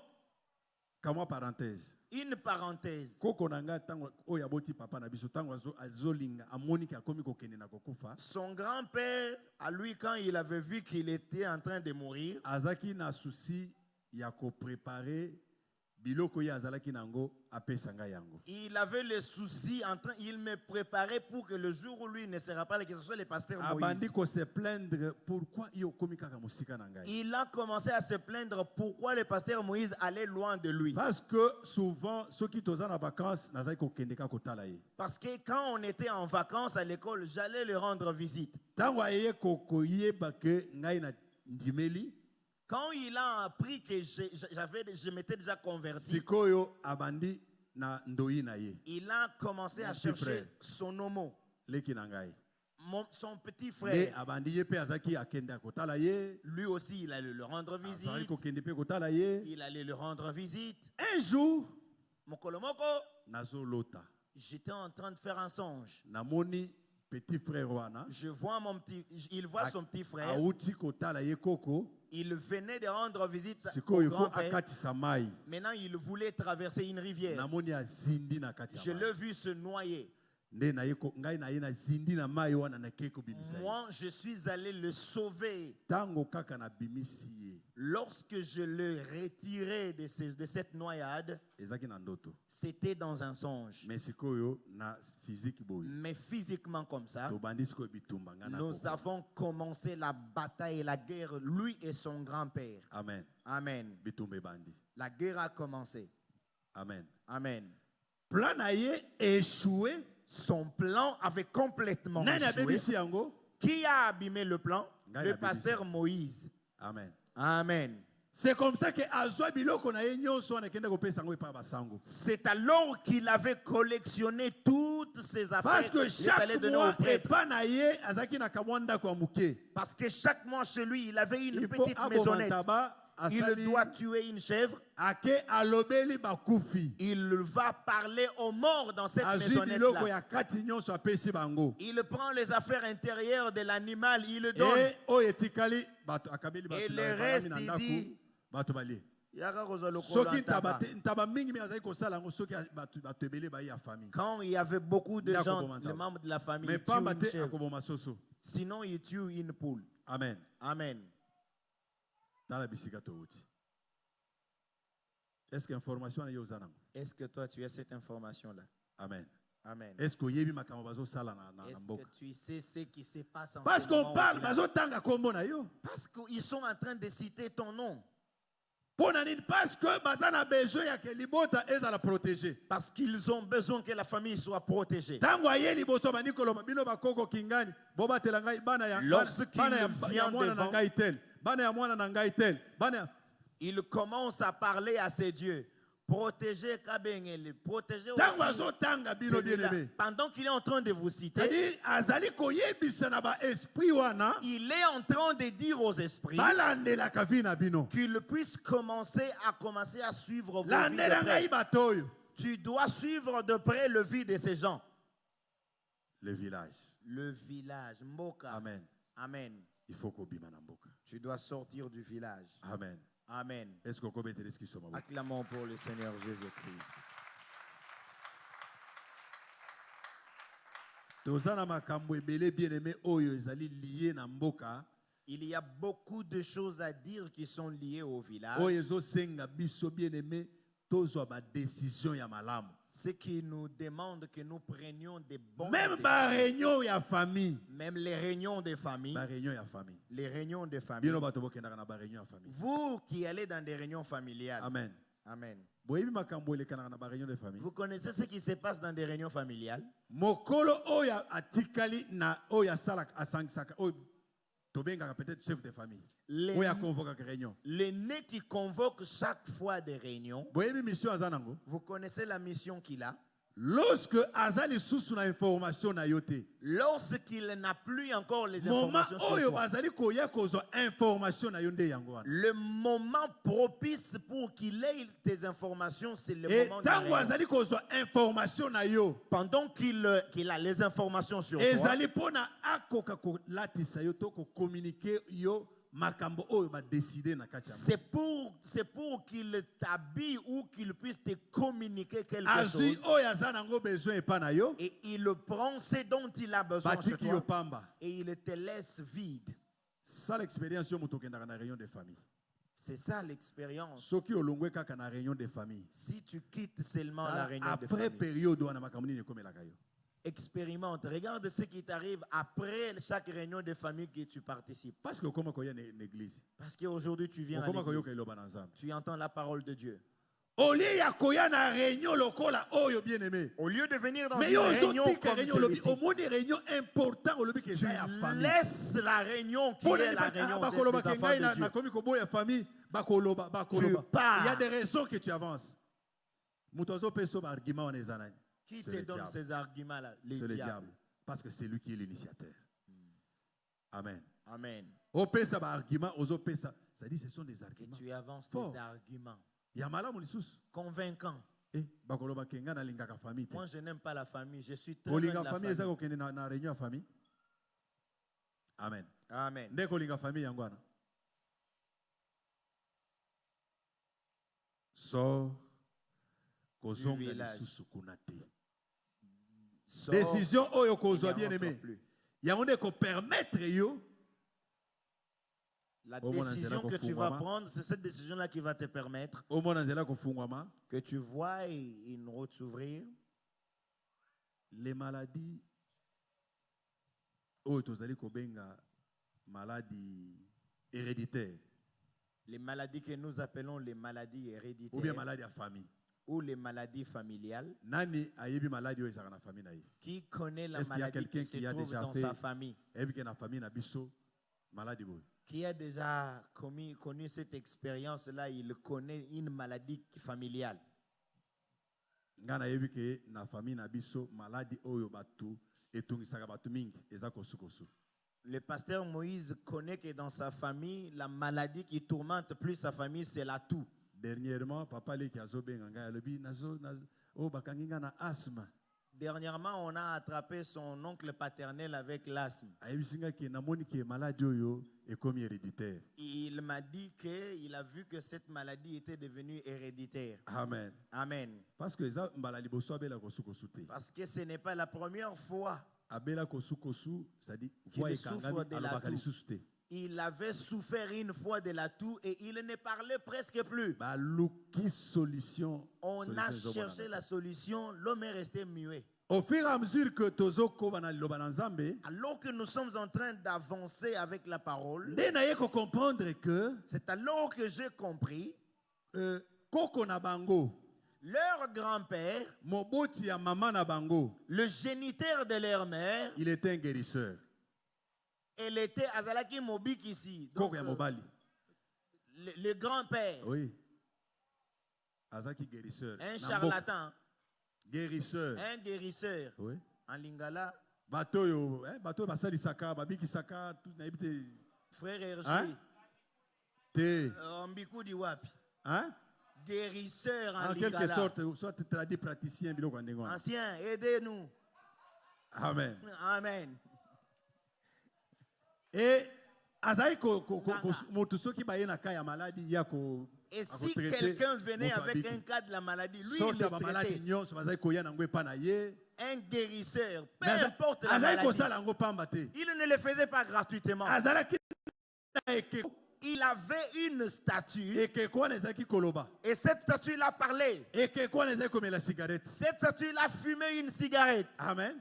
[SPEAKER 1] Kamwa parenthèse.
[SPEAKER 2] Une parenthèse.
[SPEAKER 1] Koko nanga tango oyo aboti papa na biso tango azolinga amoni ki akomi kokende na kokufa.
[SPEAKER 2] Son grand-père, à lui, quand il avait vu qu'il était en train de mourir,
[SPEAKER 1] Azaki na souci ya ko préparer biloko ya azalaki nango apesa nga yango.
[SPEAKER 2] il avait le souci, il me préparait pour que le jour où lui ne sera pas là, que ce soit le pasteur Moïse.
[SPEAKER 1] Abandi ko se plaindre pourquoi yo komi kaka musika na ngai.
[SPEAKER 2] Il a commencé à se plaindre pourquoi le pasteur Moïse allait loin de lui.
[SPEAKER 1] Parce que souvent ceux qui toza na vacances nazaki kokende ka kotala ye.
[SPEAKER 2] Parce que quand on était en vacances à l'école, j'allais lui rendre visite.
[SPEAKER 1] Tango ayeye koko yeba ke ngai na ndimeli.
[SPEAKER 2] Quand il a appris que je m'étais déjà converti,
[SPEAKER 1] Sikoyo abandi na ndoi na ye.
[SPEAKER 2] il a commencé à
[SPEAKER 1] petit
[SPEAKER 2] chercher
[SPEAKER 1] frère.
[SPEAKER 2] son homo,
[SPEAKER 1] Leki na ngai.
[SPEAKER 2] son petit
[SPEAKER 1] Ne
[SPEAKER 2] frère.
[SPEAKER 1] abandi ye pe azaki akende kotala ye.
[SPEAKER 2] Lui aussi, il allait le rendre visite.
[SPEAKER 1] Azali kokende pe kotala ye.
[SPEAKER 2] Il allait le rendre visite.
[SPEAKER 1] Un jour
[SPEAKER 2] Mokolomoko,
[SPEAKER 1] nazo lota.
[SPEAKER 2] j'étais en train de faire un songe.
[SPEAKER 1] Namoni petit frère wana.
[SPEAKER 2] Il voit son petit frère.
[SPEAKER 1] Auti kotala ye koko.
[SPEAKER 2] Il venait de rendre visite au
[SPEAKER 1] Sikoyo ko
[SPEAKER 2] grand-père.
[SPEAKER 1] akatisa mai.
[SPEAKER 2] Maintenant, il voulait traverser une rivière.
[SPEAKER 1] Namoni azindi na kati
[SPEAKER 2] Je
[SPEAKER 1] ya mai.
[SPEAKER 2] l'ai vu se noyer.
[SPEAKER 1] Nde na ye ko ngai na ye na zindi na mai wana na keko bimisa.
[SPEAKER 2] Moi, je suis allé le sauver.
[SPEAKER 1] Tango kaka na bimisi ye.
[SPEAKER 2] Lorsque je le retirais de cette noyade,
[SPEAKER 1] Ezaki na ndoto.
[SPEAKER 2] c'était dans un songe.
[SPEAKER 1] Mais sikoyo na physique boy.
[SPEAKER 2] Mais physiquement comme ça,
[SPEAKER 1] Tobandi sikoyo bitumba nga na
[SPEAKER 2] nous
[SPEAKER 1] koko.
[SPEAKER 2] avons commencé la bataille et la guerre, lui et son grand-père.
[SPEAKER 1] Amen.
[SPEAKER 2] Amen.
[SPEAKER 1] Bitumbe bandi.
[SPEAKER 2] La guerre a commencé.
[SPEAKER 1] Amen.
[SPEAKER 2] Amen.
[SPEAKER 1] Plan na ye échoué.
[SPEAKER 2] Son plan avait complètement
[SPEAKER 1] Nani
[SPEAKER 2] échoué.
[SPEAKER 1] abebisi yango?
[SPEAKER 2] Qui a abîmé le plan?
[SPEAKER 1] Ngai
[SPEAKER 2] Le
[SPEAKER 1] na
[SPEAKER 2] pasteur
[SPEAKER 1] bibisi.
[SPEAKER 2] Moïse.
[SPEAKER 1] Amen.
[SPEAKER 2] Amen.
[SPEAKER 1] C'est comme ça que azwa biloko na ye nyonso wana kende kopesa yango epa basango.
[SPEAKER 2] C'est alors qu'il avait collectionné toutes ses affaires.
[SPEAKER 1] Parce que
[SPEAKER 2] Il est allé
[SPEAKER 1] chaque
[SPEAKER 2] donner au
[SPEAKER 1] mois
[SPEAKER 2] prêtre.
[SPEAKER 1] epa na ye azaki na kamwanda kwa muke.
[SPEAKER 2] Parce que chaque mois chez lui, il avait une
[SPEAKER 1] Il faut
[SPEAKER 2] petite
[SPEAKER 1] aboma
[SPEAKER 2] maisonnette.
[SPEAKER 1] taba
[SPEAKER 2] Il
[SPEAKER 1] asali
[SPEAKER 2] doit tuer une chèvre.
[SPEAKER 1] ake alobeli bakufi.
[SPEAKER 2] Il va parler aux morts dans cette
[SPEAKER 1] Azwi biloko
[SPEAKER 2] maisonnette-là.
[SPEAKER 1] ya kati nyonso apesi bango.
[SPEAKER 2] Il prend les affaires intérieures de l'animal, il le donne.
[SPEAKER 1] Et oyo etikali bato akabeli bato
[SPEAKER 2] Et
[SPEAKER 1] na
[SPEAKER 2] le
[SPEAKER 1] balami
[SPEAKER 2] reste,
[SPEAKER 1] na
[SPEAKER 2] il
[SPEAKER 1] ndako,
[SPEAKER 2] dit,
[SPEAKER 1] bato balie.
[SPEAKER 2] Yaka kozwa lokolo
[SPEAKER 1] Soki
[SPEAKER 2] ntaba.
[SPEAKER 1] ntaba mingi me azali kosala yango soki bato ebele baye ya famille.
[SPEAKER 2] Quand il y avait beaucoup de
[SPEAKER 1] Ndako
[SPEAKER 2] gens,
[SPEAKER 1] koboma
[SPEAKER 2] les
[SPEAKER 1] ntaba.
[SPEAKER 2] membres de la famille,
[SPEAKER 1] Mais
[SPEAKER 2] ils tuent
[SPEAKER 1] pamba
[SPEAKER 2] une
[SPEAKER 1] te
[SPEAKER 2] chèvre.
[SPEAKER 1] akoboma soso.
[SPEAKER 2] Sinon, ils tuent une poule.
[SPEAKER 1] Amen.
[SPEAKER 2] Amen.
[SPEAKER 1] Tala bisika touti. Est-ce que information na yo zanango?
[SPEAKER 2] Est-ce que toi, tu as cette information-là?
[SPEAKER 1] Amen.
[SPEAKER 2] Amen.
[SPEAKER 1] Est-ce que oyebi makambo bazosala na
[SPEAKER 2] Est-ce que
[SPEAKER 1] mboka?
[SPEAKER 2] tu sais ce qui se passe en
[SPEAKER 1] Parce
[SPEAKER 2] ce
[SPEAKER 1] qu'on
[SPEAKER 2] moment au
[SPEAKER 1] parle
[SPEAKER 2] village?
[SPEAKER 1] bazotanga kombo na yo.
[SPEAKER 2] Parce qu'ils sont en train de citer ton nom.
[SPEAKER 1] Pona nini? Parce que bazana besoin ya ke libota ezala protéger.
[SPEAKER 2] Parce qu'ils ont besoin que la famille soit protégée.
[SPEAKER 1] Tango aye liboso bani koloba bino bakoko kingani bobatela ngai bana ya
[SPEAKER 2] Lorsqu'il
[SPEAKER 1] bana ya
[SPEAKER 2] vient
[SPEAKER 1] mwana na
[SPEAKER 2] devant-
[SPEAKER 1] ngai tel. Bana ya mwana na ngai tel. Bana ya
[SPEAKER 2] il commence à parler à ses dieux. Protéger Kabengele, protéger
[SPEAKER 1] Tango
[SPEAKER 2] aussi.
[SPEAKER 1] azotanga bino
[SPEAKER 2] celui-là.
[SPEAKER 1] bien-aimé.
[SPEAKER 2] Pendant qu'il est en train de vous citer,
[SPEAKER 1] C'est-à-dire azali koyebisa na ba esprit wana
[SPEAKER 2] il est en train de dire aux esprits
[SPEAKER 1] balandelaka vi na bino.
[SPEAKER 2] qu'ils puissent commencer à suivre vos vies de
[SPEAKER 1] Landela
[SPEAKER 2] près.
[SPEAKER 1] ngai bato oyo.
[SPEAKER 2] Tu dois suivre de près le vie de ces gens.
[SPEAKER 1] Le village.
[SPEAKER 2] Le village, Mboka.
[SPEAKER 1] Amen.
[SPEAKER 2] Amen.
[SPEAKER 1] Il faut kobima na mboka.
[SPEAKER 2] Tu dois sortir du village.
[SPEAKER 1] Amen.
[SPEAKER 2] Amen.
[SPEAKER 1] Est-ce que kobetele ski soma?
[SPEAKER 2] Acclamons pour le Seigneur Jésus-Christ.
[SPEAKER 1] Tozana makambo ebele bien-aimé oyo ezali lié na mboka.
[SPEAKER 2] Il y a beaucoup de choses à dire qui sont liées au village.
[SPEAKER 1] Oyo ezosenga biso bien-aimé tozwa ba décision ya malamu.
[SPEAKER 2] Ce qui nous demande que nous prenions des bonnes
[SPEAKER 1] Même
[SPEAKER 2] décisions.
[SPEAKER 1] ba réunion ya famille.
[SPEAKER 2] Même les réunions de famille.
[SPEAKER 1] Ba réunion ya famille.
[SPEAKER 2] Les réunions de famille.
[SPEAKER 1] Bino bato bokendaka na ba réunion ya famille.
[SPEAKER 2] Vous qui allez dans des réunions familiales.
[SPEAKER 1] Amen.
[SPEAKER 2] Amen.
[SPEAKER 1] Boyebi makambo elekanaka na ba réunion de famille.
[SPEAKER 2] Vous connaissez ce qui se passe dans des réunions familiales?
[SPEAKER 1] Mokolo oyo atikali na oyo asalaka asangisaka oyo tobengaka peut-être chef de famille. Oyo akonvokaka réunion.
[SPEAKER 2] L'aîné qui convoque chaque fois des réunions.
[SPEAKER 1] Boyebi mission aza nango.
[SPEAKER 2] Vous connaissez la mission qu'il a?
[SPEAKER 1] Lorsque azali susu na information na yote.
[SPEAKER 2] Lorsqu'il n'a plus encore les
[SPEAKER 1] Moment
[SPEAKER 2] informations sur
[SPEAKER 1] oyo
[SPEAKER 2] toi.
[SPEAKER 1] bazali koya kozwa information na yo nde yango wana.
[SPEAKER 2] Le moment propice pour qu'il ait tes informations, c'est le
[SPEAKER 1] Et
[SPEAKER 2] moment de la
[SPEAKER 1] tango
[SPEAKER 2] réunion.
[SPEAKER 1] azali kozwa information na yo.
[SPEAKER 2] Pendant qu'il a les informations sur toi,
[SPEAKER 1] Ezali pona akoka kolatisa yo to ko communiquer yo makambo oyo ba décider na kati ya mboka.
[SPEAKER 2] c'est pour qu'il t'habille ou qu'il puisse te communiquer quelque
[SPEAKER 1] Azui
[SPEAKER 2] chose.
[SPEAKER 1] oyo aza nango besoin epa na yo.
[SPEAKER 2] Et il prend ce dont il a besoin chez
[SPEAKER 1] Batiki yo
[SPEAKER 2] toi.
[SPEAKER 1] pamba.
[SPEAKER 2] Et il te laisse vide.
[SPEAKER 1] Ça l'expérience yo moto kendaka na réunion de famille.
[SPEAKER 2] C'est ça l'expérience.
[SPEAKER 1] Soki olongwe kaka na réunion de famille.
[SPEAKER 2] Si tu quittes seulement la réunion de
[SPEAKER 1] Après
[SPEAKER 2] famille,
[SPEAKER 1] période wana makambo nini ekomelaka yo.
[SPEAKER 2] expérimente. Regarde ce qui t'arrive après chaque réunion de famille que tu participes.
[SPEAKER 1] Parce que comment koya na église.
[SPEAKER 2] Parce qu'aujourd'hui, tu viens à
[SPEAKER 1] Comment koyoka
[SPEAKER 2] l'église.
[SPEAKER 1] iloba na nzambe.
[SPEAKER 2] Tu entends la parole de Dieu.
[SPEAKER 1] Au lieu ya koya na réunion lokola oyo bien aimé.
[SPEAKER 2] Au lieu de venir dans
[SPEAKER 1] Mais
[SPEAKER 2] une
[SPEAKER 1] yo
[SPEAKER 2] réunion
[SPEAKER 1] ozotika
[SPEAKER 2] comme
[SPEAKER 1] réunion lobi
[SPEAKER 2] celui-ci,
[SPEAKER 1] au monde réunion important au lobi que
[SPEAKER 2] tu
[SPEAKER 1] ça ya famille.
[SPEAKER 2] laisses la réunion qui est la réunion
[SPEAKER 1] bakoloba
[SPEAKER 2] des
[SPEAKER 1] ke
[SPEAKER 2] enfants
[SPEAKER 1] ngai
[SPEAKER 2] de
[SPEAKER 1] na
[SPEAKER 2] Dieu.
[SPEAKER 1] komi koboya famille bakoloba.
[SPEAKER 2] Tu pars.
[SPEAKER 1] Il y a des raisons que tu avances. Muto azopeso ba argument wana ezanani.
[SPEAKER 2] Qui
[SPEAKER 1] C'est
[SPEAKER 2] te
[SPEAKER 1] le
[SPEAKER 2] donne
[SPEAKER 1] diable.
[SPEAKER 2] ces arguments-là?
[SPEAKER 1] C'est le
[SPEAKER 2] Les
[SPEAKER 1] diable.
[SPEAKER 2] diables.
[SPEAKER 1] Parce que c'est lui qui est l'initiateur. Amen.
[SPEAKER 2] Amen.
[SPEAKER 1] Opesa ba argument ozopesa. Ça dit ce sont des
[SPEAKER 2] Que
[SPEAKER 1] arguments.
[SPEAKER 2] tu avances
[SPEAKER 1] Fort.
[SPEAKER 2] tes arguments
[SPEAKER 1] Ya malamu lisusu.
[SPEAKER 2] convaincants.
[SPEAKER 1] Bakoloba ke ngai na lingaka famille te.
[SPEAKER 2] Moi, je n'aime pas la famille. Je suis très loin
[SPEAKER 1] Kolinga
[SPEAKER 2] de la
[SPEAKER 1] famille eza
[SPEAKER 2] famille.
[SPEAKER 1] kokende na réunion ya famille. Amen.
[SPEAKER 2] Amen.
[SPEAKER 1] Nde kolinga famille yango wana. So kozonga
[SPEAKER 2] village.
[SPEAKER 1] lisusu kuna te.
[SPEAKER 2] Sors,
[SPEAKER 1] Décision oyo
[SPEAKER 2] il
[SPEAKER 1] kozwa
[SPEAKER 2] n'y
[SPEAKER 1] bien
[SPEAKER 2] rentre
[SPEAKER 1] aimé.
[SPEAKER 2] plus.
[SPEAKER 1] Yango nde ko permettre yo
[SPEAKER 2] La
[SPEAKER 1] Au moins,
[SPEAKER 2] décision
[SPEAKER 1] on
[SPEAKER 2] que tu vas
[SPEAKER 1] fungwama.
[SPEAKER 2] prendre, c'est cette décision-là qui va te permettre
[SPEAKER 1] omona nzela kofungwama.
[SPEAKER 2] que tu vois une route s'ouvrir.
[SPEAKER 1] Les maladies oyo tozali kobenga maladie héréditaire
[SPEAKER 2] Les maladies que nous appelons les maladies héréditaires
[SPEAKER 1] ou bien maladie à famille.
[SPEAKER 2] ou les maladies familiales.
[SPEAKER 1] Nani ayebi maladie oyo ezaka na famille na ye?
[SPEAKER 2] Qui connaît la
[SPEAKER 1] Est-ce qu'il y a
[SPEAKER 2] maladie
[SPEAKER 1] quelqu'un
[SPEAKER 2] qui se
[SPEAKER 1] qui a
[SPEAKER 2] trouve
[SPEAKER 1] déjà
[SPEAKER 2] dans
[SPEAKER 1] fait-
[SPEAKER 2] sa famille?
[SPEAKER 1] Ayebi ke na famille na biso maladie boyo.
[SPEAKER 2] Qui a déjà connu cette expérience-là? Il connaît une maladie familiale.
[SPEAKER 1] Nga nayebi ke na famille na biso maladie oyo batu etungisaka batu mingi eza kosukosu.
[SPEAKER 2] Le pasteur Moïse connaît que dans sa famille, la maladie qui tourmente plus sa famille, c'est la toux.
[SPEAKER 1] Dernièrement papa leki azobenga ngai alobi nazo o bakangi nga na asthme.
[SPEAKER 2] Dernièrement, on a attrapé son oncle paternel avec l'asthme.
[SPEAKER 1] Ayebisi nga ke namoni ke maladie oyo ekomi héréditaire.
[SPEAKER 2] Il m'a dit qu'il a vu que cette maladie était devenue héréditaire.
[SPEAKER 1] Amen.
[SPEAKER 2] Amen.
[SPEAKER 1] Parce que eza mbala liboso abela kosukosu te.
[SPEAKER 2] Parce que ce n'est pas la première fois.
[SPEAKER 1] Abela kosukosu, c'est-à-dire
[SPEAKER 2] Qu'il
[SPEAKER 1] voix
[SPEAKER 2] souffre
[SPEAKER 1] ekangami
[SPEAKER 2] de la
[SPEAKER 1] alobaka
[SPEAKER 2] toux.
[SPEAKER 1] lisusu te.
[SPEAKER 2] Il avait souffert une fois de la toux et il ne parlait presque plus.
[SPEAKER 1] Baluki solution.
[SPEAKER 2] On
[SPEAKER 1] solution
[SPEAKER 2] a
[SPEAKER 1] ezobana
[SPEAKER 2] cherché
[SPEAKER 1] te.
[SPEAKER 2] la solution, l'homme est resté muet.
[SPEAKER 1] Au fur et à mesure que tozokoba na liloba na Nzambe,
[SPEAKER 2] Alors que nous sommes en train d'avancer avec la parole,
[SPEAKER 1] nde naye ko comprendre que
[SPEAKER 2] c'est alors que j'ai compris,
[SPEAKER 1] koko na bango,
[SPEAKER 2] leur grand-père,
[SPEAKER 1] moboti ya mama na bango,
[SPEAKER 2] le géniteur de leur mère,
[SPEAKER 1] il était un guérisseur.
[SPEAKER 2] elle était Azalaki Mobik ici.
[SPEAKER 1] Koko ya mobali.
[SPEAKER 2] le grand-père,
[SPEAKER 1] Oui. Azaki guérisseur.
[SPEAKER 2] un
[SPEAKER 1] Na
[SPEAKER 2] charlatan,
[SPEAKER 1] mboka. Guérisseur.
[SPEAKER 2] un guérisseur.
[SPEAKER 1] Oui.
[SPEAKER 2] En lingala,
[SPEAKER 1] Bato yo, bato basali saka, babiki saka, tout na ibite.
[SPEAKER 2] frère Hergé,
[SPEAKER 1] Hein? Te.
[SPEAKER 2] Mbiku di wapi.
[SPEAKER 1] Hein?
[SPEAKER 2] Guérisseur en
[SPEAKER 1] En quelque
[SPEAKER 2] lingala.
[SPEAKER 1] sorte, soit traduit praticien biloko ndenge wana.
[SPEAKER 2] Ancien, aidez-nous.
[SPEAKER 1] Amen.
[SPEAKER 2] Amen.
[SPEAKER 1] Et azali
[SPEAKER 2] Nganga.
[SPEAKER 1] moto soki baye na cas ya maladie ya ko
[SPEAKER 2] Et si quelqu'un venait avec un cas de la maladie, lui, il
[SPEAKER 1] sorte
[SPEAKER 2] le
[SPEAKER 1] ba maladie
[SPEAKER 2] traitait.
[SPEAKER 1] nyonso bazali koya nango epa na ye.
[SPEAKER 2] Un guérisseur, peu
[SPEAKER 1] Mais
[SPEAKER 2] importe la
[SPEAKER 1] azali
[SPEAKER 2] maladie.
[SPEAKER 1] kosala yango pamba te.
[SPEAKER 2] Il ne le faisait pas gratuitement.
[SPEAKER 1] Azalaki na ekeko.
[SPEAKER 2] Il avait une statue
[SPEAKER 1] Ekeko wana ezalaki koloba.
[SPEAKER 2] et cette statue-là parlait.
[SPEAKER 1] Ekeko wana ezali komela cigarette.
[SPEAKER 2] Cette statue-là fumait une cigarette.
[SPEAKER 1] Amen.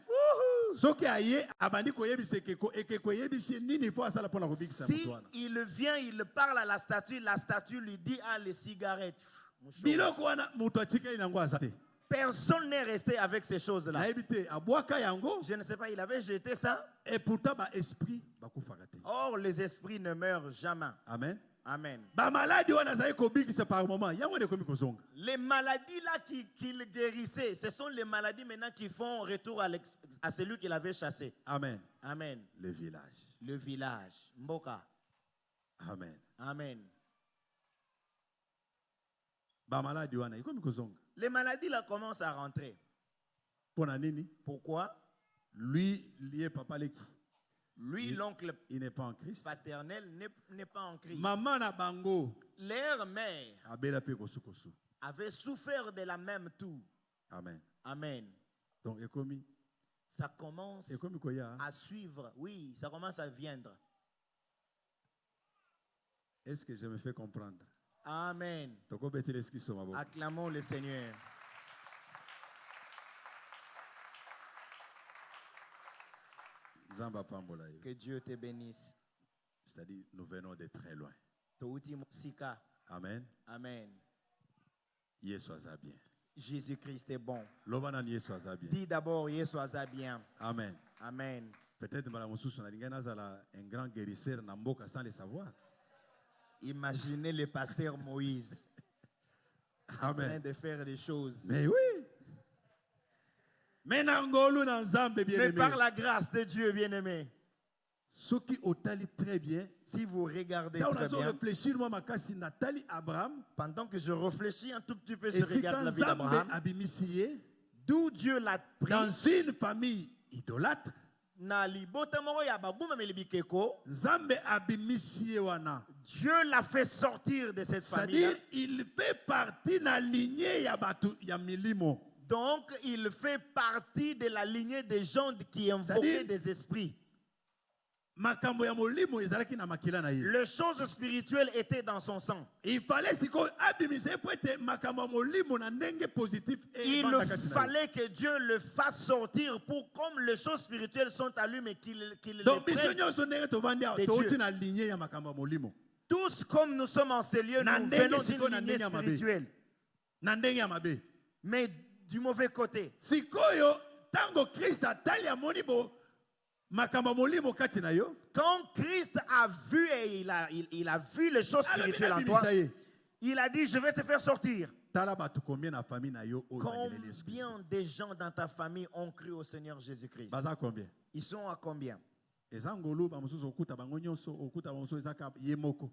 [SPEAKER 1] Soki aye abandi koyebisa ekeko yebisi nini po asala pona kobikisa
[SPEAKER 2] Si
[SPEAKER 1] moto wana.
[SPEAKER 2] il vient, il parle à la statue lui dit ah les cigarettes.
[SPEAKER 1] Biloko wana moto atikali nango azate.
[SPEAKER 2] Personne n'est resté avec ces choses-là.
[SPEAKER 1] Nayebi te abwaka yango
[SPEAKER 2] Je ne sais pas, il avait jeté ça.
[SPEAKER 1] et pourtant ba esprit bakufaka te.
[SPEAKER 2] Or les esprits ne meurent jamais.
[SPEAKER 1] Amen.
[SPEAKER 2] Amen.
[SPEAKER 1] Ba maladie wana azali kobikisa par moment yango ne komi kozonga.
[SPEAKER 2] Les maladies là qu'il guérissait, ce sont les maladies maintenant qui font retour à celui qu'il avait chassé.
[SPEAKER 1] Amen.
[SPEAKER 2] Amen.
[SPEAKER 1] Le village.
[SPEAKER 2] Le village. Mboka.
[SPEAKER 1] Amen.
[SPEAKER 2] Amen.
[SPEAKER 1] Ba maladie wana ikomi kozonga.
[SPEAKER 2] Les maladies là commencent à rentrer.
[SPEAKER 1] Pona nini?
[SPEAKER 2] Pourquoi?
[SPEAKER 1] Lui lié papa leki.
[SPEAKER 2] Lui, l'oncle
[SPEAKER 1] Il n'est pas en Christ.
[SPEAKER 2] paternel, n'est pas en Christ.
[SPEAKER 1] Maman na bango
[SPEAKER 2] Leur mère
[SPEAKER 1] abela pe kosukosu.
[SPEAKER 2] avait souffert de la même toux.
[SPEAKER 1] Amen.
[SPEAKER 2] Amen.
[SPEAKER 1] Donc ekomi
[SPEAKER 2] Ça commence
[SPEAKER 1] koya.
[SPEAKER 2] à suivre. Oui, ça commence à viendre.
[SPEAKER 1] Est-ce que je me fais comprendre?
[SPEAKER 2] Amen.
[SPEAKER 1] Toko betele ski soma bo.
[SPEAKER 2] Acclamons le Seigneur.
[SPEAKER 1] Zamba pambola yo.
[SPEAKER 2] Que Dieu te bénisse.
[SPEAKER 1] C'est-à-dire nous venons de très loin.
[SPEAKER 2] Touti Sika.
[SPEAKER 1] Amen.
[SPEAKER 2] Amen.
[SPEAKER 1] Yesu aza bien.
[SPEAKER 2] Jésus-Christ est bon.
[SPEAKER 1] Lobana ni Yesu aza bien.
[SPEAKER 2] Dis d'abord, Yesu aza bien.
[SPEAKER 1] Amen.
[SPEAKER 2] Amen.
[SPEAKER 1] Peut-être mbala mosusu na linga nazala un grand guérisseur na mboka sans le savoir.
[SPEAKER 2] Imaginez le pasteur Moïse en train
[SPEAKER 1] Amen.
[SPEAKER 2] de faire des choses.
[SPEAKER 1] Mais oui. Mais na ngolu na nzambe bien
[SPEAKER 2] Mais
[SPEAKER 1] aimé.
[SPEAKER 2] par la grâce de Dieu, bien-aimé,
[SPEAKER 1] Soki otali très bien.
[SPEAKER 2] si vous regardez
[SPEAKER 1] Là on
[SPEAKER 2] très
[SPEAKER 1] a
[SPEAKER 2] bien,
[SPEAKER 1] réfléchir moi makasi Nathalie Abraham.
[SPEAKER 2] pendant que je réfléchis un tout petit peu,
[SPEAKER 1] Et
[SPEAKER 2] je
[SPEAKER 1] si
[SPEAKER 2] regarde
[SPEAKER 1] quand
[SPEAKER 2] la vie
[SPEAKER 1] nzambe
[SPEAKER 2] d'Abraham,
[SPEAKER 1] abimisiye
[SPEAKER 2] d'où Dieu l'a pris.
[SPEAKER 1] dans une famille idolâtre.
[SPEAKER 2] Na libota moko ya babuma melibikeko,
[SPEAKER 1] Nzambe abimisiye wana.
[SPEAKER 2] Dieu l'a fait sortir de cette famille.
[SPEAKER 1] C'est-à-dire il fait partie de la lignée ya batu ya milimo.
[SPEAKER 2] Donc, il fait partie de la lignée des gens qui invoquaient des esprits.
[SPEAKER 1] Makambo ya molimo ezalaki na makila na ye.
[SPEAKER 2] Les choses spirituelles étaient dans son sang.
[SPEAKER 1] Il fallait siko abimisiye pour être makambo ya molimo na ndenge positif
[SPEAKER 2] Il fallait que Dieu le fasse sortir pour comme les choses spirituelles sont à lui, mais qu'il les
[SPEAKER 1] donc biso
[SPEAKER 2] prenne.
[SPEAKER 1] nyonso ndenge tovandi awa
[SPEAKER 2] de
[SPEAKER 1] touti
[SPEAKER 2] Dieu.
[SPEAKER 1] na lignée ya makambo ya molimo.
[SPEAKER 2] Tous comme nous sommes en ces lieux,
[SPEAKER 1] Na
[SPEAKER 2] nous
[SPEAKER 1] ndenge
[SPEAKER 2] venons
[SPEAKER 1] siko na
[SPEAKER 2] d'une lignée
[SPEAKER 1] ndenge ya mabe.
[SPEAKER 2] spirituelle.
[SPEAKER 1] Na ndenge ya mabe.
[SPEAKER 2] Mais du mauvais côté.
[SPEAKER 1] Sikoyo tango Christ atali amoni bo makambo ya molimo kati na yo.
[SPEAKER 2] Quand Christ a vu et il a vu les choses spirituelles en toi, il a dit, je vais te faire sortir.
[SPEAKER 1] Tala batu combien na famille na yo oyo bageleli Yesu Christ.
[SPEAKER 2] Combien de gens dans ta famille ont cru au Seigneur Jésus-Christ?
[SPEAKER 1] Baza combien?
[SPEAKER 2] Ils sont à combien?
[SPEAKER 1] Eza ngolu ba mosusu okuta bango nyonso okuta ba mosusu ezaka ye moko.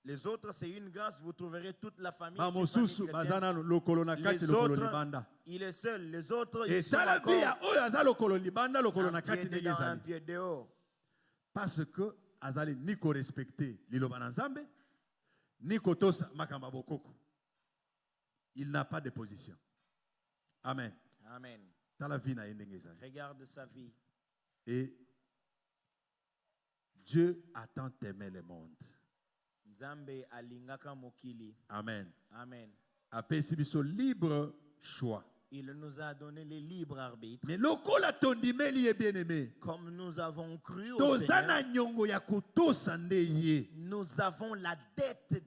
[SPEAKER 2] Les autres, c'est une grâce, vous trouverez toute la famille.
[SPEAKER 1] Ba
[SPEAKER 2] une famille
[SPEAKER 1] mosusu
[SPEAKER 2] chrétienne.
[SPEAKER 1] baza na lokolo na kati
[SPEAKER 2] Les
[SPEAKER 1] lokolo
[SPEAKER 2] autres,
[SPEAKER 1] libanda.
[SPEAKER 2] il est seul. Les autres,
[SPEAKER 1] Et
[SPEAKER 2] ils sont
[SPEAKER 1] tala
[SPEAKER 2] encore
[SPEAKER 1] vie ya oyo aza lokolo libanda lokolo na
[SPEAKER 2] un pied
[SPEAKER 1] kati ndenge
[SPEAKER 2] dedans, un
[SPEAKER 1] ezali.
[SPEAKER 2] pied dehors.
[SPEAKER 1] Parce que azali ni ko respecter liloba na Nzambe ni kotosa makamba bokoko. Il n'a pas de position. Amen.
[SPEAKER 2] Amen.
[SPEAKER 1] Tala vie na ye ndenge ezali.
[SPEAKER 2] Regarde sa vie.
[SPEAKER 1] Et Dieu a tant aimé le monde.
[SPEAKER 2] Nzambe alingaka mokili.
[SPEAKER 1] Amen.
[SPEAKER 2] Amen.
[SPEAKER 1] Apesi biso libre choix.
[SPEAKER 2] Il nous a donné le libre arbitre.
[SPEAKER 1] Mais lokola tondimeli ye bien-aimé.
[SPEAKER 2] Comme nous avons cru au
[SPEAKER 1] Toza
[SPEAKER 2] Seigneur,
[SPEAKER 1] na nyongo ya kotosa nde ye.
[SPEAKER 2] nous avons la dette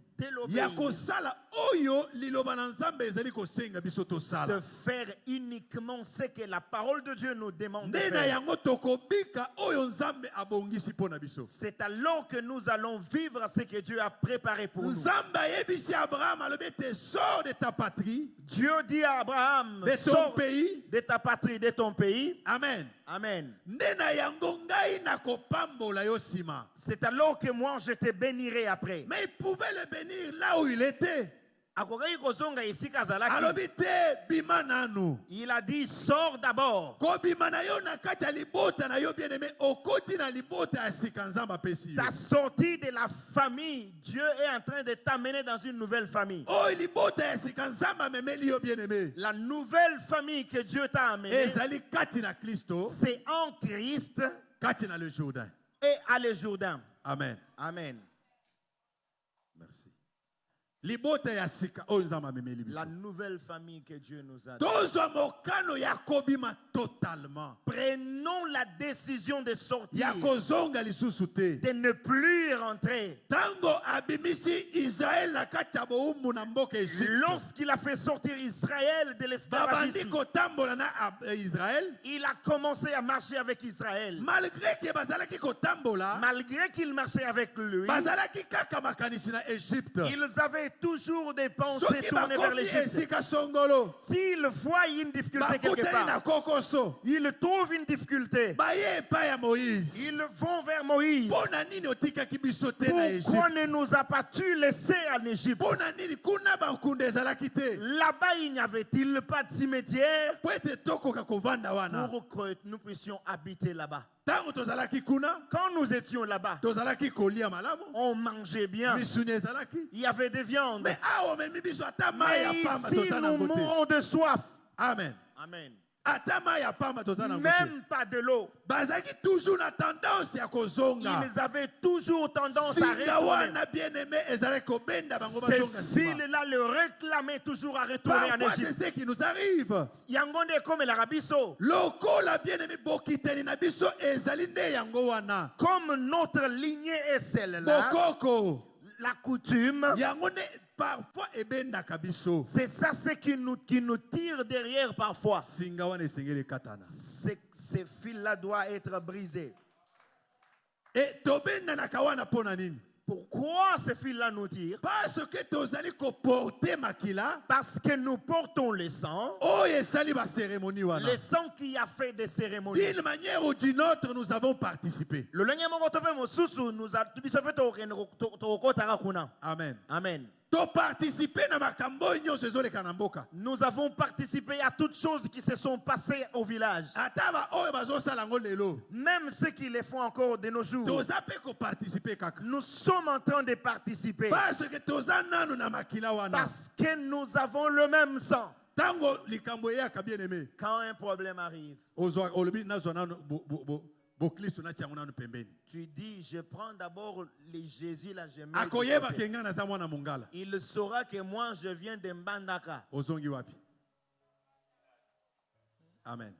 [SPEAKER 1] ya kosala oyo liloba na Nzambe ezali kosenga biso tosala.
[SPEAKER 2] De faire uniquement ce que la parole de Dieu nous demande de
[SPEAKER 1] Nde na
[SPEAKER 2] faire.
[SPEAKER 1] yango tokobika oyo Nzambe abongisi pona biso.
[SPEAKER 2] C'est alors que nous allons vivre ce que Dieu a préparé pour nous.
[SPEAKER 1] Nzambe ayebisi Abraham alobi te sors de ta patrie,
[SPEAKER 2] Dieu dit à Abraham,
[SPEAKER 1] de ton
[SPEAKER 2] sors
[SPEAKER 1] pays.
[SPEAKER 2] de ta patrie, de ton pays.
[SPEAKER 1] Amen.
[SPEAKER 2] Amen.
[SPEAKER 1] Nde na yango ngai nakopambola yo sima.
[SPEAKER 2] C'est alors que moi je te bénirai après.
[SPEAKER 1] Mais il pouvait le bénir là où il était.
[SPEAKER 2] Akokaki kozonga esika azalaki.
[SPEAKER 1] Alobi te bima nanu.
[SPEAKER 2] Il a dit, sors d'abord.
[SPEAKER 1] Kobima na yo na kati ya libota na yo bien-aimé, okoti na libota ya sika Nzambe apesi yo.
[SPEAKER 2] Ta sortie de la famille, Dieu est en train de t'amener dans une nouvelle famille.
[SPEAKER 1] Oyo libota ya sika Nzambe amemeli yo bien-aimé.
[SPEAKER 2] La nouvelle famille que Dieu t'a amenée,
[SPEAKER 1] Ezali kati na Kristo,
[SPEAKER 2] c'est en Christ
[SPEAKER 1] kati na le Jourdain.
[SPEAKER 2] et à le Jourdain.
[SPEAKER 1] Amen.
[SPEAKER 2] Amen.
[SPEAKER 1] Merci. Libota ya sika oyo Nzambe amemeli biso.
[SPEAKER 2] La nouvelle famille que Dieu nous a donnée.
[SPEAKER 1] Tozwa mokano ya kobima totalement.
[SPEAKER 2] Prenons la décision de sortir,
[SPEAKER 1] Ya kozonga lisusu te.
[SPEAKER 2] de ne plus rentrer.
[SPEAKER 1] Tango abimisi Israël na kati ya bowumbu na mboka Egypte.
[SPEAKER 2] Lorsqu'il a fait sortir Israël de
[SPEAKER 1] Babandi
[SPEAKER 2] l'esclavagisme,
[SPEAKER 1] kotambola na Israël.
[SPEAKER 2] il a commencé à marcher avec Israël.
[SPEAKER 1] Malgré que bazalaki kotambola,
[SPEAKER 2] Malgré qu'il marchait avec lui,
[SPEAKER 1] bazalaki kaka makanisi na Egypte.
[SPEAKER 2] ils avaient toujours des pensées
[SPEAKER 1] Soki
[SPEAKER 2] tournées vers
[SPEAKER 1] bakomi
[SPEAKER 2] l'Égypte.
[SPEAKER 1] esika songolo,
[SPEAKER 2] S'ils voient une difficulté quelque
[SPEAKER 1] bakutani na
[SPEAKER 2] part,
[SPEAKER 1] kokoso,
[SPEAKER 2] ils trouvent une difficulté.
[SPEAKER 1] baye epai ya Moïse.
[SPEAKER 2] Ils vont vers Moïse.
[SPEAKER 1] Pona nini otikaki biso te na
[SPEAKER 2] Pourquoi
[SPEAKER 1] Egypte?
[SPEAKER 2] ne nous a pas tu laissé en Égypte?
[SPEAKER 1] Pona nini kuna bankunda ezalaki te?
[SPEAKER 2] Là-bas, il n'y avait-il pas de cimetière
[SPEAKER 1] Po ete tokoka kovanda wana.
[SPEAKER 2] pour que nous puissions habiter là-bas?
[SPEAKER 1] Tango tozalaki kuna,
[SPEAKER 2] Quand nous étions là-bas,
[SPEAKER 1] tozalaki kolia malamu,
[SPEAKER 2] on mangeait bien.
[SPEAKER 1] misuni ezalaki.
[SPEAKER 2] Il y avait des viandes.
[SPEAKER 1] Mais awa omemi biso ata mai ya
[SPEAKER 2] Mais
[SPEAKER 1] pamba
[SPEAKER 2] ici,
[SPEAKER 1] toza
[SPEAKER 2] nous
[SPEAKER 1] nango te.
[SPEAKER 2] mourons de soif.
[SPEAKER 1] Amen.
[SPEAKER 2] Amen.
[SPEAKER 1] Ata mai ya pamba toza nango te.
[SPEAKER 2] Même pas de l'eau.
[SPEAKER 1] Bazalaki toujours na tendance ya kozonga.
[SPEAKER 2] Ils avaient toujours tendance à
[SPEAKER 1] Singa
[SPEAKER 2] retourner.
[SPEAKER 1] wana bien-aimé ezalaki kobenda bango
[SPEAKER 2] Ces
[SPEAKER 1] bazonga nsima.
[SPEAKER 2] filles-là le réclamaient toujours à retourner en
[SPEAKER 1] Parfois c'est
[SPEAKER 2] Égypte.
[SPEAKER 1] ce qui nous arrive.
[SPEAKER 2] Yangonde comme la rabiso.
[SPEAKER 1] Lokola bien-aimé bokitani na biso ezali nde yango wana.
[SPEAKER 2] Comme notre lignée est celle-là,
[SPEAKER 1] Bokoko.
[SPEAKER 2] la coutume,
[SPEAKER 1] Yango nde parfois ebendaka biso.
[SPEAKER 2] c'est ça ce qui nous tire derrière parfois.
[SPEAKER 1] Singa wana esengeli katana.
[SPEAKER 2] Ces fils-là doivent être brisés.
[SPEAKER 1] Et tobenda na kawana pona nini?
[SPEAKER 2] Pourquoi ces fils-là nous tirent?
[SPEAKER 1] Parce que tozali koporte makila.
[SPEAKER 2] Parce que nous portons le sang.
[SPEAKER 1] Oyo esali ba cérémonie wana.
[SPEAKER 2] Le sang qui a fait des cérémonies.
[SPEAKER 1] D'une manière ou d'une autre, nous avons participé.
[SPEAKER 2] Le lenge moko tope mosusu nous a tubisope tokotaka kuna.
[SPEAKER 1] Amen.
[SPEAKER 2] Amen.
[SPEAKER 1] To participer na makambo nyonso ezoleka na mboka.
[SPEAKER 2] Nous avons participé à toutes choses qui se sont passées au village.
[SPEAKER 1] Ata ba oyo bazosala ngo lelo.
[SPEAKER 2] Même ceux qui les font encore de nos jours.
[SPEAKER 1] Toza pe ko participer kaka.
[SPEAKER 2] Nous sommes en train de participer.
[SPEAKER 1] Parce que toza nanu na makila wana.
[SPEAKER 2] Parce que nous avons le même sang.
[SPEAKER 1] Tango likambo ya ka bien aimé.
[SPEAKER 2] Quand un problème arrive,
[SPEAKER 1] Ozo olobi nazo nanu bo Kristo na tiango nanu pembeni.
[SPEAKER 2] tu dis, je prends d'abord les Jésus là, je mets.
[SPEAKER 1] Akoyeba kenga na za mwana mungala.
[SPEAKER 2] Il saura que moi je viens de Mbandaka.
[SPEAKER 1] Ozongi wapi? Amen.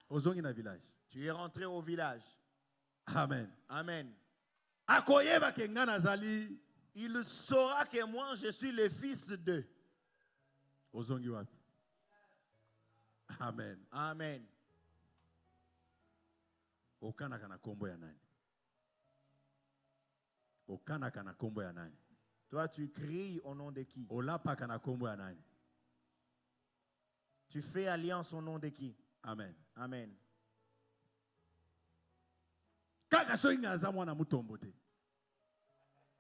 [SPEAKER 1] Ozongi na village.
[SPEAKER 2] Tu es rentré au village.
[SPEAKER 1] Amen.
[SPEAKER 2] Amen.
[SPEAKER 1] Akoyeba kenga na zali.
[SPEAKER 2] Il saura que moi je suis le fils de.
[SPEAKER 1] Ozongi wapi? Amen.
[SPEAKER 2] Amen.
[SPEAKER 1] Okanaka na kombo ya nani? Okanaka na kombo ya nani?
[SPEAKER 2] Toi tu cries au nom de qui?
[SPEAKER 1] Olapaka na kombo ya nani?
[SPEAKER 2] Tu fais alliance au nom de qui?
[SPEAKER 1] Amen.
[SPEAKER 2] Amen.
[SPEAKER 1] Kaka so inga za mwana mutombo te.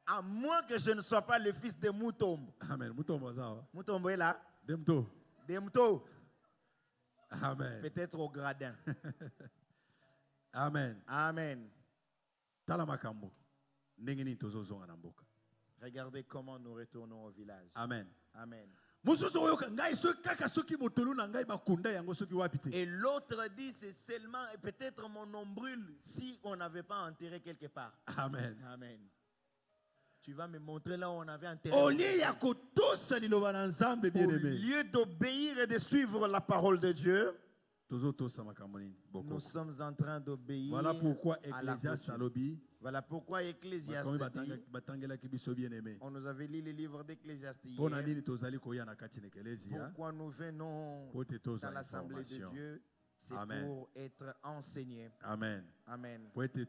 [SPEAKER 2] À moins que je ne sois pas le fils de Moutombo.
[SPEAKER 1] Amen. Mutombo zawa.
[SPEAKER 2] Moutombo est là.
[SPEAKER 1] Demto.
[SPEAKER 2] Demto.
[SPEAKER 1] Amen.
[SPEAKER 2] Peut-être au gradin.
[SPEAKER 1] Amen.
[SPEAKER 2] Amen.
[SPEAKER 1] Tala makambo. Ndenge nini tozozonga na mboka.
[SPEAKER 2] Regardez comment nous retournons au village.
[SPEAKER 1] Amen.
[SPEAKER 2] Amen.
[SPEAKER 1] Mususu oyo ngai so kaka soki motolu na ngai bakunda yango soki wapi te.
[SPEAKER 2] Et l'autre dit, c'est seulement peut-être mon nombril si on n'avait pas enterré quelque part.
[SPEAKER 1] Amen.
[SPEAKER 2] Amen. Tu vas me montrer là où on avait enterré.
[SPEAKER 1] Au lieu ya kotosa liloba na Nzambe bien
[SPEAKER 2] Au
[SPEAKER 1] aimé.
[SPEAKER 2] lieu d'obéir et de suivre la parole de Dieu, Nous sommes en train d'obéir
[SPEAKER 1] Voilà pourquoi
[SPEAKER 2] à la
[SPEAKER 1] Ecclésiaste
[SPEAKER 2] coutume.
[SPEAKER 1] alobi.
[SPEAKER 2] Voilà pourquoi Ecclésiaste dit, on nous avait lu le livre d'Ecclésiaste hier. Pourquoi nous venons dans l'assemblée de Dieu, c'est pour être enseignés.
[SPEAKER 1] Amen.
[SPEAKER 2] Amen.
[SPEAKER 1] C'est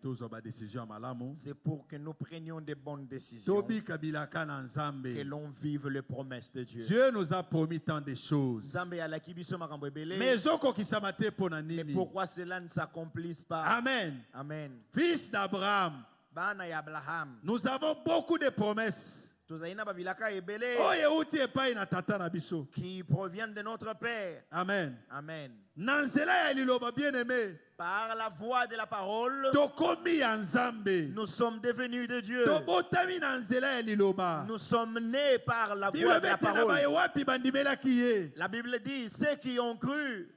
[SPEAKER 2] C'est pour que nous prenions des bonnes décisions, que l'on vive les promesses de Dieu.
[SPEAKER 1] Dieu nous a promis tant de choses. Mais
[SPEAKER 2] Mais pourquoi cela ne s'accomplisse pas?
[SPEAKER 1] Amen.
[SPEAKER 2] Amen.
[SPEAKER 1] Fils d'Abraham,
[SPEAKER 2] Bana ya Abraham.
[SPEAKER 1] nous avons beaucoup de promesses
[SPEAKER 2] Tozaina babilaka ebele qui proviennent de notre Père.
[SPEAKER 1] Amen.
[SPEAKER 2] Amen.
[SPEAKER 1] Nanzela ya liloba bien-aimé.
[SPEAKER 2] Par la voix de la parole,
[SPEAKER 1] Tokomi ya Nzambe.
[SPEAKER 2] nous sommes devenus de Dieu.
[SPEAKER 1] Tobotami nanzela ya liloba.
[SPEAKER 2] Nous sommes nés par la
[SPEAKER 1] Bible
[SPEAKER 2] voix de la
[SPEAKER 1] betena ba
[SPEAKER 2] parole.
[SPEAKER 1] wapi bandimelaki ye.
[SPEAKER 2] La Bible dit, ceux qui ont cru,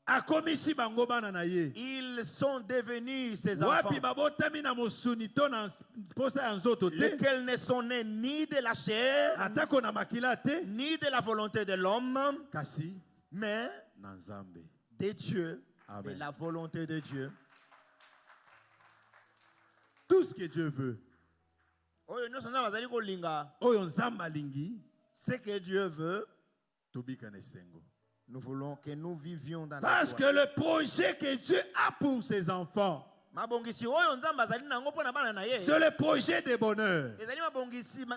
[SPEAKER 1] Akomisi bango bana na ye.
[SPEAKER 2] ils sont devenus ses enfants,
[SPEAKER 1] Wapi babotami na mosuni to na posa ya nzoto te.
[SPEAKER 2] lesquels ne sont nés ni de la chair,
[SPEAKER 1] Atako na makila te.
[SPEAKER 2] ni de la volonté de l'homme,
[SPEAKER 1] Kasi
[SPEAKER 2] mais
[SPEAKER 1] na Nzambe.
[SPEAKER 2] de Dieu,
[SPEAKER 1] Amen.
[SPEAKER 2] de la volonté de Dieu.
[SPEAKER 1] Tout ce que Dieu veut.
[SPEAKER 2] Oyo nyonso nzambe azali kolinga,
[SPEAKER 1] Oyo Nzambe alingi
[SPEAKER 2] ce que Dieu veut,
[SPEAKER 1] tobika na esengo.
[SPEAKER 2] nous voulons que nous vivions dans la
[SPEAKER 1] Parce que
[SPEAKER 2] joie.
[SPEAKER 1] le projet que Dieu a pour ses enfants,
[SPEAKER 2] Mabongisi oyo nzambe azali nango mpo na bana na ye,
[SPEAKER 1] c'est le projet de bonheur,
[SPEAKER 2] ezali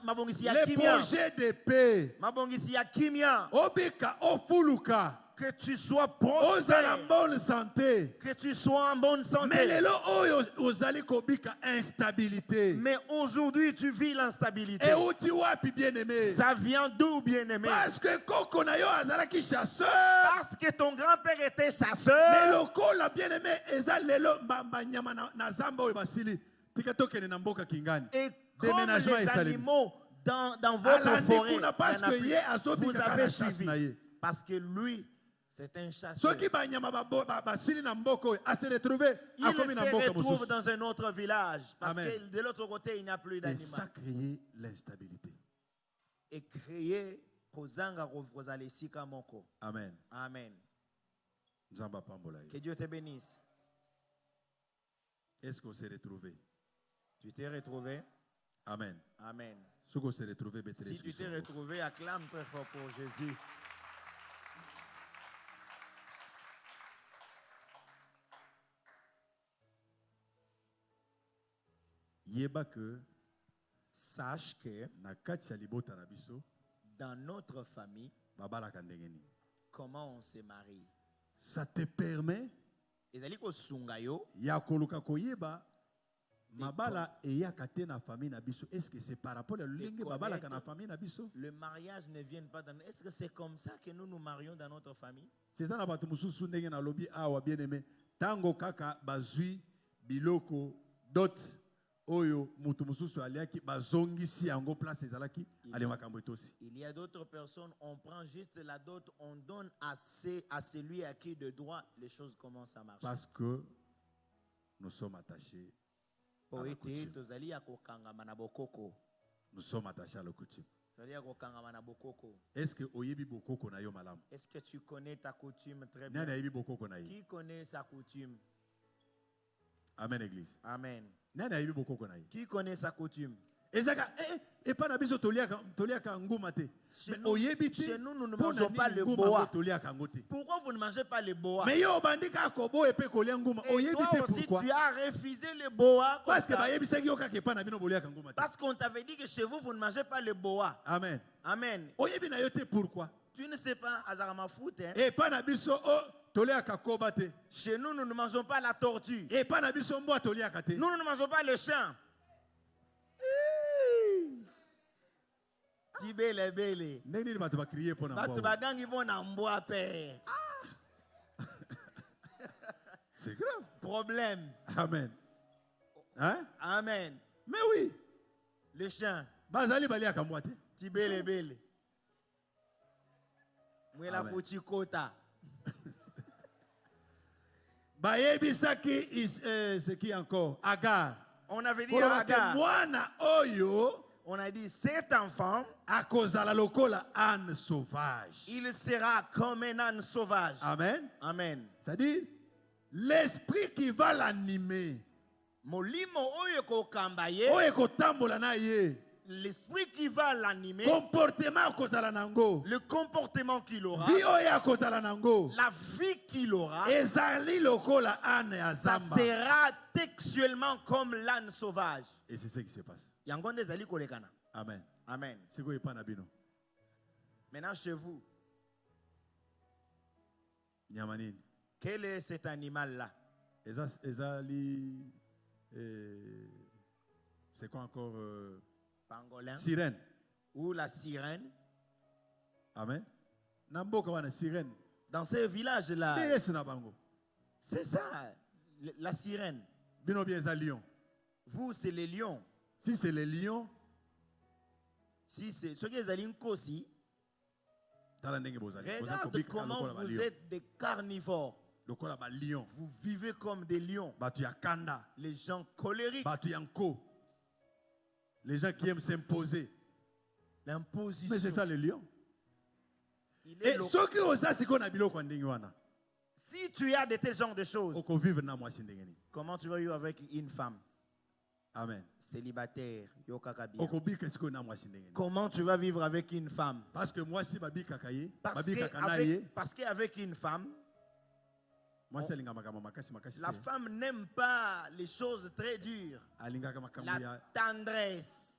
[SPEAKER 2] mabongisi ya
[SPEAKER 1] le
[SPEAKER 2] kimia,
[SPEAKER 1] projet de paix.
[SPEAKER 2] mabongisi ya kimia,
[SPEAKER 1] Obika ofuluka,
[SPEAKER 2] que tu sois
[SPEAKER 1] ozala
[SPEAKER 2] prospère,
[SPEAKER 1] bonne santé.
[SPEAKER 2] que tu sois en bonne
[SPEAKER 1] Mais
[SPEAKER 2] santé.
[SPEAKER 1] lelo oyo ozali kobika instabilité.
[SPEAKER 2] Mais aujourd'hui, tu vis l'instabilité.
[SPEAKER 1] Et uti wapi bien-aimé?
[SPEAKER 2] Ça vient d'où, bien-aimé?
[SPEAKER 1] Parce que koko na yo azalaki chasseur.
[SPEAKER 2] Parce que ton grand-père était
[SPEAKER 1] Mais
[SPEAKER 2] chasseur.
[SPEAKER 1] lokola bien-aimé eza lelo banyama na zamba oyo basili. Tika tokende na mboka kingani.
[SPEAKER 2] Et comme
[SPEAKER 1] Déménagement
[SPEAKER 2] les
[SPEAKER 1] esalemi.
[SPEAKER 2] animaux dans votre
[SPEAKER 1] Alandi
[SPEAKER 2] forêt,
[SPEAKER 1] kuna parce
[SPEAKER 2] il y en a
[SPEAKER 1] que
[SPEAKER 2] plus.
[SPEAKER 1] ye azobika
[SPEAKER 2] Vous avez
[SPEAKER 1] kana chasse na
[SPEAKER 2] suivi.
[SPEAKER 1] ye.
[SPEAKER 2] Parce que lui, c'est un chasseur.
[SPEAKER 1] Soki banyama basili na mboka oyo ase retrouver
[SPEAKER 2] Il
[SPEAKER 1] akomi na
[SPEAKER 2] se
[SPEAKER 1] mboka
[SPEAKER 2] retrouve
[SPEAKER 1] mosusu.
[SPEAKER 2] dans un autre village. Parce
[SPEAKER 1] Amen.
[SPEAKER 2] que de l'autre côté, il n'y a plus
[SPEAKER 1] Et
[SPEAKER 2] d'animaux.
[SPEAKER 1] ça crée l'instabilité.
[SPEAKER 2] Et créer kozanga kozala esika moko.
[SPEAKER 1] Amen.
[SPEAKER 2] Amen.
[SPEAKER 1] Nzamba pambola ye.
[SPEAKER 2] Que Dieu te bénisse.
[SPEAKER 1] Est-ce qu'on s'est retrouvé?
[SPEAKER 2] Tu t'es retrouvé?
[SPEAKER 1] Amen.
[SPEAKER 2] Amen.
[SPEAKER 1] Ce qu'on s'est retrouvé,
[SPEAKER 2] Si tu t'es retrouvé, acclame très fort pour Jésus.
[SPEAKER 1] Yeba que
[SPEAKER 2] Sache que
[SPEAKER 1] na kati ya libota na biso
[SPEAKER 2] dans notre famille,
[SPEAKER 1] babalaka ndenge nini.
[SPEAKER 2] comment on se marie?
[SPEAKER 1] Ça te permet
[SPEAKER 2] Ezali kosunga yo,
[SPEAKER 1] ya koluka koyeba mabala eyaka te na famille na biso. Est-ce que c'est par rapport à lenge babalaka na famille na biso?
[SPEAKER 2] le mariage ne vient pas dans... Est-ce que c'est comme ça que nous nous marions dans notre famille?
[SPEAKER 1] C'est ça na bato mususu ndenge na lobi awa bien aimé. Tango kaka bazui biloko dot oyo mutu mususu aliaki bazongisi yango place ezalaki ali makambo etosi.
[SPEAKER 2] Il y a d'autres personnes, on prend juste la dot, on donne assez à celui à qui de droit, les choses commencent à marcher.
[SPEAKER 1] Parce que nous sommes attachés à la coutume.
[SPEAKER 2] Tozali ya kokangama na bokoko.
[SPEAKER 1] Nous sommes attachés à la coutume.
[SPEAKER 2] Tozali ya kokangama na bokoko.
[SPEAKER 1] Est-ce que oyebi bokoko na yo malamu?
[SPEAKER 2] Est-ce que tu connais ta coutume très bien?
[SPEAKER 1] Nani ayebi bokoko na ye?
[SPEAKER 2] Qui connaît sa coutume?
[SPEAKER 1] Amen église.
[SPEAKER 2] Amen.
[SPEAKER 1] Nani ayebi bokoko na ye?
[SPEAKER 2] Qui connaît sa coutume?
[SPEAKER 1] Ezaka epa na biso toliaka nguma te. Mais
[SPEAKER 2] nous,
[SPEAKER 1] oyebi te.
[SPEAKER 2] chez nous, nous ne
[SPEAKER 1] Pona
[SPEAKER 2] mangeons pas
[SPEAKER 1] nini
[SPEAKER 2] le
[SPEAKER 1] nguma
[SPEAKER 2] boa.
[SPEAKER 1] ngo toliaka ngo te.
[SPEAKER 2] Pourquoi vous ne mangez pas le boa?
[SPEAKER 1] Mais yo bandika kobo epe kolia nguma.
[SPEAKER 2] Et
[SPEAKER 1] Oyebi
[SPEAKER 2] toi
[SPEAKER 1] te
[SPEAKER 2] aussi,
[SPEAKER 1] pourquoi?
[SPEAKER 2] tu as refusé le boa. Comme
[SPEAKER 1] Parce que
[SPEAKER 2] ça.
[SPEAKER 1] bayebisaki yo kaka epa na bino boliaka nguma te.
[SPEAKER 2] Parce qu'on t'avait dit que chez vous, vous ne mangez pas le boa.
[SPEAKER 1] Amen.
[SPEAKER 2] Amen.
[SPEAKER 1] Oyebi na yo te pourquoi?
[SPEAKER 2] Tu ne sais pas, Azarama foot, hein?
[SPEAKER 1] Epa na biso o toliaka koba te.
[SPEAKER 2] Chez nous, nous ne mangeons pas la tortue.
[SPEAKER 1] Epa na biso mbwa toliaka te.
[SPEAKER 2] Nous ne mangeons pas le chien. Tibele bele.
[SPEAKER 1] Ndenge nini bato bakriye mpo na
[SPEAKER 2] Batu
[SPEAKER 1] mbwa?
[SPEAKER 2] bagangi bona mbwa pe.
[SPEAKER 1] C'est grave.
[SPEAKER 2] Problème.
[SPEAKER 1] Amen. Hein?
[SPEAKER 2] Amen.
[SPEAKER 1] Mais oui.
[SPEAKER 2] Le chien.
[SPEAKER 1] Bazali baliaka mbwa te.
[SPEAKER 2] Tibele bele. Mwela
[SPEAKER 1] Amen.
[SPEAKER 2] kuchikota.
[SPEAKER 1] Bayebisaki c'est qui encore? Agar.
[SPEAKER 2] On avait dit
[SPEAKER 1] Pour
[SPEAKER 2] à Agar.
[SPEAKER 1] mwana oyo
[SPEAKER 2] On a dit, cet enfant,
[SPEAKER 1] akozala lokola âne sauvage.
[SPEAKER 2] il sera comme un âne sauvage.
[SPEAKER 1] Amen.
[SPEAKER 2] Amen.
[SPEAKER 1] C'est-à-dire, l'esprit qui va l'animer,
[SPEAKER 2] Molimo oyo kokamba ye,
[SPEAKER 1] oyo ekotambola na ye,
[SPEAKER 2] l'esprit qui va l'animer,
[SPEAKER 1] comportement akozala nango,
[SPEAKER 2] le comportement qu'il aura,
[SPEAKER 1] vie oyo akozala nango,
[SPEAKER 2] la vie qu'il aura,
[SPEAKER 1] ezali lokola âne ya
[SPEAKER 2] ça
[SPEAKER 1] zamba.
[SPEAKER 2] sera textuellement comme l'âne sauvage.
[SPEAKER 1] Et c'est ce qui se passe.
[SPEAKER 2] Yango nde ezali kolekana.
[SPEAKER 1] Amen.
[SPEAKER 2] Amen.
[SPEAKER 1] Siko epa na bino.
[SPEAKER 2] Maintenant chez vous,
[SPEAKER 1] Nyama nini?
[SPEAKER 2] quel est cet animal-là?
[SPEAKER 1] Ezali c'est quoi encore
[SPEAKER 2] Pangolin
[SPEAKER 1] sirène.
[SPEAKER 2] ou la sirène?
[SPEAKER 1] Amen. Namboka wana sirène.
[SPEAKER 2] Dans ces villages-là,
[SPEAKER 1] Yes na bango.
[SPEAKER 2] c'est ça, la sirène.
[SPEAKER 1] Bino bien eza lion.
[SPEAKER 2] Vous, c'est les lions.
[SPEAKER 1] Si c'est les lions,
[SPEAKER 2] Si c'est ceux qui ont aussi,
[SPEAKER 1] tala ndenge bozali.
[SPEAKER 2] regarde comment vous êtes des carnivores.
[SPEAKER 1] Lokola ba lion.
[SPEAKER 2] Vous vivez comme des lions.
[SPEAKER 1] Batu ya kanda.
[SPEAKER 2] Les gens colériques.
[SPEAKER 1] Batu ya nko. Les gens qui aiment s'imposer.
[SPEAKER 2] L'imposition.
[SPEAKER 1] Mais c'est ça le lion.
[SPEAKER 2] Il est
[SPEAKER 1] Et ceux qui osent si qu'on a biloko ndenge wana.
[SPEAKER 2] Si tu as de tel genre de choses,
[SPEAKER 1] Oko vivre na mwasi ndenge ni.
[SPEAKER 2] comment tu vas vivre avec une femme
[SPEAKER 1] Amen.
[SPEAKER 2] célibataire? Yokaka bien.
[SPEAKER 1] Oko bika siko na mwasi ndenge ni.
[SPEAKER 2] Comment tu vas vivre avec une femme?
[SPEAKER 1] Parce que mwasi babika kaye,
[SPEAKER 2] Parce
[SPEAKER 1] babika kanaye.
[SPEAKER 2] qu'avec une femme,
[SPEAKER 1] Mwasi alinga makambo makasi makasi.
[SPEAKER 2] la femme n'aime pas les choses très dures.
[SPEAKER 1] Alinga makambo
[SPEAKER 2] La
[SPEAKER 1] ya.
[SPEAKER 2] tendresse.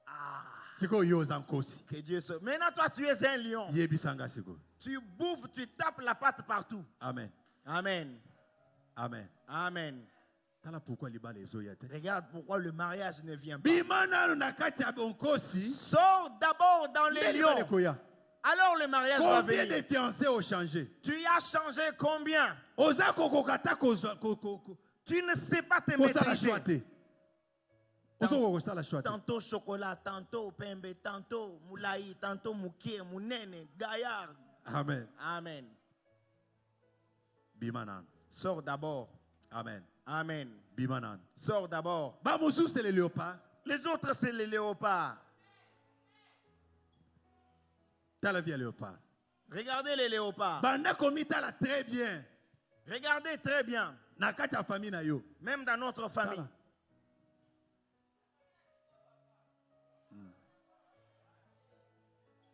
[SPEAKER 2] Ah,
[SPEAKER 1] Siko yo zankosi.
[SPEAKER 2] que Dieu soit. Maintenant, toi, tu es un lion.
[SPEAKER 1] Yebisanga siko.
[SPEAKER 2] Tu bouffes, tu tapes la patte partout.
[SPEAKER 1] Amen.
[SPEAKER 2] Amen.
[SPEAKER 1] Amen.
[SPEAKER 2] Amen.
[SPEAKER 1] Tala pourquoi libala ezoyate.
[SPEAKER 2] Regarde pourquoi le mariage ne vient pas.
[SPEAKER 1] Bimana na kati ya bonkosi.
[SPEAKER 2] Sors d'abord dans les lions.
[SPEAKER 1] Koya.
[SPEAKER 2] Alors le mariage va
[SPEAKER 1] Combien
[SPEAKER 2] venir.
[SPEAKER 1] de fiancés ont changé?
[SPEAKER 2] Tu as changé combien?
[SPEAKER 1] Oza kokokata
[SPEAKER 2] Tu ne sais pas te
[SPEAKER 1] kozala
[SPEAKER 2] maîtriser.
[SPEAKER 1] choite. Ozo kokosala choite.
[SPEAKER 2] Tantôt chocolat, tantôt pembe, tantôt moulaï, tantôt mouké, mounene, gaillard.
[SPEAKER 1] Amen.
[SPEAKER 2] Amen.
[SPEAKER 1] Bimanan.
[SPEAKER 2] Sors d'abord.
[SPEAKER 1] Amen.
[SPEAKER 2] Amen.
[SPEAKER 1] Bimanan.
[SPEAKER 2] Sors d'abord.
[SPEAKER 1] Ba mosu c'est les léopards.
[SPEAKER 2] Les autres, c'est les léopards.
[SPEAKER 1] T'as la vie à léopard.
[SPEAKER 2] Regardez les léopards.
[SPEAKER 1] Banda komi tala très bien.
[SPEAKER 2] Regardez très bien.
[SPEAKER 1] Na kati ya famille na yo.
[SPEAKER 2] Même dans notre famille.
[SPEAKER 1] Tala.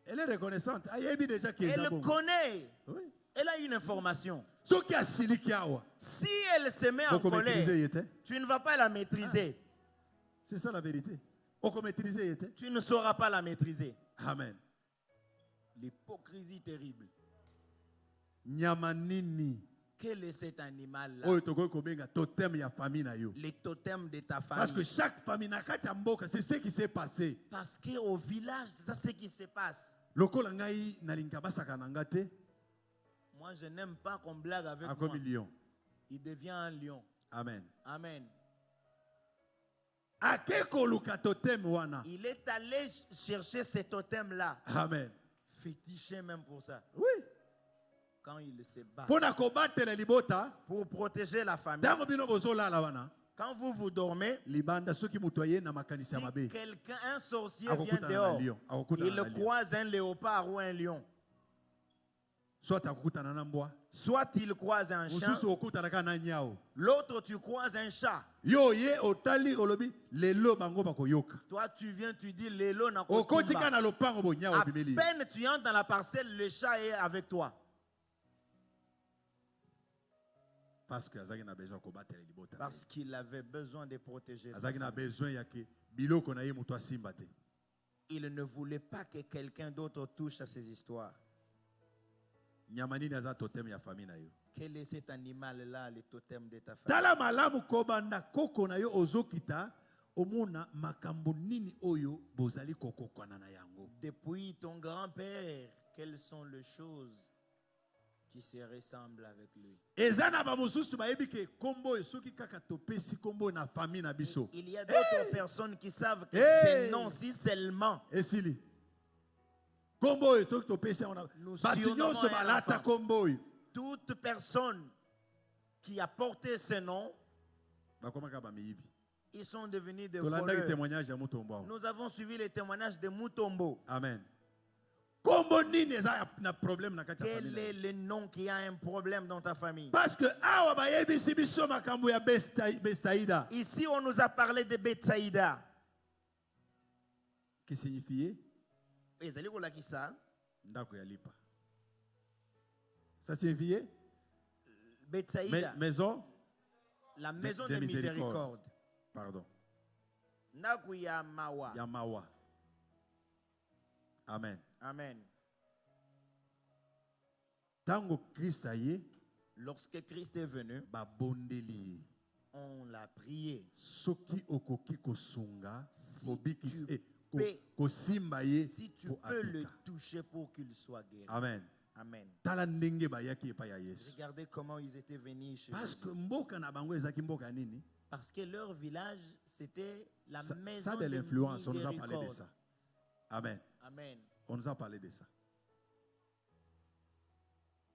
[SPEAKER 1] Elle est reconnaissante. Ayebi déjà qui est
[SPEAKER 2] Elle
[SPEAKER 1] bon.
[SPEAKER 2] connaît.
[SPEAKER 1] Oui.
[SPEAKER 2] Elle a une information.
[SPEAKER 1] Ce qui a siliki awa.
[SPEAKER 2] Si elle se met en
[SPEAKER 1] Oko maîtriser
[SPEAKER 2] colère,
[SPEAKER 1] yete.
[SPEAKER 2] tu ne vas pas la maîtriser.
[SPEAKER 1] C'est ça la vérité. Oko maîtriser yete.
[SPEAKER 2] Tu ne sauras pas la maîtriser.
[SPEAKER 1] Amen.
[SPEAKER 2] L'hypocrisie terrible.
[SPEAKER 1] Nyama nini.
[SPEAKER 2] Quel est cet animal-là?
[SPEAKER 1] Oyo tokoki kobenga totem ya famille na yo.
[SPEAKER 2] Les totems de ta
[SPEAKER 1] Parce que
[SPEAKER 2] famille.
[SPEAKER 1] chaque famille na kati ya mboka, c'est ce qui s'est passé.
[SPEAKER 2] Parce qu'au village, c'est ça ce qui se passe.
[SPEAKER 1] Lokola ngai nalinga basaka na nga te,
[SPEAKER 2] Moi, je n'aime pas qu'on blague avec moi.
[SPEAKER 1] akomi lion.
[SPEAKER 2] Il devient un lion.
[SPEAKER 1] Amen.
[SPEAKER 2] Amen.
[SPEAKER 1] Ake koluka totem wana.
[SPEAKER 2] Il est allé chercher ces totems-là.
[SPEAKER 1] Amen.
[SPEAKER 2] Fétiché même pour ça.
[SPEAKER 1] Oui.
[SPEAKER 2] Quand il se bat.
[SPEAKER 1] Pona kobatela libota,
[SPEAKER 2] Pour protéger la famille.
[SPEAKER 1] tango bino bozolala wana.
[SPEAKER 2] Quand vous dormez,
[SPEAKER 1] Libanda soki mutu aye na
[SPEAKER 2] si
[SPEAKER 1] makanisi ya mabe.
[SPEAKER 2] quelqu'un, un sorcier vient
[SPEAKER 1] Akokutana na
[SPEAKER 2] dehors,
[SPEAKER 1] lion. Akokutana
[SPEAKER 2] il
[SPEAKER 1] na lion.
[SPEAKER 2] croise un léopard ou un lion.
[SPEAKER 1] Soit akokutana na mbwa.
[SPEAKER 2] Soit il croise un chien,
[SPEAKER 1] Mosusu okutana ka na nyao.
[SPEAKER 2] l'autre tu croises un chat.
[SPEAKER 1] Yo ye otali olobi lelo bango bakoyoka.
[SPEAKER 2] Toi tu viens, tu dis l'élo n'a
[SPEAKER 1] Okotika na lopango bo nyao
[SPEAKER 2] À
[SPEAKER 1] bimeli.
[SPEAKER 2] peine tu entres dans la parcelle, le chat est avec toi.
[SPEAKER 1] Parce que azaki na besoin kobatela libota.
[SPEAKER 2] Parce qu'il avait besoin de protéger sa
[SPEAKER 1] Azaki na
[SPEAKER 2] famille.
[SPEAKER 1] besoin ya ke biloko na ye mutu asimba te.
[SPEAKER 2] Il ne voulait pas que quelqu'un d'autre touche à ces histoires.
[SPEAKER 1] Nyama nini aza totem ya famille na yo.
[SPEAKER 2] Quel est cet animal-là, le totem de ta famille?
[SPEAKER 1] Tala malamu kobanda koko na yo ozokita omona makambo nini oyo bozali kokokwana na yango.
[SPEAKER 2] Depuis ton grand-père, quelles sont les choses qui se ressemblent avec lui?
[SPEAKER 1] Eza na ba mosusu bayebi ke kombo soki kaka topesi kombo na famille na biso.
[SPEAKER 2] Il y a d'autres personnes qui savent que
[SPEAKER 1] Hey!
[SPEAKER 2] ces noms, si seulement
[SPEAKER 1] Esili. Kombo oyo toki topesi yango na
[SPEAKER 2] Nous
[SPEAKER 1] bato
[SPEAKER 2] surnommons
[SPEAKER 1] nyonso
[SPEAKER 2] un
[SPEAKER 1] balata
[SPEAKER 2] enfant.
[SPEAKER 1] kombo oyo.
[SPEAKER 2] toute personne qui a porté ce nom
[SPEAKER 1] Bakomaka ba miyibi.
[SPEAKER 2] Ils sont devenus des
[SPEAKER 1] tolandaki
[SPEAKER 2] voleurs.
[SPEAKER 1] témoignage ya Mutombo awa.
[SPEAKER 2] Nous avons suivi les témoignages de Mutombo.
[SPEAKER 1] Amen. Kombo nini eza na problème na kati ya
[SPEAKER 2] Quel
[SPEAKER 1] famille?
[SPEAKER 2] est le nom qui a un problème dans ta famille?
[SPEAKER 1] Parce que awa bayebisi biso makambo ya Bethsaïda
[SPEAKER 2] Ici, on nous a parlé de Bethsaïda.
[SPEAKER 1] qui signifie
[SPEAKER 2] Ezali kolakisa
[SPEAKER 1] ndako ya lipa. Ça signifie
[SPEAKER 2] Bethsaïda,
[SPEAKER 1] maison
[SPEAKER 2] la maison
[SPEAKER 1] de
[SPEAKER 2] de
[SPEAKER 1] miséricorde.
[SPEAKER 2] miséricorde.
[SPEAKER 1] Pardon.
[SPEAKER 2] Ndako ya mawa.
[SPEAKER 1] Ya mawa. Amen.
[SPEAKER 2] Amen.
[SPEAKER 1] Tango Christ aye
[SPEAKER 2] Lorsque Christ est venu,
[SPEAKER 1] ba bondeli.
[SPEAKER 2] on l'a prié.
[SPEAKER 1] Soki okoki kosunga
[SPEAKER 2] Si
[SPEAKER 1] kobikis
[SPEAKER 2] tu peux-
[SPEAKER 1] kosimba ye
[SPEAKER 2] Si tu
[SPEAKER 1] po
[SPEAKER 2] peux le
[SPEAKER 1] abika.
[SPEAKER 2] toucher pour qu'il soit guéri.
[SPEAKER 1] Amen.
[SPEAKER 2] Amen.
[SPEAKER 1] Tala ndenge bayaki epai ya Yesu.
[SPEAKER 2] Regardez comment ils étaient venus chez
[SPEAKER 1] Parce
[SPEAKER 2] Jésus.
[SPEAKER 1] que mboka na bango ezaki mboka nini?
[SPEAKER 2] Parce que leur village, c'était la
[SPEAKER 1] Ça
[SPEAKER 2] maison
[SPEAKER 1] de
[SPEAKER 2] de
[SPEAKER 1] l'influence, on nous a parlé de
[SPEAKER 2] miséricorde.
[SPEAKER 1] ça. Amen.
[SPEAKER 2] Amen.
[SPEAKER 1] On nous a parlé de ça.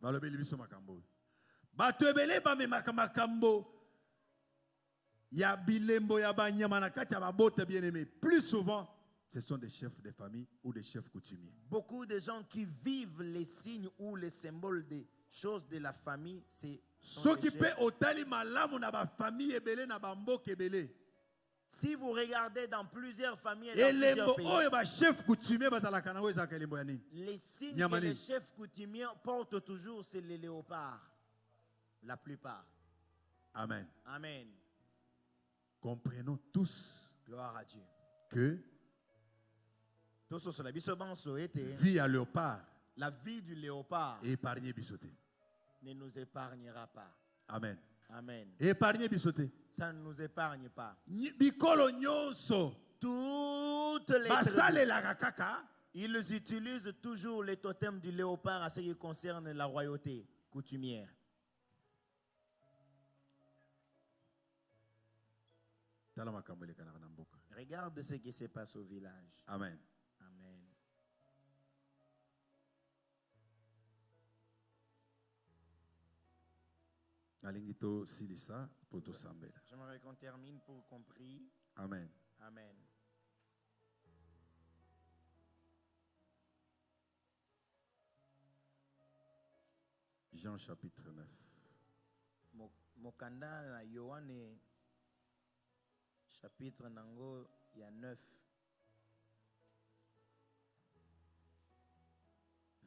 [SPEAKER 1] Balobeli biso makambo. Bato ebele bamemaka makambo ya bilembo ya banyama na kati ya babote bien-aimé. Plus souvent, ce sont des chefs de famille ou des chefs coutumiers.
[SPEAKER 2] Beaucoup de gens qui vivent les signes ou les symboles des choses de la famille, c'est
[SPEAKER 1] Ceux qui paient au tali malamu na ba famille ebele na ba mboka ebele.
[SPEAKER 2] si vous regardez dans plusieurs familles et dans
[SPEAKER 1] Elembo
[SPEAKER 2] plusieurs pays,
[SPEAKER 1] oyo ba chef coutumier bazalaka nango ezaka elembo ya nini?
[SPEAKER 2] les signes
[SPEAKER 1] Nyama
[SPEAKER 2] que les
[SPEAKER 1] nini?
[SPEAKER 2] chefs coutumiers portent toujours, c'est les léopards. La plupart.
[SPEAKER 1] Amen.
[SPEAKER 2] Amen.
[SPEAKER 1] Comprenons tous
[SPEAKER 2] Gloire à Dieu.
[SPEAKER 1] que
[SPEAKER 2] Tout ça, la bisobanso était
[SPEAKER 1] vie à léopard
[SPEAKER 2] la vie du léopard
[SPEAKER 1] et épargner bisoté.
[SPEAKER 2] ne nous épargnera pas.
[SPEAKER 1] Amen.
[SPEAKER 2] Amen.
[SPEAKER 1] Épargner bisoté.
[SPEAKER 2] Ça ne nous épargne pas.
[SPEAKER 1] Bikolo nyonso
[SPEAKER 2] Toutes les tribus,
[SPEAKER 1] basalelaka kaka
[SPEAKER 2] ils utilisent toujours les totems du léopard à ce qui concerne la royauté coutumière.
[SPEAKER 1] tala makambo elekanaka na mboka.
[SPEAKER 2] Regarde ce qui se passe au village.
[SPEAKER 1] Amen.
[SPEAKER 2] Amen.
[SPEAKER 1] nalingi tosilisa po tosambela.
[SPEAKER 2] J'aimerais qu'on termine pour qu'on prie.
[SPEAKER 1] Amen.
[SPEAKER 2] Amen.
[SPEAKER 1] Jean chapitre 9.
[SPEAKER 2] Mokanda na Yohane chapitre nango ya 9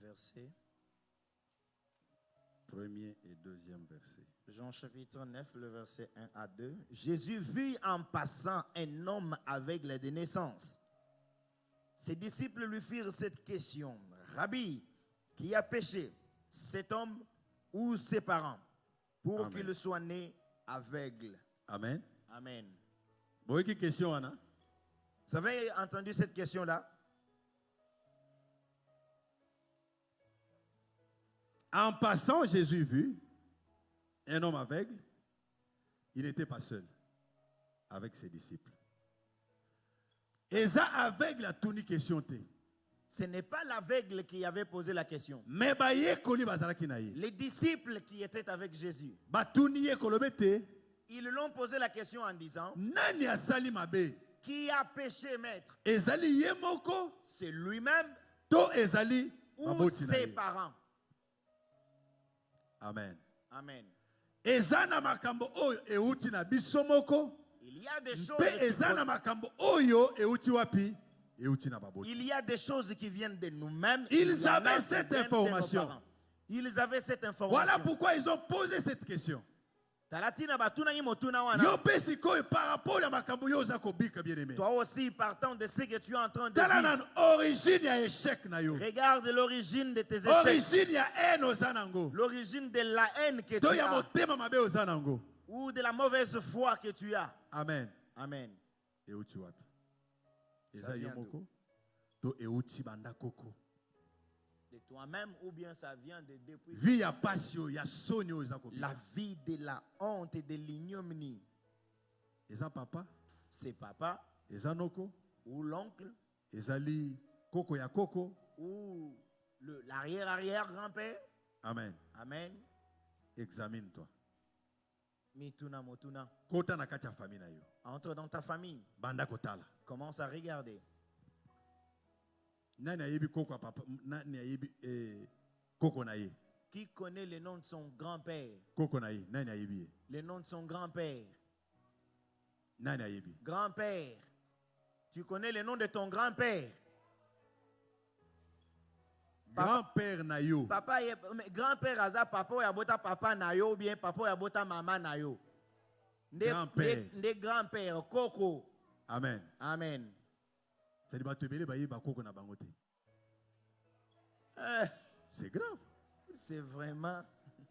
[SPEAKER 2] verset
[SPEAKER 1] Premier et deuxième verset.
[SPEAKER 2] Jean chapitre 9 le verset 1 à 2. Jésus vit en passant un homme aveugle de naissance. Ses disciples lui firent cette question: Rabbi, qui a péché, cet homme ou ses parents, pour
[SPEAKER 1] Amen.
[SPEAKER 2] qu'il soit né aveugle?
[SPEAKER 1] Amen.
[SPEAKER 2] Amen.
[SPEAKER 1] Boyeki question wana.
[SPEAKER 2] Vous avez entendu cette question-là?
[SPEAKER 1] En passant, Jésus vit un homme aveugle. Il n'était pas seul avec ses disciples. Et ça aveugle a tout ni question te.
[SPEAKER 2] Ce n'est pas l'aveugle qui avait posé la question.
[SPEAKER 1] Mais baye koli bazalaki na ye.
[SPEAKER 2] Les disciples qui étaient avec Jésus,
[SPEAKER 1] Batuni ye kolobe te.
[SPEAKER 2] ils l'ont posé la question en disant:
[SPEAKER 1] Nani asali mabe?
[SPEAKER 2] qui a péché, maître?
[SPEAKER 1] Ezali ye moko
[SPEAKER 2] C'est lui-même
[SPEAKER 1] to ezali
[SPEAKER 2] ou
[SPEAKER 1] baboti na
[SPEAKER 2] ses
[SPEAKER 1] ye.
[SPEAKER 2] parents?
[SPEAKER 1] Amen.
[SPEAKER 2] Amen.
[SPEAKER 1] Ezana makambo oyo euti na biso moko.
[SPEAKER 2] Il y a des choses
[SPEAKER 1] Pe ezana makambo oyo euti wapi? Euti na baboti.
[SPEAKER 2] il y a des choses qui viennent de nous-mêmes.
[SPEAKER 1] Ils
[SPEAKER 2] il y en a
[SPEAKER 1] avaient
[SPEAKER 2] qui
[SPEAKER 1] cette
[SPEAKER 2] viennent de nos
[SPEAKER 1] information.
[SPEAKER 2] parents. Ils avaient cette information.
[SPEAKER 1] Voilà pourquoi ils ont posé cette question.
[SPEAKER 2] Talatina batuna nyi motuna wana.
[SPEAKER 1] Yo pe sikoyo par rapport à makambo yo za kobika bien aimé.
[SPEAKER 2] Toi aussi, partant de ce que tu es en train de
[SPEAKER 1] Tala
[SPEAKER 2] vivre,
[SPEAKER 1] na origine ya échec na yo.
[SPEAKER 2] regarde l'origine de tes échecs,
[SPEAKER 1] Origine ya haine ozanango.
[SPEAKER 2] l'origine de la haine que
[SPEAKER 1] To
[SPEAKER 2] tu
[SPEAKER 1] ya
[SPEAKER 2] as,
[SPEAKER 1] motema mabe ozanango.
[SPEAKER 2] ou de la mauvaise foi que tu as.
[SPEAKER 1] Amen.
[SPEAKER 2] Amen.
[SPEAKER 1] Euti wapi?
[SPEAKER 2] Ça
[SPEAKER 1] Eza yo
[SPEAKER 2] vient
[SPEAKER 1] moko. To euti banda koko.
[SPEAKER 2] De toi-même, ou bien ça vient de depuis
[SPEAKER 1] Vie ya passion ya sonyo eza kobika.
[SPEAKER 2] la vie de la honte et de l'ignominie.
[SPEAKER 1] Eza papa,
[SPEAKER 2] C'est papa
[SPEAKER 1] eza noko,
[SPEAKER 2] ou l'oncle
[SPEAKER 1] ezali koko ya koko.
[SPEAKER 2] ou l'arrière-arrière-grand-père.
[SPEAKER 1] Amen.
[SPEAKER 2] Amen.
[SPEAKER 1] Examine-toi.
[SPEAKER 2] Mituna motuna.
[SPEAKER 1] Kota na kati ya famille na yo.
[SPEAKER 2] Entre dans ta famille.
[SPEAKER 1] Banda kotala.
[SPEAKER 2] Commence à regarder.
[SPEAKER 1] Nani ayebi koko ya papa, nani ayebi koko na ye.
[SPEAKER 2] Qui connaît le nom de son grand-père?
[SPEAKER 1] Koko na ye, nani ayebi ye.
[SPEAKER 2] Le nom de son grand-père.
[SPEAKER 1] Nani ayebi.
[SPEAKER 2] Grand-père. Tu connais le nom de ton grand-père?
[SPEAKER 1] Grand-père na yo.
[SPEAKER 2] Papa, grand-père aza papa ou yabota papa na yo ou bien papa ou yabota maman na yo.
[SPEAKER 1] Grand-père.
[SPEAKER 2] Des grands-pères, Koko.
[SPEAKER 1] Amen.
[SPEAKER 2] Amen.
[SPEAKER 1] C'est ba tebele ba yeba koko na bango te. C'est grave.
[SPEAKER 2] C'est vraiment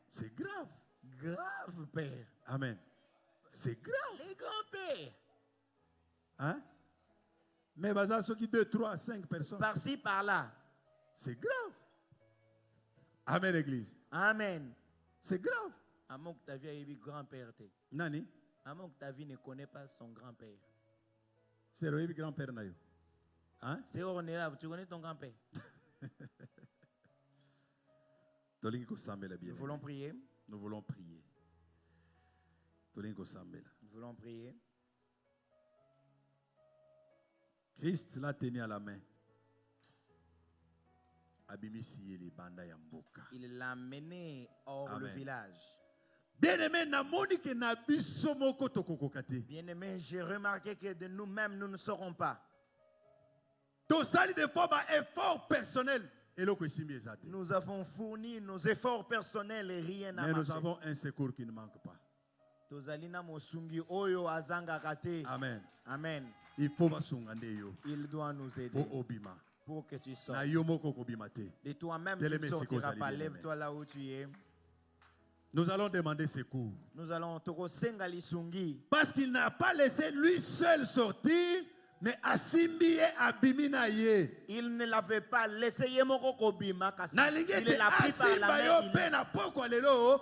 [SPEAKER 1] C'est grave.
[SPEAKER 2] grave, père.
[SPEAKER 1] Amen. C'est grave.
[SPEAKER 2] Les grands-pères.
[SPEAKER 1] Hein? Mais baza soki 2, 3, 5 personnes.
[SPEAKER 2] Par-ci, par-là.
[SPEAKER 1] C'est grave. Amen, église.
[SPEAKER 2] Amen.
[SPEAKER 1] C'est grave.
[SPEAKER 2] Amon que ta vie a eu grand-père.
[SPEAKER 1] Nani?
[SPEAKER 2] Amon que ta vie ne connaît pas son grand-père.
[SPEAKER 1] C'est le grand-père na yo. Hein?
[SPEAKER 2] C'est où on est là, tu connais ton grand-père? Nous voulons prier.
[SPEAKER 1] Nous voulons prier.
[SPEAKER 2] Nous voulons prier.
[SPEAKER 1] Christ l'a tenu à la main. Abimisi les banda ya mboka.
[SPEAKER 2] Il l'a mené hors
[SPEAKER 1] Amen.
[SPEAKER 2] le village.
[SPEAKER 1] Bien-aimé, na moni ke na biso moko tokokokate.
[SPEAKER 2] Bien-aimé, j'ai remarqué que de nous-mêmes, nous ne saurons pas.
[SPEAKER 1] Tosali de fois ba effort personnel. Eloko esimi ezate.
[SPEAKER 2] Nous avons fourni nos efforts personnels et rien n'a
[SPEAKER 1] Mais nous
[SPEAKER 2] marché.
[SPEAKER 1] avons un secours qui ne manque pas.
[SPEAKER 2] Tozalina mosungi oyo azanga kate.
[SPEAKER 1] Amen.
[SPEAKER 2] Amen.
[SPEAKER 1] Il faut basungande yo.
[SPEAKER 2] Il doit nous aider
[SPEAKER 1] Po obima.
[SPEAKER 2] pour que tu sortes.
[SPEAKER 1] Na yo moko kobima te.
[SPEAKER 2] De toi-même, tu
[SPEAKER 1] Tele
[SPEAKER 2] ne sortiras
[SPEAKER 1] Mexico,
[SPEAKER 2] pas.
[SPEAKER 1] Zali,
[SPEAKER 2] Lève-toi là où tu es.
[SPEAKER 1] Nous allons demander secours.
[SPEAKER 2] Nous allons toko senga lisungi.
[SPEAKER 1] Parce qu'il n'a pas laissé lui seul sortir, mais Asimbi et Abimina ye.
[SPEAKER 2] Il ne l'avait pas laissé yemoko kobima kasi.
[SPEAKER 1] Nalingi
[SPEAKER 2] Il
[SPEAKER 1] te
[SPEAKER 2] l'a pris par la
[SPEAKER 1] asimba
[SPEAKER 2] main.
[SPEAKER 1] yo pe na poko lelo